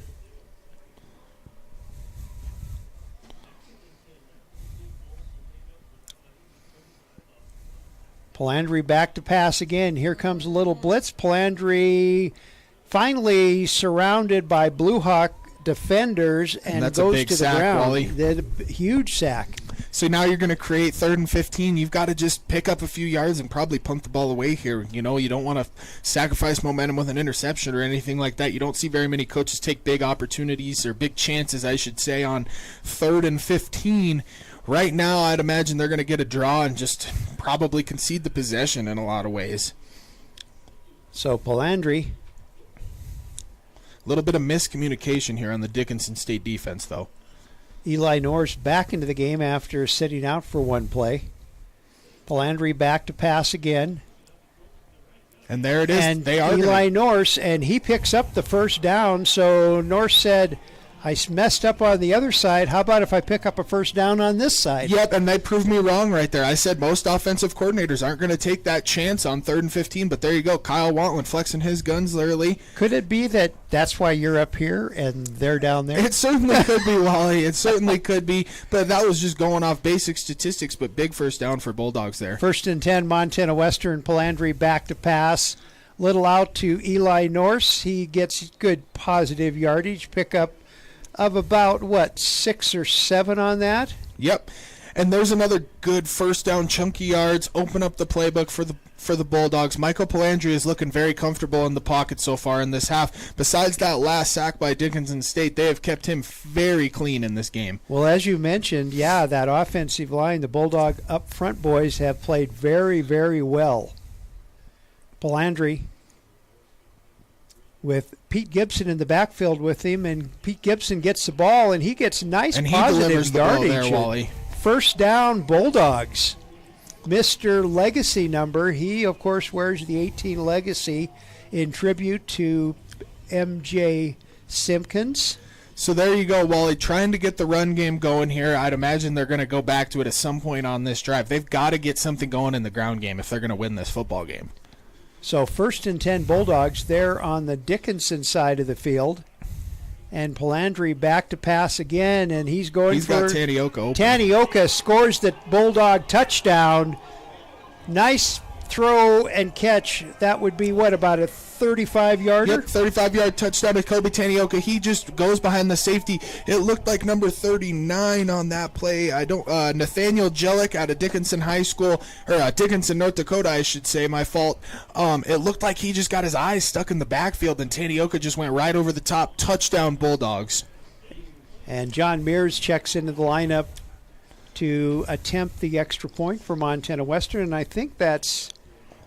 Palandri back to pass again. Here comes a little blitz. Palandri finally surrounded by Blue Hawk defenders and that's goes a big to the sack, ground. Wally. Huge sack. So now you're going to create 3rd and 15. You've got to just pick up a few yards and probably punt the ball away here. You know, you don't want to sacrifice momentum with an interception or anything like that. You don't see very many coaches take big opportunities or big chances, I should say, on 3rd and 15. Right now, I'd imagine they're going to get a draw and just probably concede the possession in a lot of ways. So Palandri. A little bit of miscommunication here on the Dickinson State defense, though. Eli Norris back into the game after sitting out for one play. Palandri back to pass again. And there it is. And they are Eli Norris, and he picks up the first down. So Norris said, I messed up on the other side. How about if I pick up a first down on this side? Yep, and they proved me wrong right there. I said most offensive coordinators aren't going to take that chance on 3rd and 15, but there you go. Kyle Wantland flexing his guns literally. Could it be that that's why you're up here and they're down there? It certainly could be, Wally. It certainly could be, but that was just going off basic statistics, but big first down for Bulldogs there. 1st and 10, Montana Western. Palandri back to pass. Little out to Eli Norris. He gets good positive yardage, pickup of about, 6 or 7 on that? Yep. And there's another good first down, chunky yards, open up the playbook for the Bulldogs. Michael Palandri is looking very comfortable in the pocket so far in this half. Besides that last sack by Dickinson State, they have kept him very clean in this game. Well, as you mentioned, that offensive line, the Bulldog up front boys have played very, very well. Palandri with Pete Gibson in the backfield with him, and Pete Gibson gets the ball, and he gets nice and positive delivers the ball yardage. there, Wally. First down, Bulldogs. Mr. Legacy number, he, of course, wears the 18 Legacy in tribute to M.J. Simpkins. So there you go, Wally, trying to get the run game going here. I'd imagine they're going to go back to it at some point on this drive. They've got to get something going in the ground game if they're going to win this football game. So 1st and 10 Bulldogs there on the Dickinson side of the field. And Palandri back to pass again, and he's got Tanioka open. Tanioka scores the Bulldog touchdown. Nice throw and catch. That would be, about a 35-yarder? Yep, 35-yard touchdown to Kobe Tanioka. He just goes behind the safety. It looked like number 39 on that play. Nathaniel Jellick out of Dickinson High School, or Dickinson, North Dakota, I should say, my fault. It looked like he just got his eyes stuck in the backfield, and Tanioka just went right over the top. Touchdown, Bulldogs. And John Mears checks into the lineup to attempt the extra point for Montana Western, and I think that's...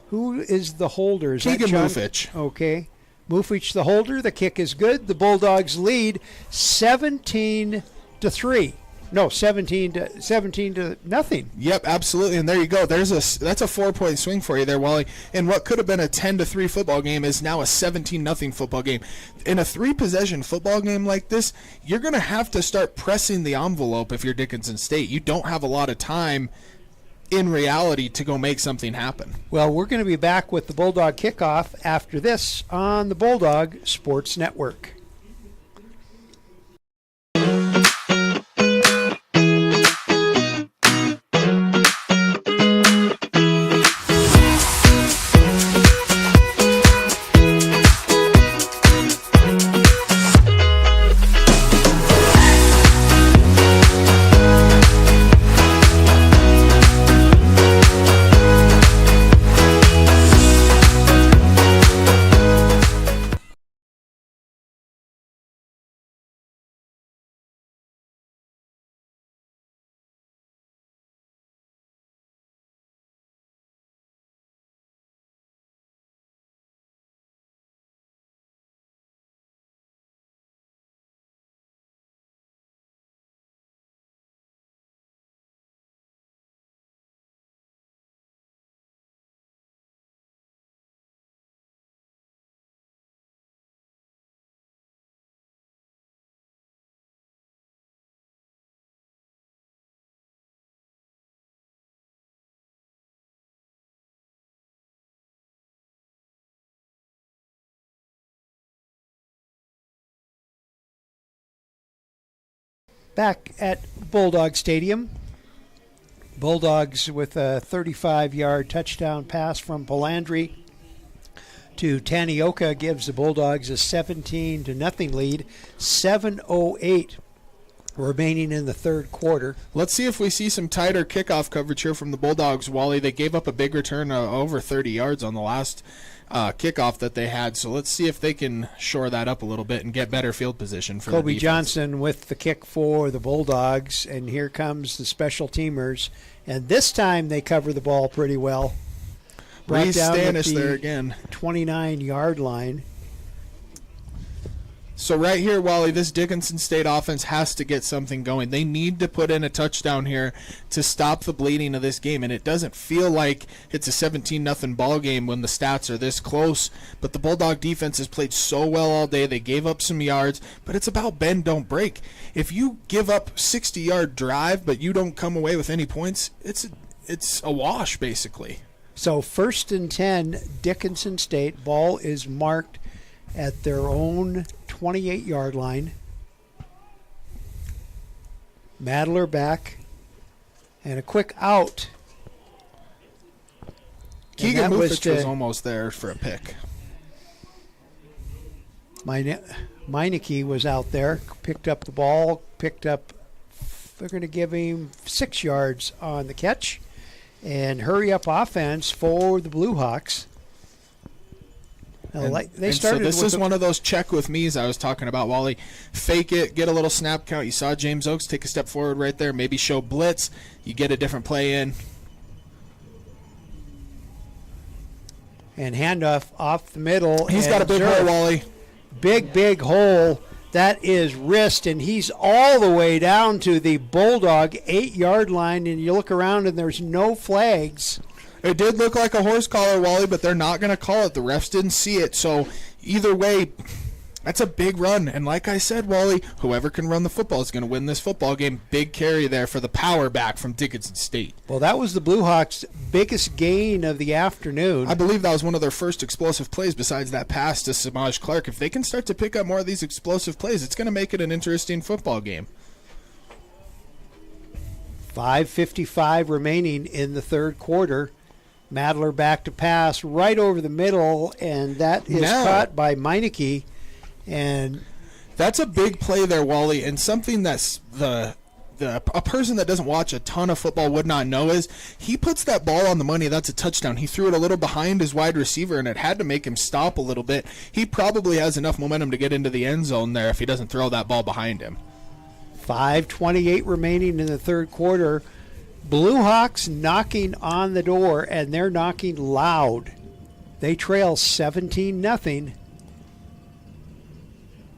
Who is the holder? Is Keegan that Mufich. Okay. Mufich the holder. The kick is good. The Bulldogs lead 17-3. No, 17 to nothing. Yep, absolutely. And there you go. That's a 4-point swing for you there, Wally. And what could have been a 10-3 football game is now a 17-0 football game. In a 3-possession football game like this, you're going to have to start pressing the envelope if you're Dickinson State. You don't have a lot of time in reality to go make something happen. Well, we're going to be back with the Bulldog kickoff after this on the Bulldog Sports Network. Back at Bulldog Stadium, Bulldogs with a 35-yard touchdown pass from Palandri to Tanioka gives the Bulldogs a 17-0 lead. 7:08 remaining in the third quarter. Let's see if we see some tighter kickoff coverage here from the Bulldogs, Wally. They gave up a big return over 30 yards on the last kickoff that they had, so let's see if they can shore that up a little bit and get better field position for Kobe the defense. Johnson with the kick for the Bulldogs, and here comes the special teamers, and this time they cover the ball pretty well. Brought Reese down at Stanish the there again. 29-yard line. So right here, Wally, this Dickinson State offense has to get something going. They need to put in a touchdown here to stop the bleeding of this game, and it doesn't feel like it's a 17-0 ball game when the stats are this close, but the Bulldog defense has played so well all day. They gave up some yards, but it's about bend, don't break. If you give up 60-yard drive, but you don't come away with any points, it's a wash, basically. So 1st and 10, Dickinson State. Ball is marked at their own 28-yard line. Madler back, and a quick out. Keegan Mufich was almost there for a pick. Meineke was out there, picked up the ball, they're going to give him 6 yards on the catch, and hurry up offense for the Blue Hawks. So this is one of those check with me's I was talking about, Wally. Fake it, get a little snap count. You saw James Oakes take a step forward right there, maybe show blitz. You get a different play in. And handoff off the middle. He's got a big hole, Wally. Big hole. That is wrist, and he's all the way down to the Bulldog 8-yard line, and you look around and there's no flags. It did look like a horse collar, Wally, but they're not going to call it. The refs didn't see it. So either way, that's a big run. And like I said, Wally, whoever can run the football is going to win this football game. Big carry there for the power back from Dickinson State. Well, that was the Blue Hawks' biggest gain of the afternoon. I believe that was one of their first explosive plays besides that pass to Samaj Clark. If they can start to pick up more of these explosive plays, it's going to make it an interesting football game. 5:55 remaining in the third quarter. Madler back to pass right over the middle, and that is caught by Meineke. And that's a big play there, Wally, and something that's a person that doesn't watch a ton of football would not know is he puts that ball on the money. That's a touchdown. He threw it a little behind his wide receiver, and it had to make him stop a little bit. He probably has enough momentum to get into the end zone there if he doesn't throw that ball behind him. 5:28 remaining in the third quarter. Blue Hawks knocking on the door, and they're knocking loud. They trail 17-0.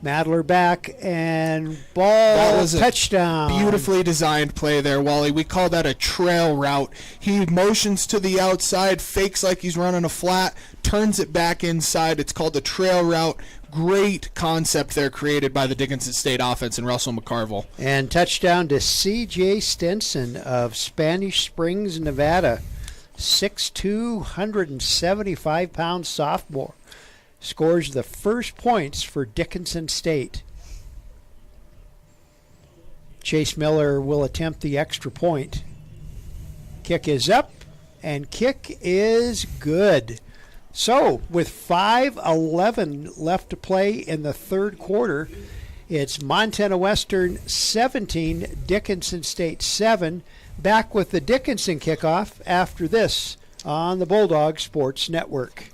Madler back, and ball, that was touchdown. Beautifully designed play there, Wally. We call that a trail route. He motions to the outside, fakes like he's running a flat, turns it back inside. It's called a trail route. Great concept there created by the Dickinson State offense and Russell McCarville. And touchdown to C.J. Stinson of Spanish Springs, Nevada. 6'2", 175-pound sophomore. Scores the first points for Dickinson State. Chase Miller will attempt the extra point. Kick is up, and kick is good. So, with 5:11 left to play in the third quarter, it's Montana Western 17, Dickinson State 7. Back with the Dickinson kickoff after this on the Bulldog Sports Network.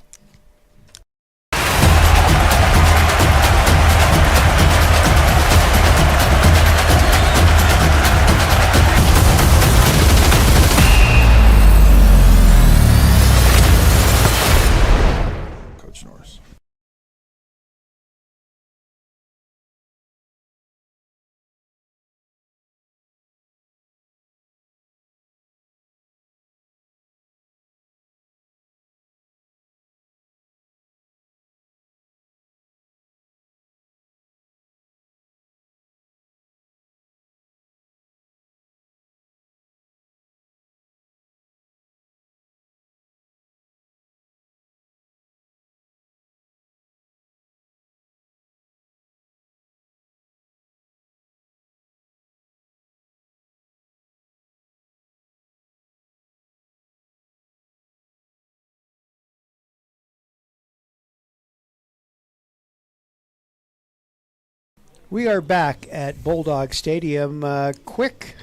We are back at Bulldog Stadium. Quick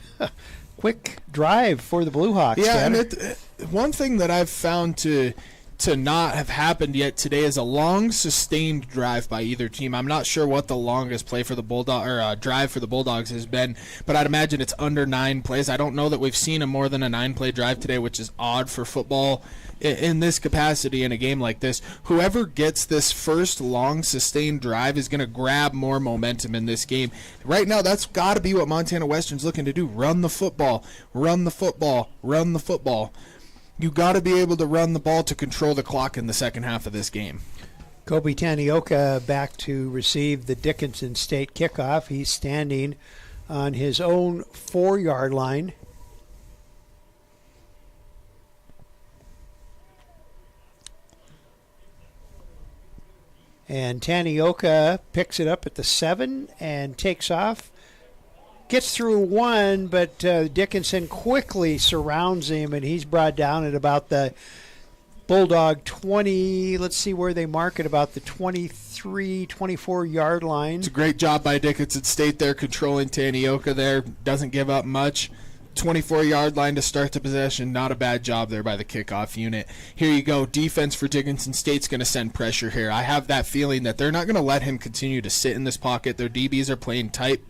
drive for the Blue Hawks. Yeah, and one thing that I've found to not have happened yet today is a long, sustained drive by either team. I'm not sure what the longest play for the drive for the Bulldogs has been, but I'd imagine it's under 9 plays. I don't know that we've seen more than a 9-play drive today, which is odd for football in this capacity in a game like this. Whoever gets this first long, sustained drive is going to grab more momentum in this game. Right now, that's got to be what Montana Western's looking to do. Run the football, run the football, run the football. You got to be able to run the ball to control the clock in the second half of this game. Kobe Tanioka back to receive the Dickinson State kickoff. He's standing on his own 4-yard line. And Tanioka picks it up at the 7 and takes off. Gets through one, but Dickinson quickly surrounds him, and he's brought down at about the Bulldog 20. Let's see where they mark it, about the 23, 24-yard line. It's a great job by Dickinson State there, controlling Tanioka there. Doesn't give up much. 24-yard line to start the possession. Not a bad job there by the kickoff unit. Here you go. Defense for Dickinson State's going to send pressure here. I have that feeling that they're not going to let him continue to sit in this pocket. Their DBs are playing tight,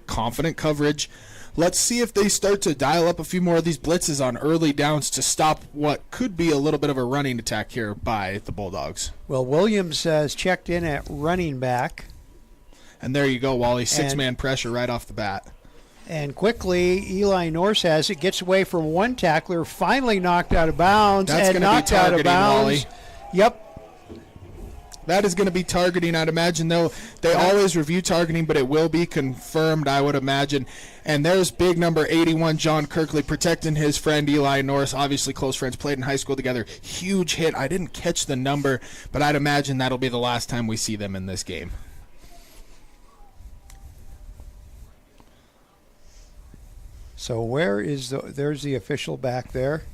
confident coverage. Let's see if they start to dial up a few more of these blitzes on early downs to stop what could be a little bit of a running attack here by the Bulldogs. Well, Williams has checked in at running back. And there you go, Wally. 6-man pressure right off the bat. And quickly, Eli Norse has it, gets away from one tackler, finally knocked out of bounds. That's and knocked out of bounds. Wally. Yep. That is going to be targeting, I'd imagine, though. They always review targeting, but it will be confirmed, I would imagine. And there's big number 81, John Kirkley, protecting his friend Eli Norris. Obviously, close friends, played in high school together. Huge hit. I didn't catch the number, but I'd imagine that'll be the last time we see them in this game. So where is there's the official back there.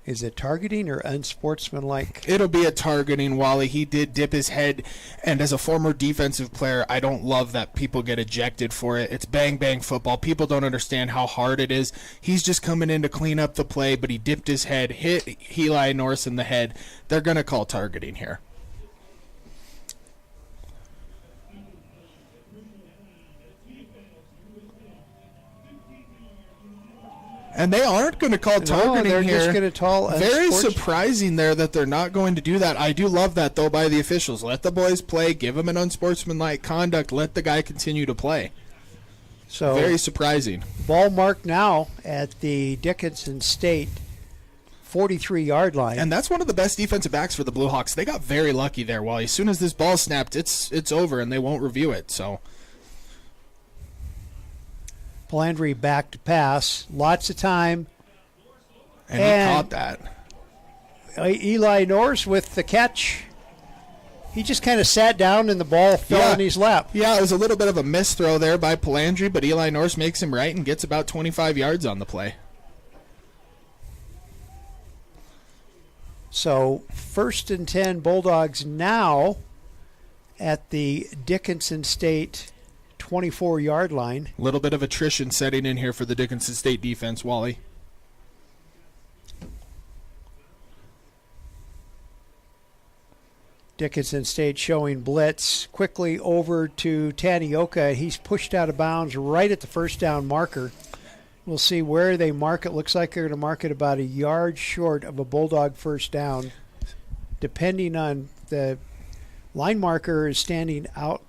Is it targeting or unsportsmanlike? It'll be a targeting, Wally. He did dip his head, and as a former defensive player, I don't love that people get ejected for it. It's bang-bang football. People don't understand how hard it is. He's just coming in to clean up the play, but he dipped his head, hit Eli Norris in the head. They're going to call targeting here. And they aren't going to call targeting they're here. Just going to call Very surprising there that they're not going to do that. I do love that, though, by the officials. Let the boys play. Give them an unsportsmanlike conduct. Let the guy continue to play. So very surprising. Ball marked now at the Dickinson State 43-yard line. And that's one of the best defensive backs for the Blue Hawks. They got very lucky there. Well, as soon as this ball snapped, it's over, and they won't review it. So Palandri back to pass. Lots of time. And he caught that. Eli Norris with the catch. He just kind of sat down and the ball fell in his lap. Yeah, it was a little bit of a missed throw there by Palandri, but Eli Norris makes him right and gets about 25 yards on the play. So 1st and 10 Bulldogs now at the Dickinson State 24-yard line. A little bit of attrition setting in here for the Dickinson State defense, Wally. Dickinson State showing blitz quickly over to Tanioka. He's pushed out of bounds right at the first down marker. We'll see where they mark it. Looks like they're going to mark it about a yard short of a Bulldog first down. Depending on the line marker is standing out.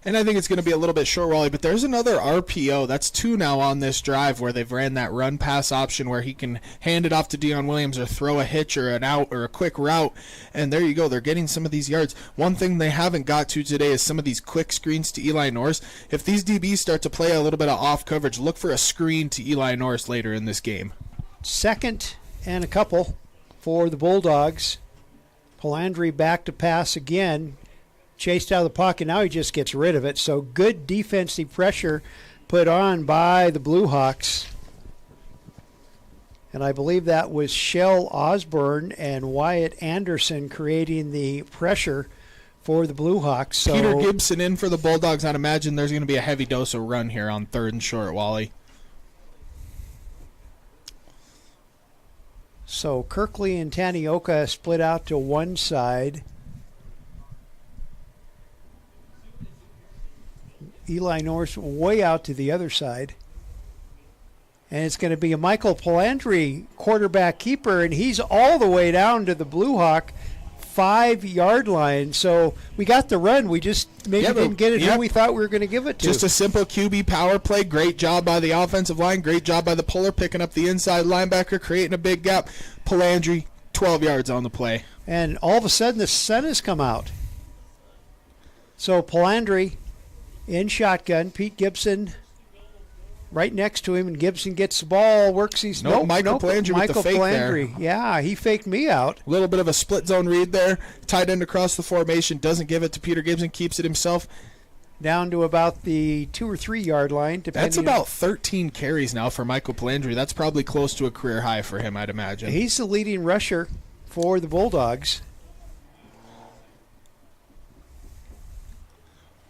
And I think it's going to be a little bit short, Wally, but there's another RPO. That's 2 now on this drive where they've ran that run-pass option where he can hand it off to Dion Williams or throw a hitch or an out or a quick route. And there you go. They're getting some of these yards. One thing they haven't got to today is some of these quick screens to Eli Norris. If these DBs start to play a little bit of off coverage, look for a screen to Eli Norris later in this game. 2nd and a couple for the Bulldogs. Palandri back to pass again. Chased out of the pocket. Now he just gets rid of it. So good defensive pressure put on by the Blue Hawks. And I believe that was Shell Osborne and Wyatt Anderson creating the pressure for the Blue Hawks. So Peter Gibson in for the Bulldogs. I'd imagine there's going to be a heavy dose of run here on 3rd and short, Wally. So Kirkley and Tanioka split out to one side. Eli Norris way out to the other side. And it's going to be a Michael Palandri quarterback keeper, and he's all the way down to the Blue Hawk 5-yard line. So we got the run. We just maybe didn't get it who we thought we were going to give it to. Just a simple QB power play. Great job by the offensive line. Great job by the puller picking up the inside linebacker, creating a big gap. Palandri, 12 yards on the play. And all of a sudden the sun has come out. So Palandri in shotgun. Pete Gibson right next to him, and Gibson gets the ball, works his... Michael Palandri with the fake there. Yeah, he faked me out. A little bit of a split zone read there. Tight end across the formation, doesn't give it to Peter Gibson, keeps it himself. Down to about the 2 or 3 yard line. That's about 13 carries now for Michael Palandri. That's probably close to a career high for him, I'd imagine. He's the leading rusher for the Bulldogs.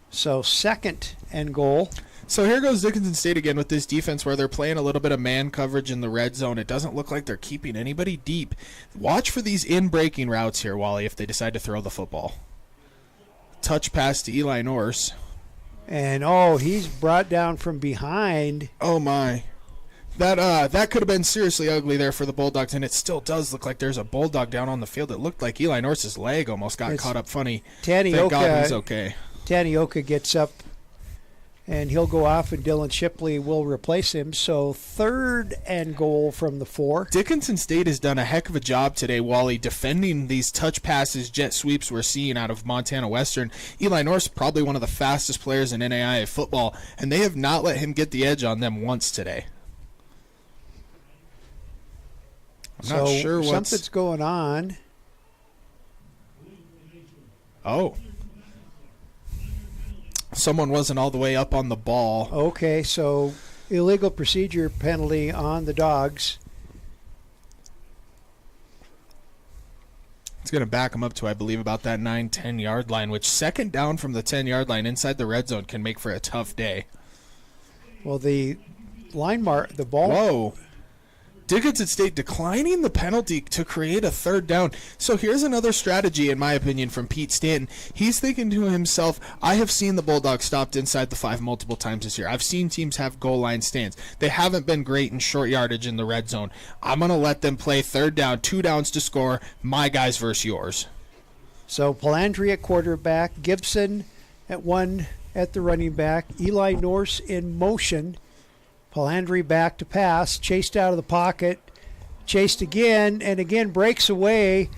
So 2nd and goal. So here goes Dickinson State again with this defense where they're playing a little bit of man coverage in the red zone. It doesn't look like they're keeping anybody deep. Watch for these in-breaking routes here, Wally, if they decide to throw the football. Touch pass to Eli Norris. And, he's brought down from behind. Oh, my. That could have been seriously ugly there for the Bulldogs, and it still does look like there's a Bulldog down on the field. It looked like Eli Norris's leg almost got caught up funny. Thank God he's okay. Tanioka gets up, and he'll go off, and Dylan Shipley will replace him. So 3rd and goal from the 4. Dickinson State has done a heck of a job today, Wally, defending these touch passes, jet sweeps we're seeing out of Montana Western. Eli Norris, probably one of the fastest players in NAIA football, and they have not let him get the edge on them once today. I'm not sure something's going on. Oh. Someone wasn't all the way up on the ball. Okay, so illegal procedure penalty on the Dogs. It's going to back them up to, I believe, about that 9-10 yard line, which 2nd down from the 10-yard line inside the red zone can make for a tough day. Well, the the ball. Whoa. Dickinson State declining the penalty to create a 3rd down. So here's another strategy, in my opinion, from Pete Stanton. He's thinking to himself, I have seen the Bulldogs stopped inside the 5 multiple times this year. I've seen teams have goal line stands. They haven't been great in short yardage in the red zone. I'm going to let them play 3rd down, 2 downs to score, my guys versus yours. So Palandri at quarterback, Gibson at 1 at the running back, Eli Norris in motion. Palandri back to pass, chased out of the pocket, chased again, and again breaks away.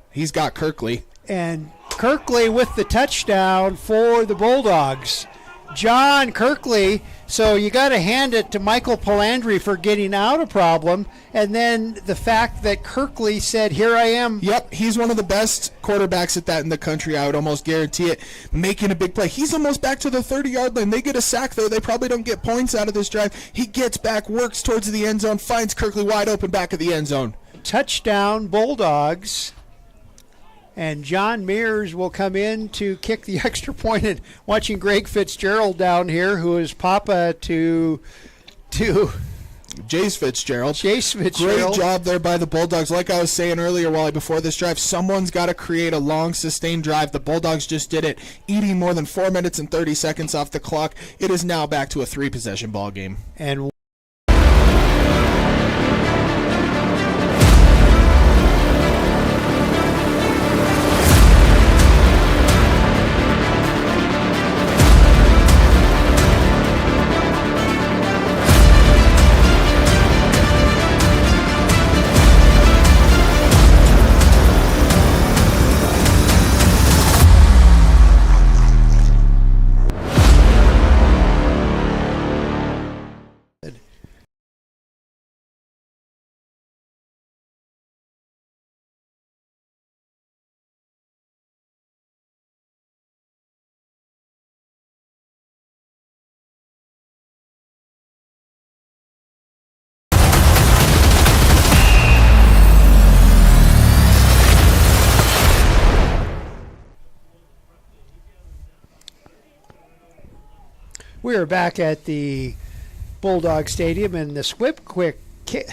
He's got Kirkley. And Kirkley with the touchdown for the Bulldogs. John Kirkley. So you got to hand it to Michael Palandri for getting out a problem. And then the fact that Kirkley said, here I am. Yep, he's one of the best quarterbacks at that in the country. I would almost guarantee it. Making a big play. He's almost back to the 30-yard line. They get a sack, though. They probably don't get points out of this drive. He gets back, works towards the end zone, finds Kirkley wide open back of the end zone. Touchdown, Bulldogs. And John Mears will come in to kick the extra point. And watching Greg Fitzgerald down here, who is Papa to Jace Fitzgerald. Great job there by the Bulldogs. Like I was saying earlier, Wally, before this drive, someone's got to create a long, sustained drive. The Bulldogs just did it, eating more than 4 minutes and 30 seconds off the clock. It is now back to a 3-possession ball game. And We are back at the Bulldog Stadium, and the squib kick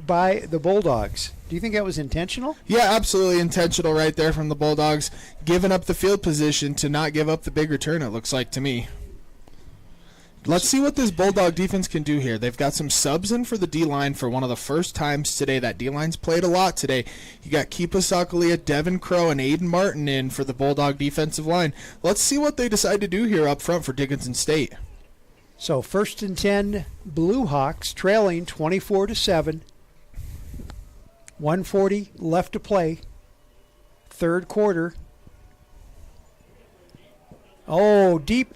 by the Bulldogs. Do you think that was intentional? Yeah, absolutely intentional right there from the Bulldogs, giving up the field position to not give up the big return, it looks like to me. Let's see what this Bulldog defense can do here. They've got some subs in for the D-line for one of the first times today. That D-line's played a lot today. You got Keepa Sakalia, Devin Crow, and Aiden Martin in for the Bulldog defensive line. Let's see what they decide to do here up front for Dickinson State. So 1st and 10, Blue Hawks trailing 24-7. 1:40 left to play. Third quarter. Oh, deep.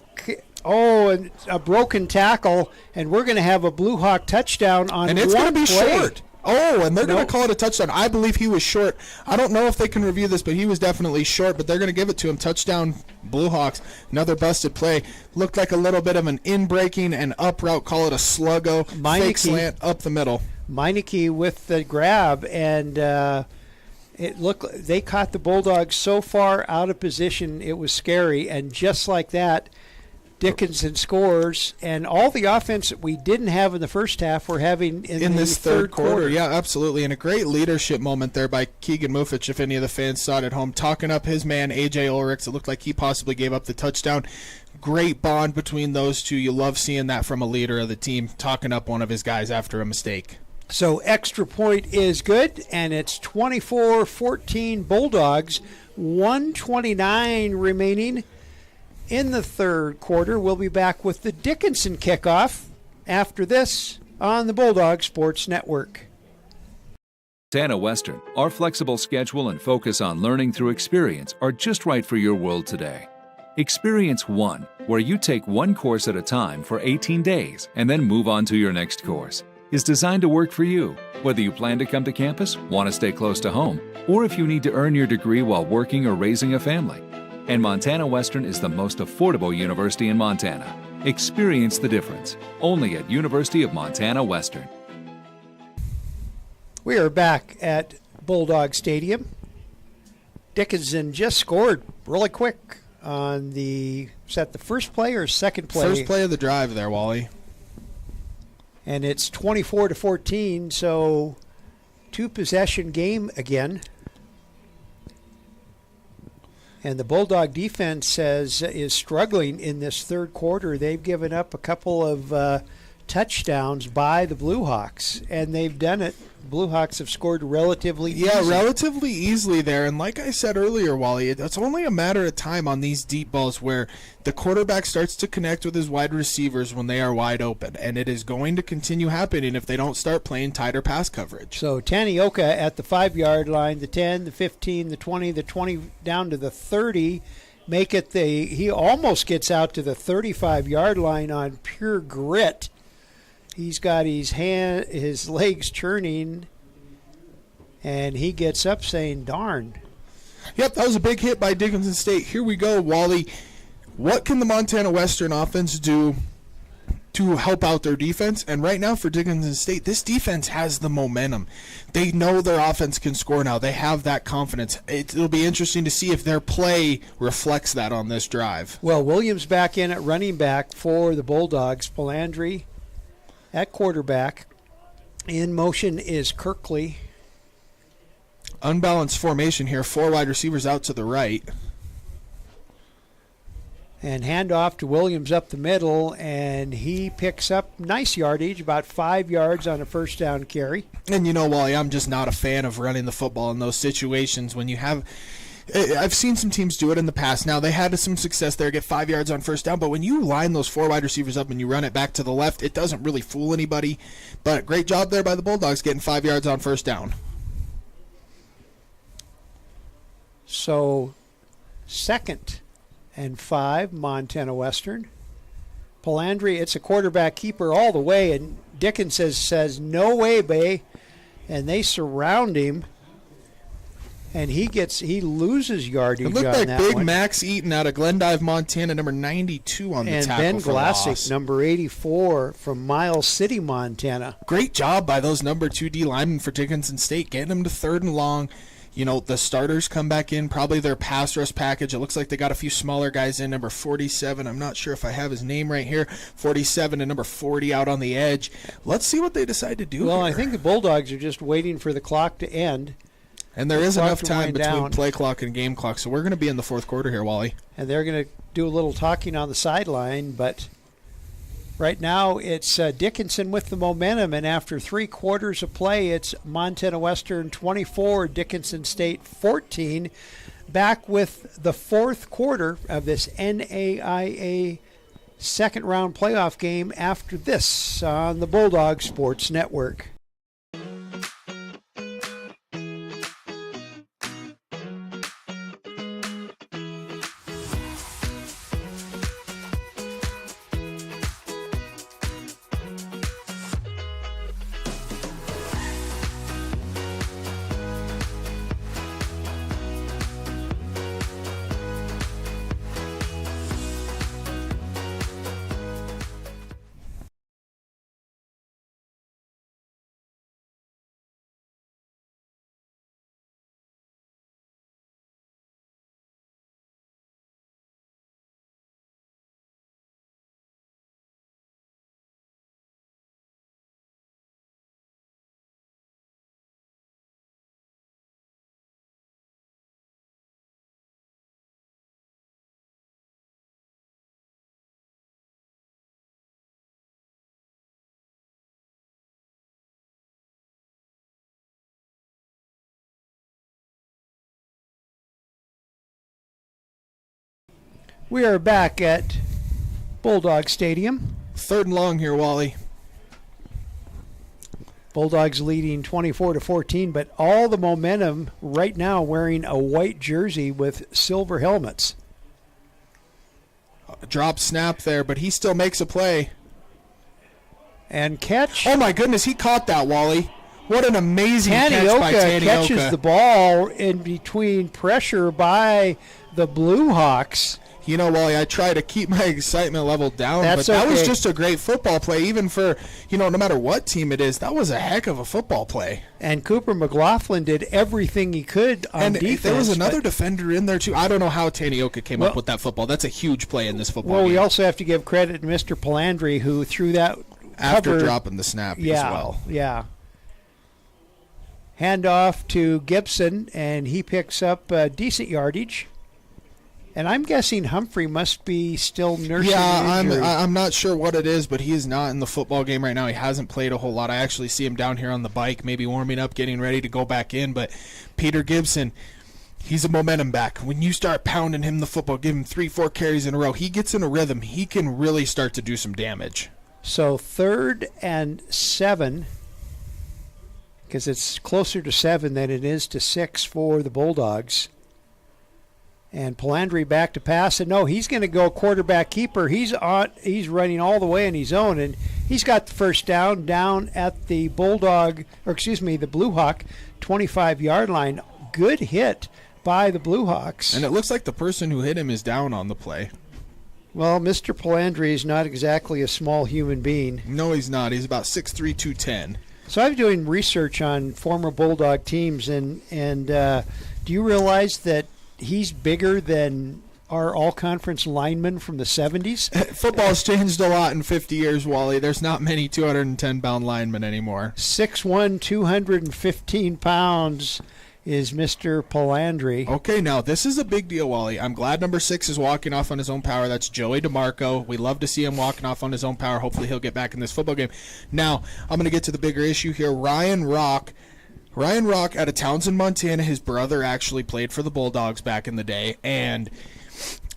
And a broken tackle, and we're going to have a Blue Hawk touchdown on one play. And it's going to be short. Oh, and they're going to call it a touchdown. I believe he was short. I don't know if they can review this, but he was definitely short, but they're going to give it to him. Touchdown, Blue Hawks. Another busted play. Looked like a little bit of an in-breaking and up route. Call it a sluggo. Fake slant up the middle. Meineke with the grab, and it looked they caught the Bulldogs so far out of position it was scary, and just like that, Dickinson scores, and all the offense that we didn't have in the first half we're having in this third quarter. Yeah, absolutely. And a great leadership moment there by Keegan Mufich, if any of the fans saw it at home, talking up his man, A.J. Ulrichs. It looked like he possibly gave up the touchdown. Great bond between those two. You love seeing that from a leader of the team, talking up one of his guys after a mistake. So extra point is good, and it's 24-14 Bulldogs, 1:29 remaining in the third quarter. We'll be back with the Dickinson kickoff after this on the Bulldog Sports Network. Montana Western, our flexible schedule and focus on learning through experience are just right for your world today. Experience 1, where you take one course at a time for 18 days and then move on to your next course, is designed to work for you, whether you plan to come to campus, want to stay close to home, or if you need to earn your degree while working or raising a family. And Montana Western is the most affordable university in Montana. Experience the difference, only at University of Montana Western. We are back at Bulldog Stadium. Dickinson just scored really quick on the, is that the first play or second play? First play of the drive there, Wally. And it's 24-14, so 2-possession game again. And the Bulldog defense is struggling in this third quarter. They've given up a couple of touchdowns by the Blue Hawks, and they've done it. Blue Hawks have scored relatively easily there. And like I said earlier, Wally, it's only a matter of time on these deep balls where the quarterback starts to connect with his wide receivers when they are wide open. And it is going to continue happening if they don't start playing tighter pass coverage. So Tanioka at the 5-yard line, the 10, the 15, the 20 down to the 30. He almost gets out to the 35-yard line on pure grit. He's got his legs churning, and he gets up saying, darn. Yep, that was a big hit by Dickinson State. Here we go, Wally. What can the Montana Western offense do to help out their defense? And right now for Dickinson State, this defense has the momentum. They know their offense can score now. They have that confidence. It'll be interesting to see if their play reflects that on this drive. Well, Williams back in at running back for the Bulldogs. Palandri at quarterback. In motion is Kirkley. Unbalanced formation here. 4 wide receivers out to the right. And handoff to Williams up the middle, and he picks up nice yardage, about 5 yards on a first down carry. And you know, Wally, I'm just not a fan of running the football in those situations when you have... I've seen some teams do it in the past. Now, they had some success there, get 5 yards on first down, but when you line those 4 wide receivers up and you run it back to the left, it doesn't really fool anybody. But great job there by the Bulldogs getting 5 yards on first down. So, 2nd and 5, Montana Western. Palandri, it's a quarterback keeper all the way, and Dickinson says, no way, Bay. And they surround him. And he loses yardage on that one. It looked like Big Max Eaton out of Glendive, Montana, number 92 on the tackle for Ben loss. Glassick, number 84 from Miles City, Montana. Great job by those number 2 D linemen for Dickinson State, getting them to 3rd and long. the starters come back in, probably their pass rush package. It looks like they got a few smaller guys in. Number 47, I'm not sure if I have his name right here, 47 and number 40 out on the edge. Let's see what they decide to do Well, here. I think the Bulldogs are just waiting for the clock to end. And there is enough time between down. play clock and game clock, so we're going to be in the fourth quarter here, Wally. And they're going to do a little talking on the sideline, but right now it's Dickinson with the momentum, and after 3 quarters of play, it's Montana Western 24, Dickinson State 14. Back with the fourth quarter of this NAIA second-round playoff game after this on the Bulldog Sports Network. We are back at Bulldog Stadium. Third and long here, Wally. Bulldogs leading 24-14, but all the momentum right now wearing a white jersey with silver helmets. Drop snap there, but he still makes a play. And catch. Oh my goodness, he caught that, Wally. What an amazing catch by Tanioka Tanioka. catches the ball in between pressure by the Blue Hawks. Wally, I try to keep my excitement level down, That's but that was okay. just a great football play, even for, no matter what team it is. That was a heck of a football play. And Cooper McLaughlin did everything he could on defense. There was another defender in there, too. I don't know how Tanioka came up with that football. That's a huge play in this football game. Well, we also have to give credit to Mr. Palandri, who threw that after cover, dropping the snap as well. Yeah. Handoff to Gibson, and he picks up decent yardage. And I'm guessing Humphrey must be still nursing Yeah, injury. I'm not sure what it is, but he is not in the football game right now. He hasn't played a whole lot. I actually see him down here on the bike, maybe warming up, getting ready to go back in. But Peter Gibson, he's a momentum back. When you start pounding him the football, give him 3-4 carries in a row, he gets in a rhythm. He can really start to do some damage. So 3rd and 7, because it's closer to 7 than it is to 6 for the Bulldogs. And Palandri back to pass, and no, he's going to go quarterback keeper. He's running all the way in his own, and he's got the first down at the the Blue Hawk 25-yard line. Good hit by the Blue Hawks. And it looks like the person who hit him is down on the play. Well, Mr. Palandri is not exactly a small human being. No, he's not. He's about 6'3", 210. So I'm doing research on former Bulldog teams, and do you realize that he's bigger than our all-conference lineman from the 70s? Football's changed a lot in 50 years, Wally. There's not many 210-pound linemen anymore. 6'1", 215 pounds is Mr. Palandri. Okay, now this is a big deal, Wally. I'm glad number 6 is walking off on his own power. That's Joey DeMarco. We love to see him walking off on his own power. Hopefully he'll get back in this football game. Now, I'm going to get to the bigger issue here. Ryan Rock out of Townsend, Montana. His brother actually played for the Bulldogs back in the day, and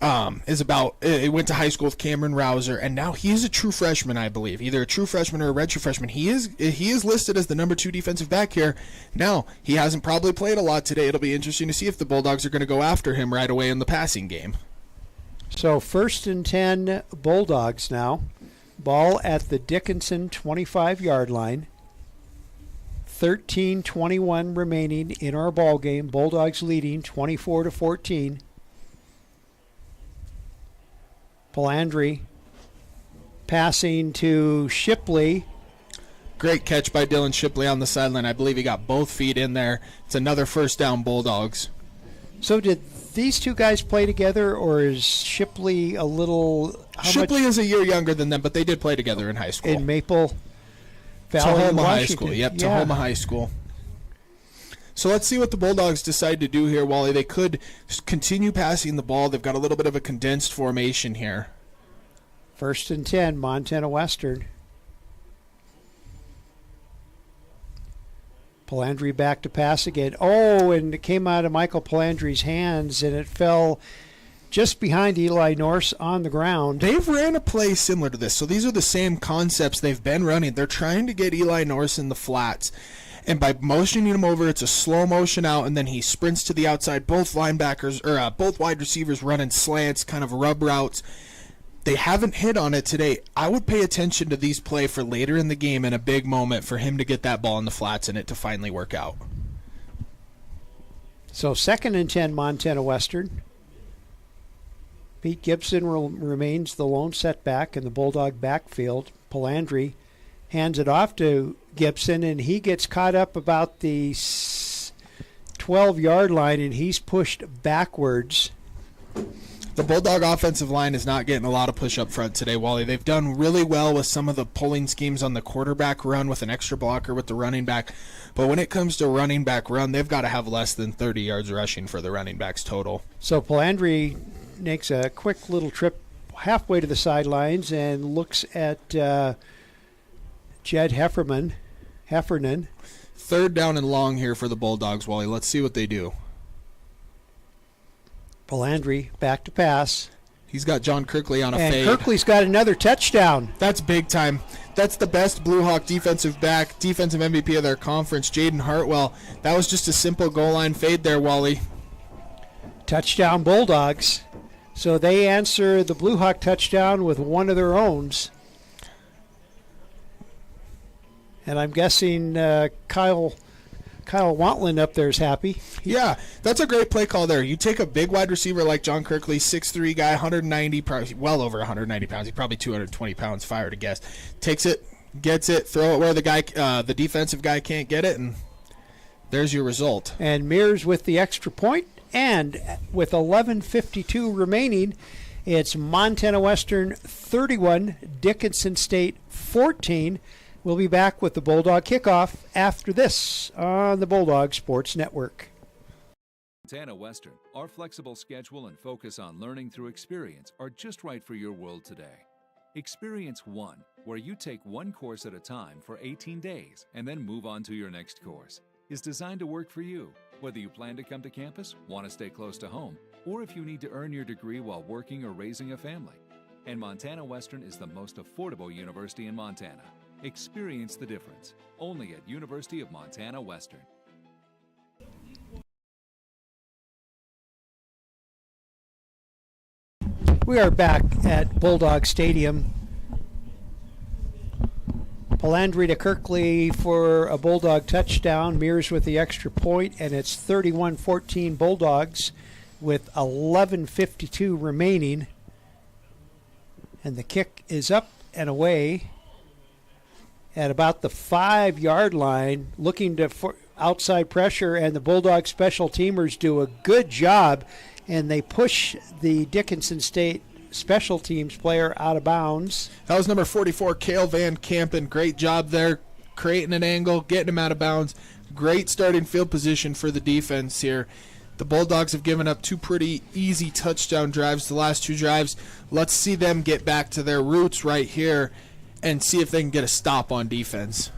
went to high school with Cameron Rouser, and now he is a true freshman, I believe, either a true freshman or a redshirt freshman. He is listed as the number 2 defensive back here. Now, he hasn't probably played a lot today. It'll be interesting to see if the Bulldogs are going to go after him right away in the passing game. So 1st and 10 Bulldogs now. Ball at the Dickinson 25-yard line. 13:21 remaining in our ball game. Bulldogs leading 24-14. Palandri passing to Shipley. Great catch by Dylan Shipley on the sideline. I believe he got both feet in there. It's another first down, Bulldogs. So did these two guys play together, or is Shipley a little... Shipley is a year younger than them, but they did play together in high school. In Maple Valley, Tahoma High Washington. School. Yep, Yeah. Tahoma High School. So let's see what the Bulldogs decide to do here, Wally. They could continue passing the ball. They've got a little bit of a condensed formation here. 1st and 10, Montana Western. Palandri back to pass again. Oh, and it came out of Michael Palandri's hands, and it fell just behind Eli Norse on the ground. They've ran a play similar to this. So these are the same concepts they've been running. They're trying to get Eli Norse in the flats. And by motioning him over, it's a slow motion out, and then he sprints to the outside. Both linebackers, or both wide receivers running slants, kind of rub routes. They haven't hit on it today. I would pay attention to these play for later in the game in a big moment for him to get that ball in the flats and it to finally work out. So 2nd and 10, Montana Western. Pete Gibson remains the lone setback in the Bulldog backfield. Palandri hands it off to Gibson, and he gets caught up about the 12-yard line, and he's pushed backwards. The Bulldog offensive line is not getting a lot of push up front today, Wally. They've done really well with some of the pulling schemes on the quarterback run with an extra blocker with the running back. But when it comes to running back run, they've got to have less than 30 yards rushing for the running backs total. So Palandri makes a quick little trip halfway to the sidelines and looks at Jed Heffernan. 3rd down and long here for the Bulldogs, Wally. Let's see what they do. Palandri back to pass. He's got John Kirkley on a And fade. Kirkley's got another touchdown. That's big time. That's the best Blue Hawk defensive back, defensive MVP of their conference, Jaden Hartwell. That was just a simple goal line fade there, Wally. Touchdown Bulldogs. So they answer the Blue Hawk touchdown with one of their owns. And I'm guessing Kyle Wantland up there is happy. Yeah, that's a great play call there. You take a big wide receiver like John Kirkley, 6'3" guy, 190, probably well over 190 pounds. He's probably 220 pounds, if I were to guess. Takes it, gets it, throw it where the defensive guy can't get it, and there's your result. And Mears with the extra point, and with 11:52 remaining, it's Montana Western 31, Dickinson State 14. We'll be back with the Bulldog kickoff after this on the Bulldog Sports Network. Montana Western, our flexible schedule and focus on learning through experience are just right for your world today. Experience 1, where you take one course at a time for 18 days and then move on to your next course, is designed to work for you, whether you plan to come to campus, want to stay close to home, or if you need to earn your degree while working or raising a family. And Montana Western is the most affordable university in Montana. Experience the difference, only at University of Montana Western. We are back at Bulldog Stadium. Palandri to Kirkley for a Bulldog touchdown. Mears with the extra point, and it's 31-14 Bulldogs with 11:52 remaining. And the kick is up and away at about the 5-yard line, looking for outside pressure, and the Bulldog special teamers do a good job, and they push the Dickinson State special teams player out of bounds. That was number 44, Cale Van Kampen. Great job there, creating an angle, getting him out of bounds. Great starting field position for the defense here. The Bulldogs have given up 2 pretty easy touchdown drives the last 2 drives. Let's see them get back to their roots right here and see if they can get a stop on defense.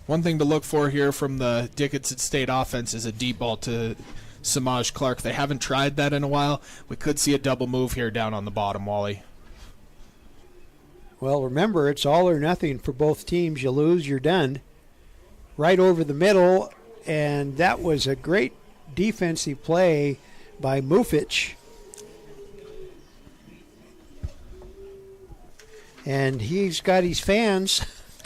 One thing to look for here from the Dickinson State offense is a deep ball to Samaj Clark. They haven't tried that in a while. We could see a double move here down on the bottom, Wally. Well, remember, it's all or nothing for both teams. You lose, you're done. Right over the middle, and that was a great defensive play by Mufich. And he's got his fans.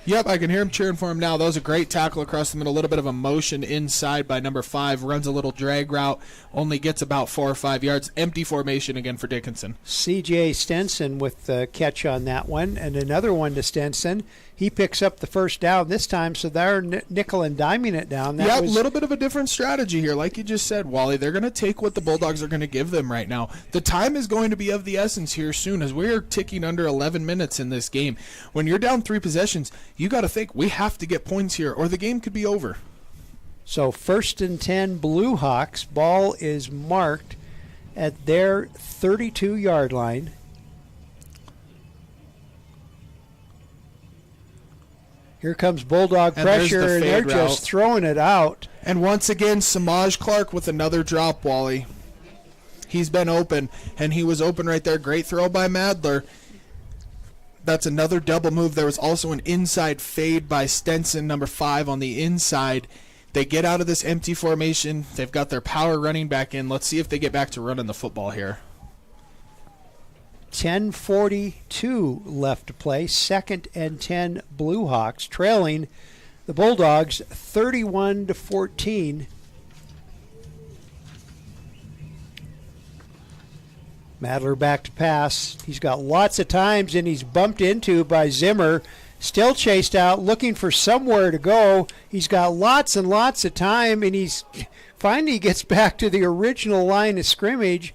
Yep, I can hear him cheering for him now. That was a great tackle across the middle. A little bit of a motion inside by number 5. Runs a little drag route. Only gets about 4 or 5 yards. Empty formation again for Dickinson. C.J. Stenson with the catch on that one. And another one to Stenson. He picks up the first down this time, so they're nickel and diming it down. Yeah, a little bit of a different strategy here. Like you just said, Wally, they're going to take what the Bulldogs are going to give them right now. The time is going to be of the essence here soon as we're ticking under 11 minutes in this game. When you're down 3 possessions, you got to think we have to get points here or the game could be over. So 1st and 10 Blue Hawks. Ball is marked at their 32-yard line. Here comes Bulldog pressure, and they're just throwing it out. And once again, Samaj Clark with another drop, Wally. He's been open, and he was open right there. Great throw by Madler. That's another double move. There was also an inside fade by Stenson, number 5 on the inside. They get out of this empty formation. They've got their power running back in. Let's see if they get back to running the football here. 10:42 left to play. 2nd and 10 Blue Hawks, trailing the Bulldogs 31-14. Madler back to pass. He's got lots of times, and he's bumped into by Zimmer. Still chased out, looking for somewhere to go. He's got lots and lots of time, and he's finally gets back to the original line of scrimmage,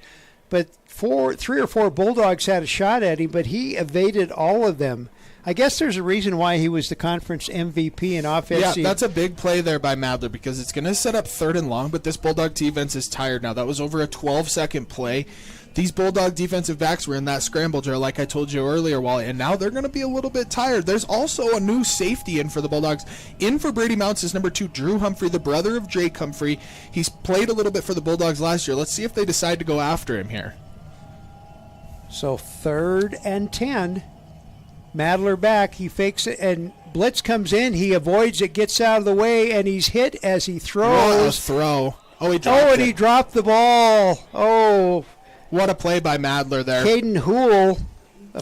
but 3 or 4 Bulldogs had a shot at him, but he evaded all of them. I guess there's a reason why he was the conference MVP in offense. Yeah, that's a big play there by Madler because it's going to set up 3rd and long, but this Bulldog defense is tired now. That was over a 12-second play. These Bulldog defensive backs were in that scramble drill like I told you earlier, Wally, and now they're going to be a little bit tired. There's also a new safety in for the Bulldogs. In for Brady Mounts is number 2, Drew Humphrey, the brother of Drake Humphrey. He's played a little bit for the Bulldogs last year. Let's see if they decide to go after him here. So 3rd and 10. Madler back. He fakes it, and blitz comes in. He avoids it, gets out of the way, and he's hit as he throws. What a throw. Oh, he dropped and he dropped the ball. Oh. What a play by Madler there. Caden Houle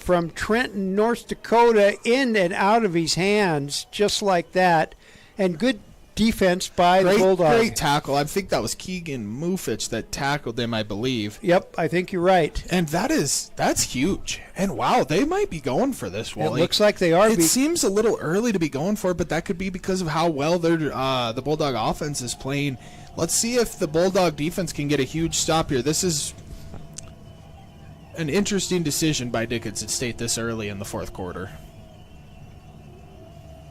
from Trenton, North Dakota, in and out of his hands, just like that. And good defense by the Bulldogs. Great tackle. I think that was Keegan Mufich that tackled him, I believe. Yep, I think you're right. And that's huge. And wow, they might be going for this, Wally. It looks like they are. It seems a little early to be going for it, but that could be because of how well the Bulldog offense is playing. Let's see if the Bulldog defense can get a huge stop here. This is an interesting decision by Dickinson State this early in the 4th quarter.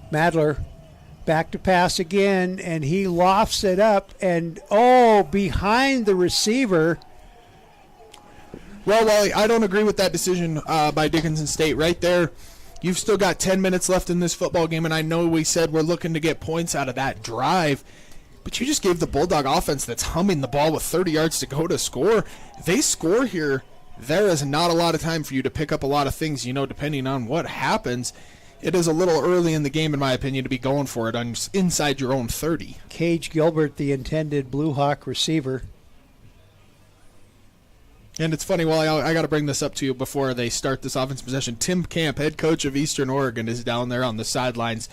Madler back to pass again, and he lofts it up, and behind the receiver. Well, Wally, I don't agree with that decision by Dickinson State. Right there, you've still got 10 minutes left in this football game, and I know we said we're looking to get points out of that drive, but you just gave the Bulldog offense that's humming the ball with 30 yards to go to score. If they score here, there is not a lot of time for you to pick up a lot of things, depending on what happens. It is a little early in the game, in my opinion, to be going for it inside your own 30. Cage Gilbert, the intended Blue Hawk receiver. And it's funny, I got to bring this up to you before they start this offense possession. Tim Camp, head coach of Eastern Oregon, is down there on the sidelines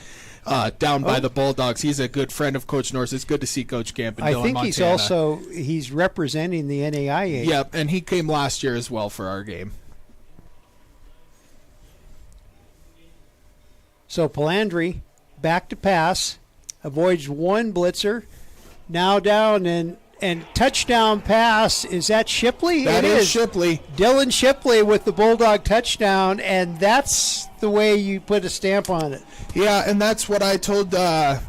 down by the Bulldogs. He's a good friend of Coach Norris. It's good to see Coach Camp in Dillon, Montana. He's representing the NAIA. Yep, and he came last year as well for our game. So Palandri back to pass, avoids one blitzer, now down and touchdown pass. Is that Shipley? That is Shipley. Dylan Shipley with the Bulldog touchdown, and that's the way you put a stamp on it. Yeah, and that's what I told the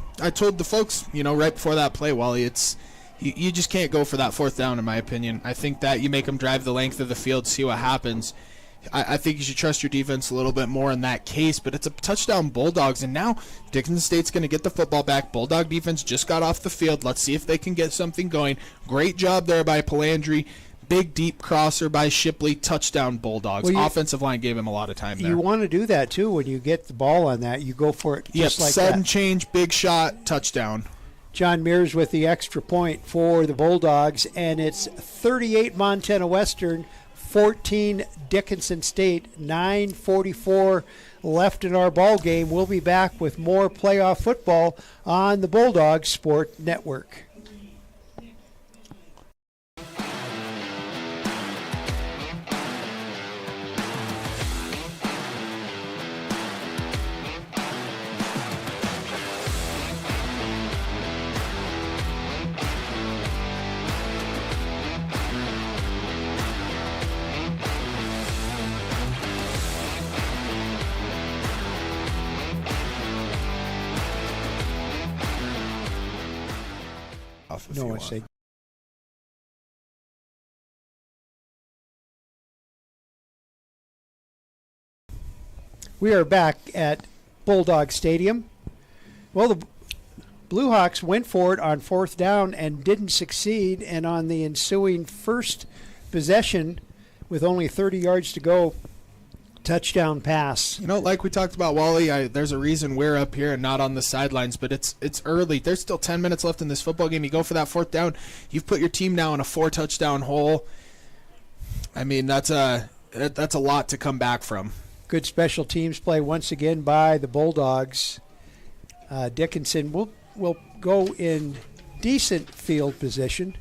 folks, right before that play, Wally. It's you just can't go for that 4th down, in my opinion. I think that you make them drive the length of the field, see what happens. I think you should trust your defense a little bit more in that case, but it's a touchdown Bulldogs, and now Dickinson State's going to get the football back. Bulldog defense just got off the field. Let's see if they can get something going. Great job there by Palandri. Big, deep crosser by Shipley. Touchdown Bulldogs. Offensive line gave him a lot of time there. You want to do that, too, when you get the ball on that. You go for it just like that. Sudden change, big shot, touchdown. John Mears with the extra point for the Bulldogs, and it's 38 Montana Western, 14 Dickinson State. 9:44 left in our ball game. We'll be back with more playoff football on the Bulldog Sport Network. No, I say. We are back at Bulldog Stadium. Well, the Blue Hawks went for it on 4th down and didn't succeed, and on the ensuing first possession, with only 30 yards to go, touchdown pass. You know, like we talked about, Wally, there's a reason we're up here and not on the sidelines, but it's early. There's still 10 minutes left in this football game. You go for that 4th down, you've put your team now in a 4-touchdown hole. I mean, that's a lot to come back from. Good special teams play once again by the Bulldogs. Dickinson will go in decent field position.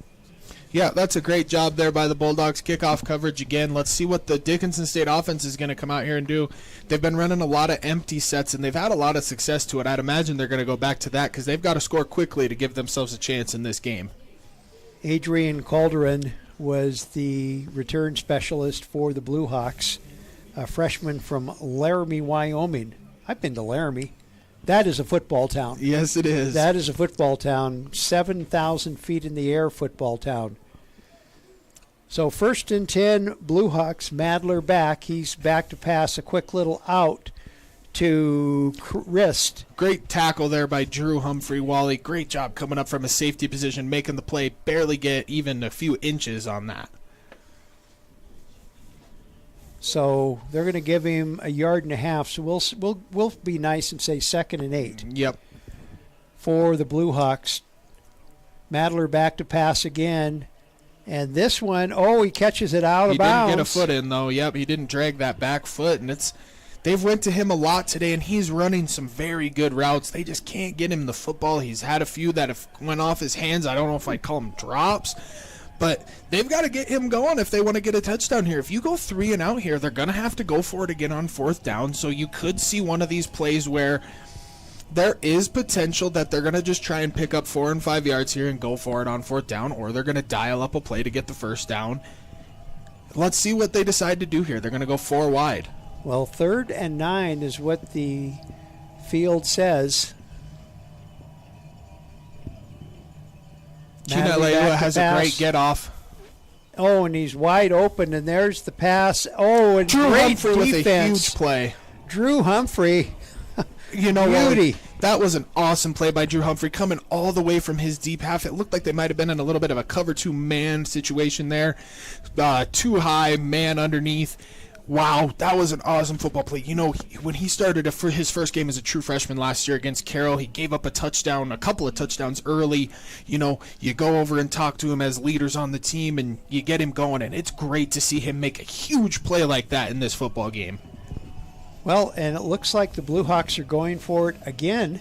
Yeah, that's a great job there by the Bulldogs. Kickoff coverage again. Let's see what the Dickinson State offense is going to come out here and do. They've been running a lot of empty sets, and they've had a lot of success to it. I'd imagine they're going to go back to that because they've got to score quickly to give themselves a chance in this game. Adrian Calderon was the return specialist for the Blue Hawks, a freshman from Laramie, Wyoming. I've been to Laramie. That is a football town. Yes, it is. That is a football town. 7,000 feet in the air football town. So 1st and 10, Blue Hawks. Madler back. He's back to pass a quick little out to wrist. Great tackle there by Drew Humphrey. Wally, great job coming up from a safety position, making the play. Barely get even a few inches on that. So they're going to give him a yard and a half. So we'll be nice and say 2nd and 8. Yep. For the Blue Hawks. Madler back to pass again. And this one, he catches it out of bounds. He didn't get a foot in, though. Yep, he didn't drag that back foot. And they've went to him a lot today, and he's running some very good routes. They just can't get him the football. He's had a few that have went off his hands. I don't know if I'd call them drops. But they've got to get him going if they want to get a touchdown here. If you go 3 and out here, they're going to have to go for it again on 4th down. So you could see one of these plays where there is potential that they're going to just try and pick up 4 and 5 yards here and go for it on 4th down, or they're going to dial up a play to get the 1st down. Let's see what they decide to do here. They're going to go 4 wide. Well, 3rd and 9 is what the field says. NAIA has a great get-off. Oh, and he's wide open, and there's the pass. Oh, and Drew great Humphrey defense. With a huge play. Drew Humphrey. You know, beauty. That was an awesome play by Drew Humphrey, coming all the way from his deep half. It looked like they might have been in a little bit of a cover 2 man situation there. Too high, man underneath. Wow, that was an awesome football play. You know, when he started for his first game as a true freshman last year against Carroll, he gave up a couple of touchdowns early. You know, you go over and talk to him as leaders on the team, and you get him going, and it's great to see him make a huge play like that in this football game. Well, and it looks like the Blue Hawks are going for it again.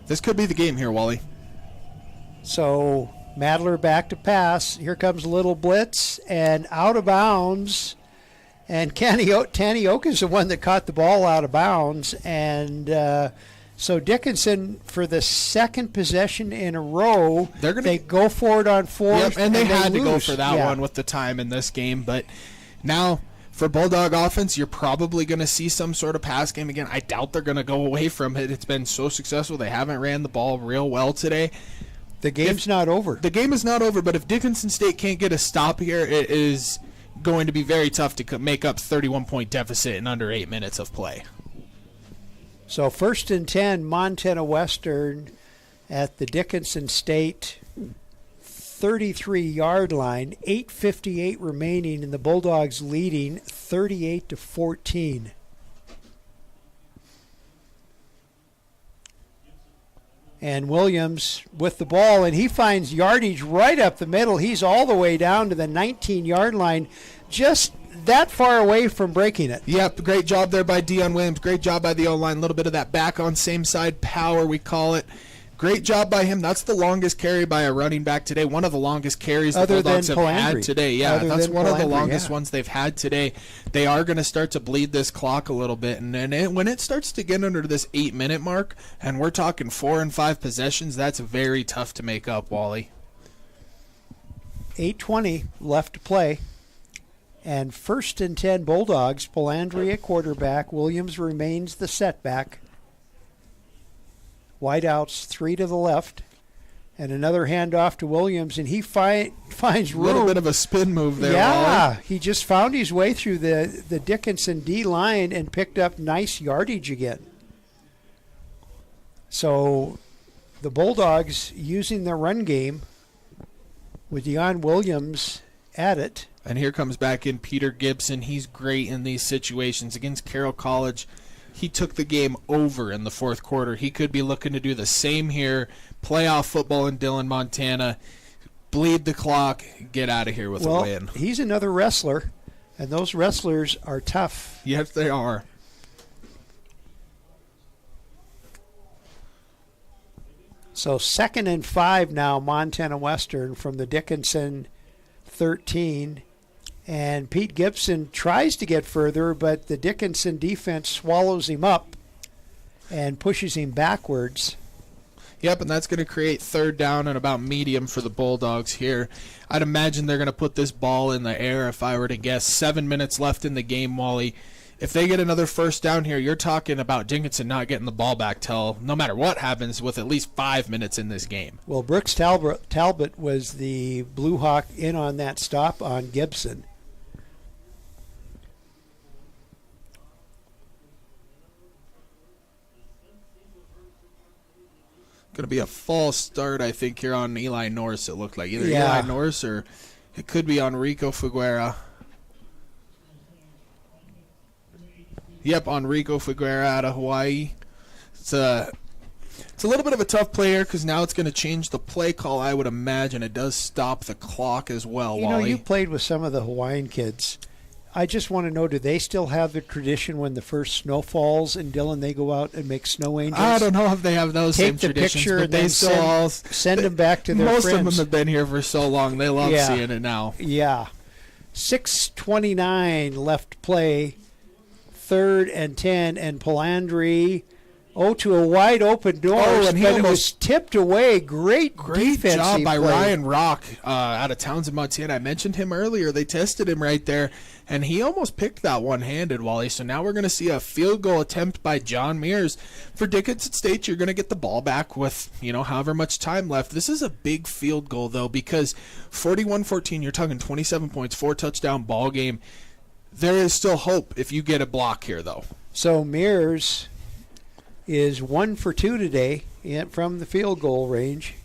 This could be the game here, Wally. So Madler back to pass. Here comes a little blitz and out of bounds. And Tanny Oak is the one that caught the ball out of bounds. And so Dickinson, for the 2nd possession in a row, they go for it on 4th. Yep, and they had to go lose. for that one with the time in this game. But now for Bulldog offense, you're probably going to see some sort of pass game again. I doubt they're going to go away from it. It's been so successful. They haven't ran the ball real well today. The game's not over. The game is not over, but if Dickinson State can't get a stop here, it is going to be very tough to make up 31-point deficit in under 8 minutes of play. So 1st and 10, Montana Western at the Dickinson State 33-yard line. 8:58 remaining, and the Bulldogs leading 38-14. And Williams with the ball, and he finds yardage right up the middle. He's all the way down to the 19-yard line, just that far away from breaking it. Yep, great job there by Dion Williams. Great job by the O-line. A little bit of that back on same side power, we call it. Great job by him. That's the longest carry by a running back today. One of the longest carries the Bulldogs have had today. Yeah, that's one of the longest ones they've had today. They are going to start to bleed this clock a little bit. And when it starts to get under this 8-minute mark, and we're talking 4 and 5 possessions, that's very tough to make up, Wally. 8:20 left to play. And 1st and 10 Bulldogs. Polandri at quarterback. Williams remains the setback. Wideouts 3 to the left, and another handoff to Williams, and he finds room. A little bit of a spin move there. Yeah, Wally. he just found his way through the Dickinson D line and picked up nice yardage again. So the Bulldogs using the run game with Dion Williams at it. And here comes back in Peter Gibson. He's great in these situations. Against Carroll College, he took the game over in the 4th quarter. He could be looking to do the same here. Playoff football in Dillon, Montana. Bleed the clock. Get out of here with a win. He's another wrestler, and those wrestlers are tough. Yes, they are. So 2nd and 5 now, Montana Western from the Dickinson 13. And Pete Gibson tries to get further, but the Dickinson defense swallows him up and pushes him backwards. Yep, and that's going to create 3rd down and about medium for the Bulldogs here. I'd imagine they're going to put this ball in the air if I were to guess. 7 minutes left in the game, Wally. If they get another 1st down here, you're talking about Dickinson not getting the ball back till no matter what happens with at least 5 minutes in this game. Well, Brooks Talbot was the Blue Hawk in on that stop on Gibson. Going to be a false start, I think, here on Eli Norris, it looked like. Either Yeah. Eli Norris or it could be Enrico Figuera. Yep, Enrico Figuera out of Hawaii. It's a little bit of a tough play here because now it's going to change the play call, I would imagine. It does stop the clock as well, You Wally. know, you played with some of the Hawaiian kids. I just want to know, do they still have the tradition when the first snow falls in Dillon, they go out and make snow angels? I don't know if they have those Take same the traditions, picture but and they then still send them back to their most friends. of them have been here for so long. They love seeing it now. Yeah. 6:29 left to play. 3rd and 10, and Polandri, to a wide open door, and he but it was almost tipped away. Great job by play. Ryan Rock out of Townsend, Montana. I mentioned him earlier. They tested him right there, and he almost picked that one-handed, Wally. So now we're going to see a field goal attempt by John Mears. For Dickinson State, you're going to get the ball back with, however much time left. This is a big field goal, though, because 41-14, you're talking 27 points, 4-touchdown ball game. There is still hope if you get a block here, though. So Mears is 1 for 2 today from the field goal range.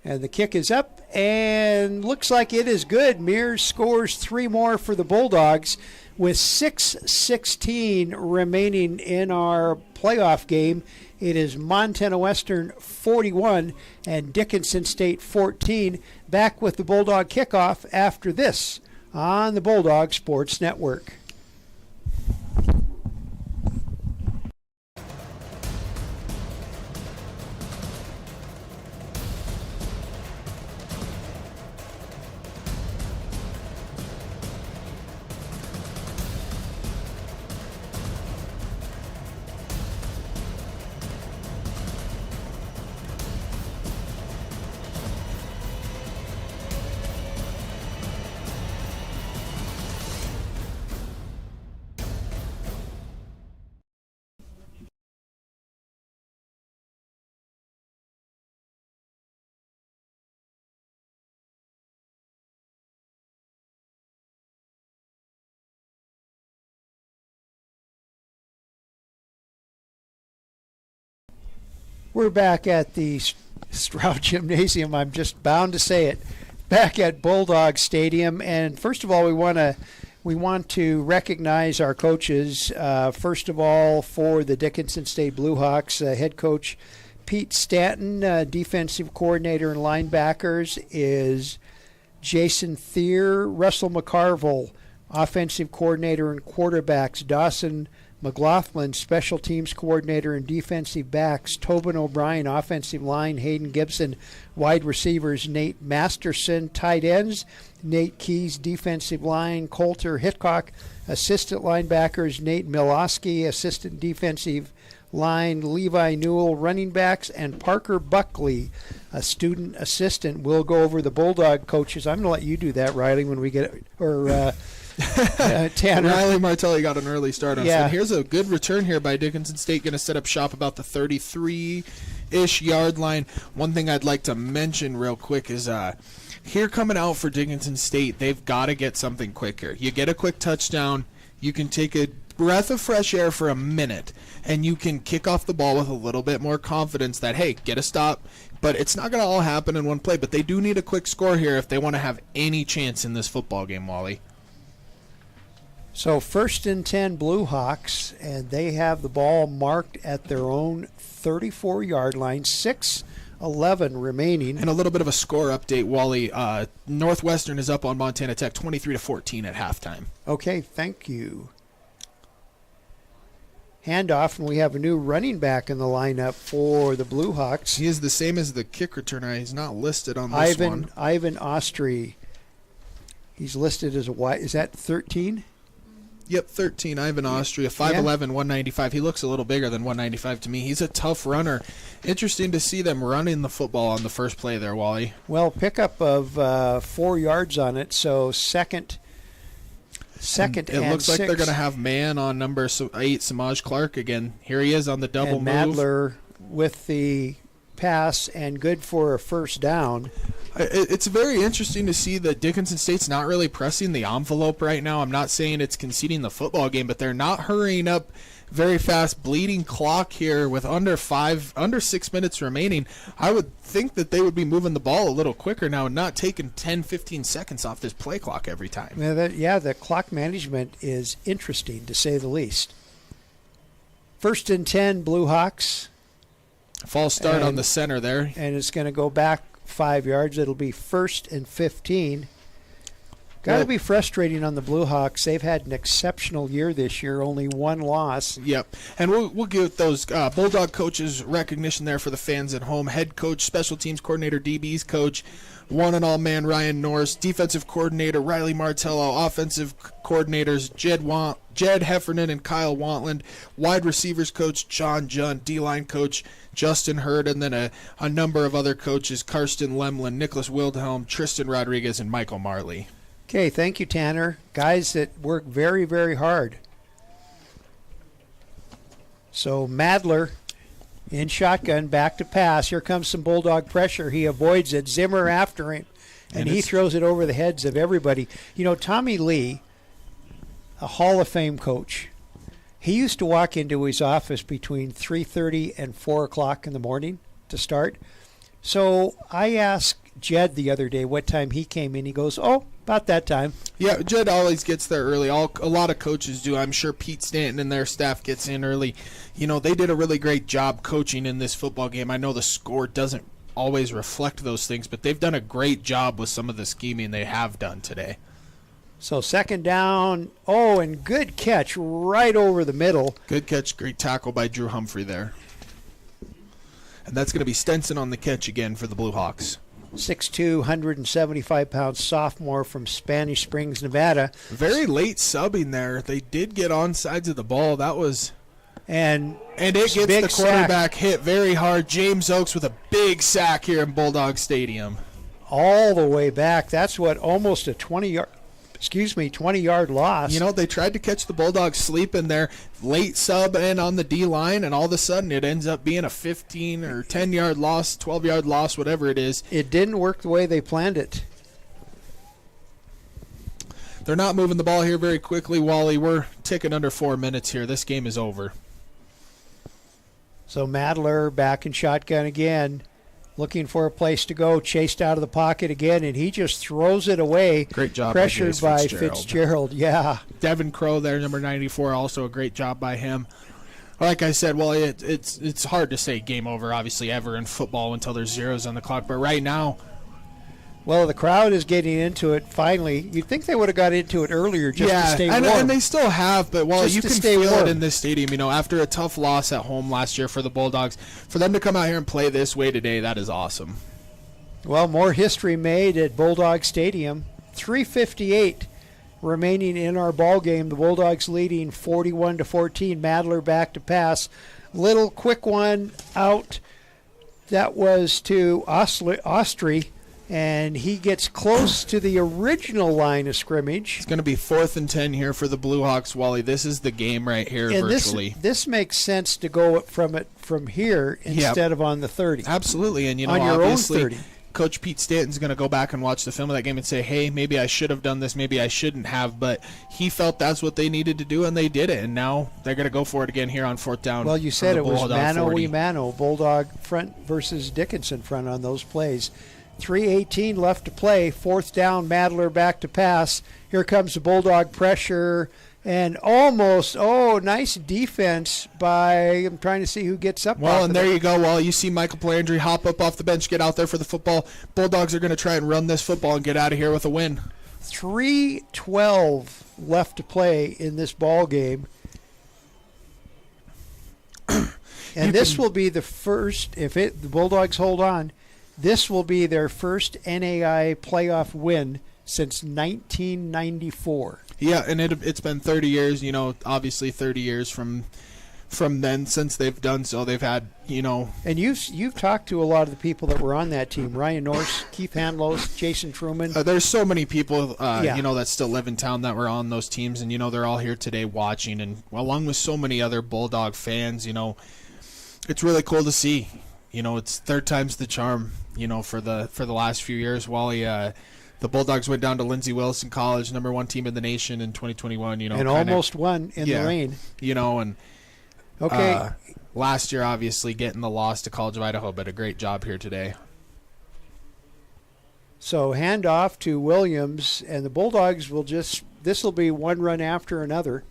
And the kick is up and looks like it is good. Mears scores 3 more for the Bulldogs with 6:16 remaining in our playoff game. It is Montana Western 41 and Dickinson State 14. Back with the Bulldog kickoff after this on the Bulldog Sports Network. We're back at the Stroud Gymnasium. I'm just bound to say it. Back at Bulldog Stadium. And first of all, we want to We want to recognize our coaches. First of all, for the Dickinson State Bluehawks, head coach Pete Stanton, defensive coordinator and linebackers is Jason Thier. Russell McCarville, offensive coordinator and quarterbacks. Dawson McLaughlin, special teams coordinator and defensive backs. Tobin O'Brien, offensive line. Hayden Gibson, wide receivers. Nate Masterson, tight ends. Nate Keys, defensive line. Coulter Hitchcock, assistant linebackers. Nate Miloski, assistant defensive line. Levi Newell, running backs. And Parker Buckley, a student assistant. We'll go over the Bulldog coaches. I'm going to let you do that, Riley, when we get Tanner. Riley Martelli got an early start on us. And here's a good return here by Dickinson State, going to set up shop about the 33-ish yard line. One thing I'd like to mention real quick is here coming out for Dickinson State, they've got to get something quicker. You get a quick touchdown, you can take a breath of fresh air for a minute, and you can kick off the ball with a little bit more confidence that, hey, get a stop. But it's not going to all happen in one play, but they do need a quick score here if they want to have any chance in this football game, Wally. So 1st and 10 Bluehawks, and they have the ball marked at their own 34-yard line, 6:11 remaining. And a little bit of a score update, Wally. Northwestern is up on Montana Tech 23-14 at halftime. Okay, thank you. Handoff, and we have a new running back in the lineup for the Bluehawks. He is the same as the kick returner. He's not listed on this one. Ivan Ostry. He's listed as a wide. Is that 13? Yep, 13. Ivan Austria, 5'11", 195. He looks a little bigger than 195 to me. He's a tough runner. Interesting to see them running the football on the first play there, Wally. Well, pickup of 4 yards on it, so second and it looks like 6. they're going to have man on number 8, Samaj Clark again. Here he is on the double and move. Madler with the pass and good for a first down. It's very interesting to see that Dickinson State's not really pressing the envelope right now. I'm not saying it's conceding the football game, but they're not hurrying up very fast. Bleeding clock here with under 6 minutes remaining. I would think that they would be moving the ball a little quicker now and not taking 10, 15 seconds off this play clock every time. The clock management is interesting, to say the least. 1st and 10 Bluehawks. False start on the center there. And it's going to go back 5 yards. It'll be 1st and 15. Got to be frustrating on the Bluehawks. They've had an exceptional year this year, only 1 loss. Yep, and we'll give those Bulldog coaches recognition there for the fans at home. Head coach, special teams coordinator, DBs coach, one and all man Ryan Norris, defensive coordinator Riley Martello, offensive coordinators Jed Heffernan and Kyle Wantland, wide receivers coach John Junn, D-line coach Justin Hurd, and then a number of other coaches, Karsten Lemlin, Nicholas Wildhelm, Tristan Rodriguez, and Michael Marley. Okay, thank you, Tanner. Guys that work very, very hard. So Madler in shotgun, back to pass. Here comes some Bulldog pressure. He avoids it. Zimmer after him, and he throws it over the heads of everybody. You know, Tommy Lee, a Hall of Fame coach, he used to walk into his office between 3:30 and 4 o'clock in the morning to start. So I asked Jed the other day what time he came in. He goes, about that time. Yeah, Jed always gets there early. A lot of coaches do. I'm sure Pete Stanton and their staff gets in early. You know, they did a really great job coaching in this football game. I know the score doesn't always reflect those things, but they've done a great job with some of the scheming they have done today. So 2nd down. And good catch right over the middle. Good catch, great tackle by Drew Humphrey there. And that's going to be Stenson on the catch again for the Bluehawks. 6'2", 175-pound sophomore from Spanish Springs, Nevada. Very late subbing there. They did get on sides of the ball. That was... And it gets the quarterback hit very hard. James Oakes with a big sack here in Bulldog Stadium. All the way back. That's what, almost a 20-yard loss. You know, they tried to catch the Bulldogs sleeping there, late sub and on the D-line, and all of a sudden it ends up being a 15 or 10-yard loss, 12-yard loss, whatever it is. It didn't work the way they planned it. They're not moving the ball here very quickly, Wally. We're ticking under 4 minutes here. This game is over. So Madler back in shotgun again. looking for a place to go, chased out of the pocket again, and he just throws it away. Great job. Pressured by Fitzgerald. Yeah. Devin Crow there, number 94, also a great job by him. Like I said, well, it's hard to say game over, obviously, ever in football until there's zeros on the clock. But right now, well, the crowd is getting into it finally. You'd think they would have got into it earlier just to stay warm. And they still have, but Just you to can stay feel warm. it in this stadium. You know, after a tough loss at home last year for the Bulldogs, for them to come out here and play this way today, that is awesome. Well, more history made at Bulldog Stadium. 3:58 remaining in our ball game. The Bulldogs leading 41-14. Madler back to pass. Little quick one out. That was to Austri. And he gets close to the original line of scrimmage. It's going to be 4th and 10 here for the Blue Hawks, Wally. This is the game right here, and virtually. This makes sense to go from here instead of on the 30. Absolutely, and on your obviously, own 30. Coach Pete Stanton's going to go back and watch the film of that game and say, hey, maybe I should have done this, maybe I shouldn't have, but he felt that's what they needed to do, and they did it, and now they're going to go for it again here on 4th down. Well, you said it was mano 40. y mano, Bulldog front versus Dickinson front on those plays. 3:18 left to play. 4th down, Madler back to pass. Here comes the Bulldog pressure. And almost, nice defense by, I'm trying to see who gets up. Well, and there you go. Well, you see Michael Plandry hop up off the bench, get out there for the football. Bulldogs are going to try and run this football and get out of here with a win. 3:12 left to play in this ball game. And this will be the first, the Bulldogs hold on, this will be their first NAIA playoff win since 1994. Yeah, and it's been 30 years, obviously 30 years from then since they've done so. They've had, And you've talked to a lot of the people that were on that team. Ryan Norse, Keith Handlos, Jason Truman. There's so many people, that still live in town that were on those teams, and, they're all here today watching, and along with so many other Bulldog fans, it's really cool to see. It's third time's the charm, for the last few years. Wally, the Bulldogs went down to Lindsey Wilson College, number 1 team in the nation in 2021. And almost won in the rain. And okay. Last year, obviously, getting the loss to College of Idaho, but a great job here today. So handoff to Williams, and the Bulldogs this will be one run after another,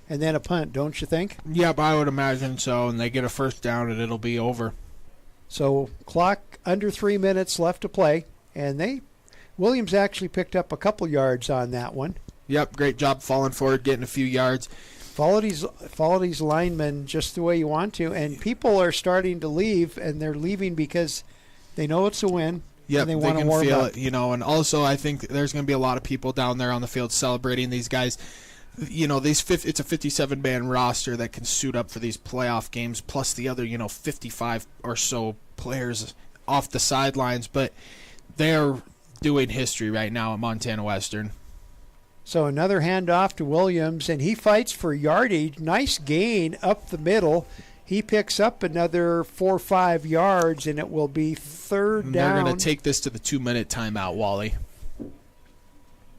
and then a punt, don't you think? Yep, I would imagine so, and they get a first down, and it'll be over. So clock under 3 minutes left to play, and Williams actually picked up a couple yards on that one. Yep, great job falling forward, getting a few yards. Follow these linemen just the way you want to, and people are starting to leave, and they're leaving because they know it's a win. Yep, and they can want to warm feel up. it, and also I think there's going to be a lot of people down there on the field celebrating these guys. It's a 57-man roster that can suit up for these playoff games, plus the other, 55 or so players off the sidelines, but they're doing history right now at Montana Western. So another handoff to Williams, and he fights for yardage. Nice gain up the middle. He picks up another 4 or 5 yards, and it will be third down. They're going to take this to the 2-minute timeout, Wally.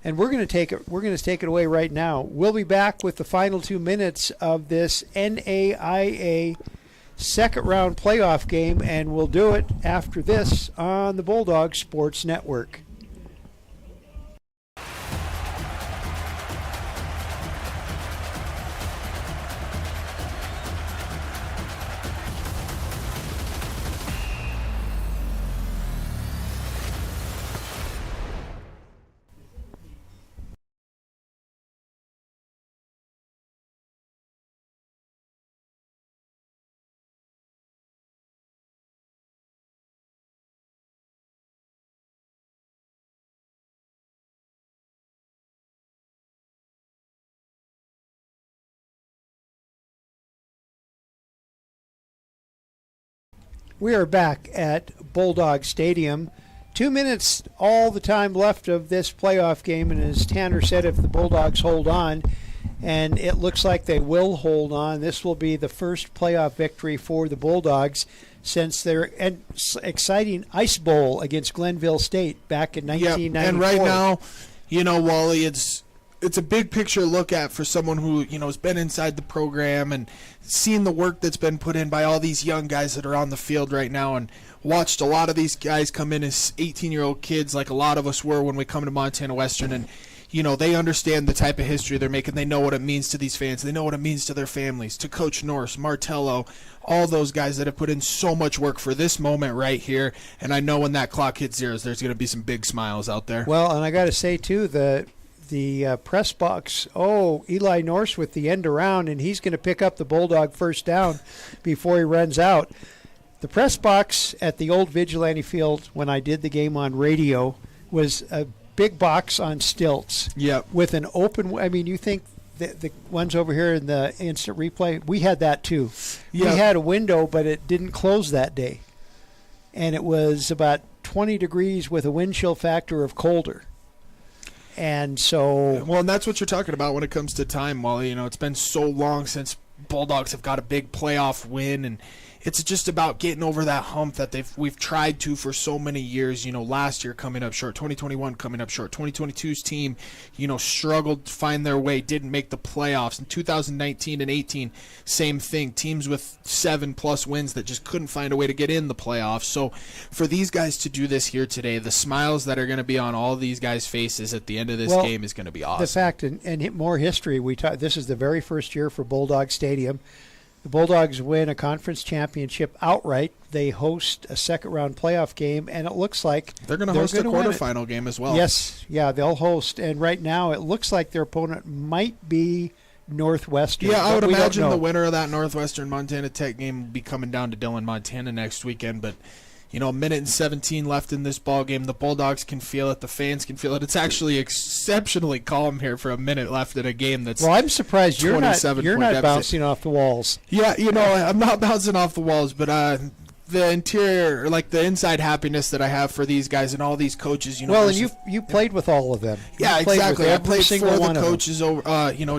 And we're going to take it away right now. We'll be back with the final 2 minutes of this NAIA second round playoff game, and we'll do it after this on the Bulldog Sports Network. We are back at Bulldog Stadium. 2 minutes all the time left of this playoff game, and as Tanner said, if the Bulldogs hold on, and it looks like they will hold on, this will be the first playoff victory for the Bulldogs since their exciting Ice Bowl against Glenville State back in 1994. And right now, Wally, it's a big picture look at for someone who, has been inside the program and seen the work that's been put in by all these young guys that are on the field right now, and watched a lot of these guys come in as 18-year-old kids like a lot of us were when we come to Montana Western, and they understand the type of history they're making. They know what it means to these fans. They know what it means to their families, to Coach Norris, Martello, all those guys that have put in so much work for this moment right here. And I know when that clock hits zeros, there's going to be some big smiles out there. Well, and I got to say, too, the press box, Eli Norse with the end around, and he's going to pick up the Bulldog first down before he runs out. The press box at the old Vigilante Field when I did the game on radio was a big box on stilts. Yep. With an open, you think the ones over here in the instant replay, we had that too. Yep. We had a window, but it didn't close that day. And it was about 20 degrees with a wind chill factor of colder. And so... Well, and that's what you're talking about when it comes to time, Wally. It's been so long since Bulldogs have got a big playoff win, and it's just about getting over that hump that we've tried to for so many years. Last year coming up short, 2021 coming up short, 2022's team, struggled to find their way, didn't make the playoffs. In 2019 and 18, same thing. Teams with 7+ wins that just couldn't find a way to get in the playoffs. So for these guys to do this here today, the smiles that are going to be on all these guys' faces at the end of this game is going to be awesome. The fact, and more history, this is the very first year for Bulldog Stadium. The Bulldogs win a conference championship outright. They host a second-round playoff game, and it looks like they're going to host a quarterfinal game as well. Yes, yeah, they'll host. And right now it looks like their opponent might be Northwestern. Yeah, I would imagine the winner of that Northwestern Montana Tech game will be coming down to Dillon, Montana next weekend. But, a minute and 17 left in this ball game. The Bulldogs can feel it. The fans can feel it. It's actually exceptionally calm here for a minute left in a game that's... Well, I'm surprised you're not bouncing off the walls. Yeah, I'm not bouncing off the walls, but the interior, like the inside happiness that I have for these guys and all these coaches, Well, and you played with all of them. Yeah, exactly. I played for the coaches over,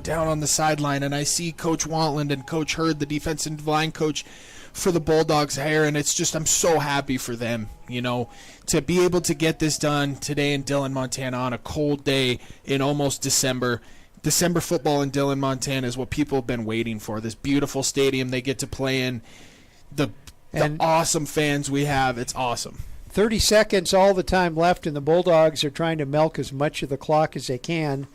down on the sideline, and I see Coach Wantland and Coach Hurd, the defensive line coach for the Bulldogs here, and it's just, I'm so happy for them, to be able to get this done today in Dillon, Montana on a cold day in almost December. December football in Dillon, Montana is what people have been waiting for. This beautiful stadium they get to play in, the awesome fans we have. It's awesome. 30 seconds all the time left, and the Bulldogs are trying to milk as much of the clock as they can.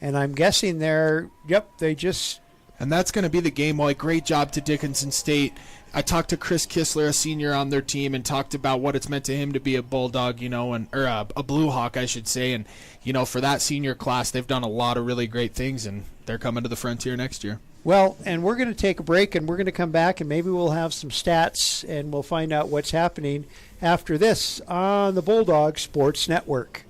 And I'm guessing they just... And that's going to be the game. Well, great job to Dickinson State. I talked to Chris Kistler, a senior on their team, and talked about what it's meant to him to be a Bulldog, or a Blue Hawk, I should say. And, for that senior class, they've done a lot of really great things, and they're coming to the Frontier next year. Well, and we're going to take a break, and we're going to come back, and maybe we'll have some stats, and we'll find out what's happening after this on the Bulldog Sports Network.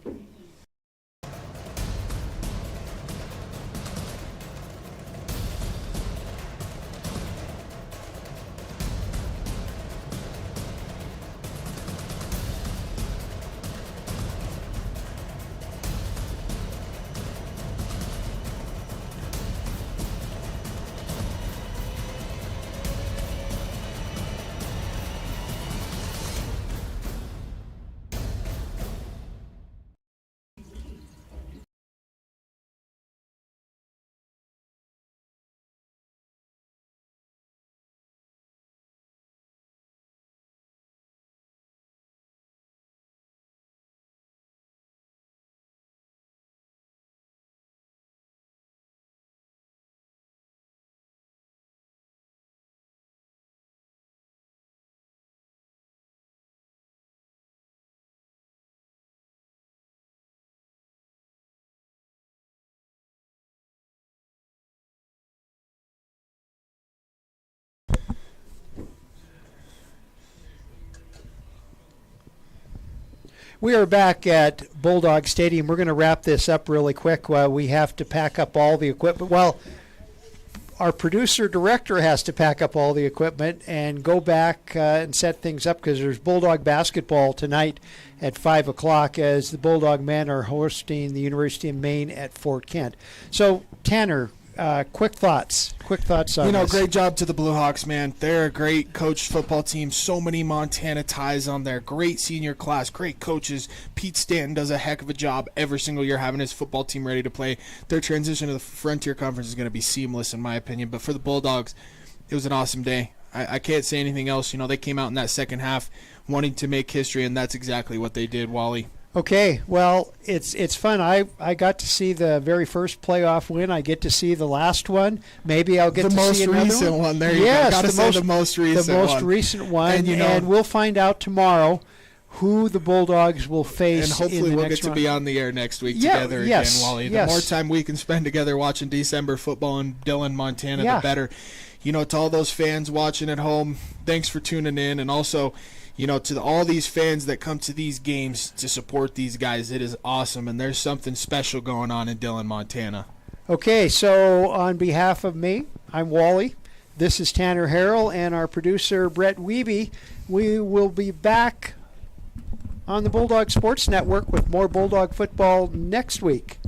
We are back at Bulldog Stadium. We're going to wrap this up really quick while we have to pack up all the equipment. Well, our producer-director has to pack up all the equipment and go back and set things up because there's Bulldog basketball tonight at 5 o'clock as the Bulldog men are hosting the University of Maine at Fort Kent. So, Tanner, quick thoughts. Quick thoughts on this. Great job to the Blue Hawks, man. They're a great coached football team. So many Montana ties on there. Great senior class, great coaches. Pete Stanton does a heck of a job every single year having his football team ready to play. Their transition to the Frontier Conference is going to be seamless, in my opinion. But for the Bulldogs, it was an awesome day. I can't say anything else. They came out in that second half wanting to make history, and that's exactly what they did, Wally. Okay, well, it's fun. I got to see the very first playoff win. I get to see the last one. Maybe I'll get to see another one. The most recent one. There you yes, go. Got to say the most recent one. The most recent one. And, and we'll find out tomorrow who the Bulldogs will face. And hopefully we'll get to be on the air next week together again, Wally. The more time we can spend together watching December football in Dillon, Montana, the better. To all those fans watching at home, thanks for tuning in. And also, to all these fans that come to these games to support these guys, it is awesome. And there's something special going on in Dillon, Montana. Okay, so on behalf of me, I'm Wally. This is Tanner Harrell and our producer, Brett Wiebe. We will be back on the Bulldog Sports Network with more Bulldog football next week.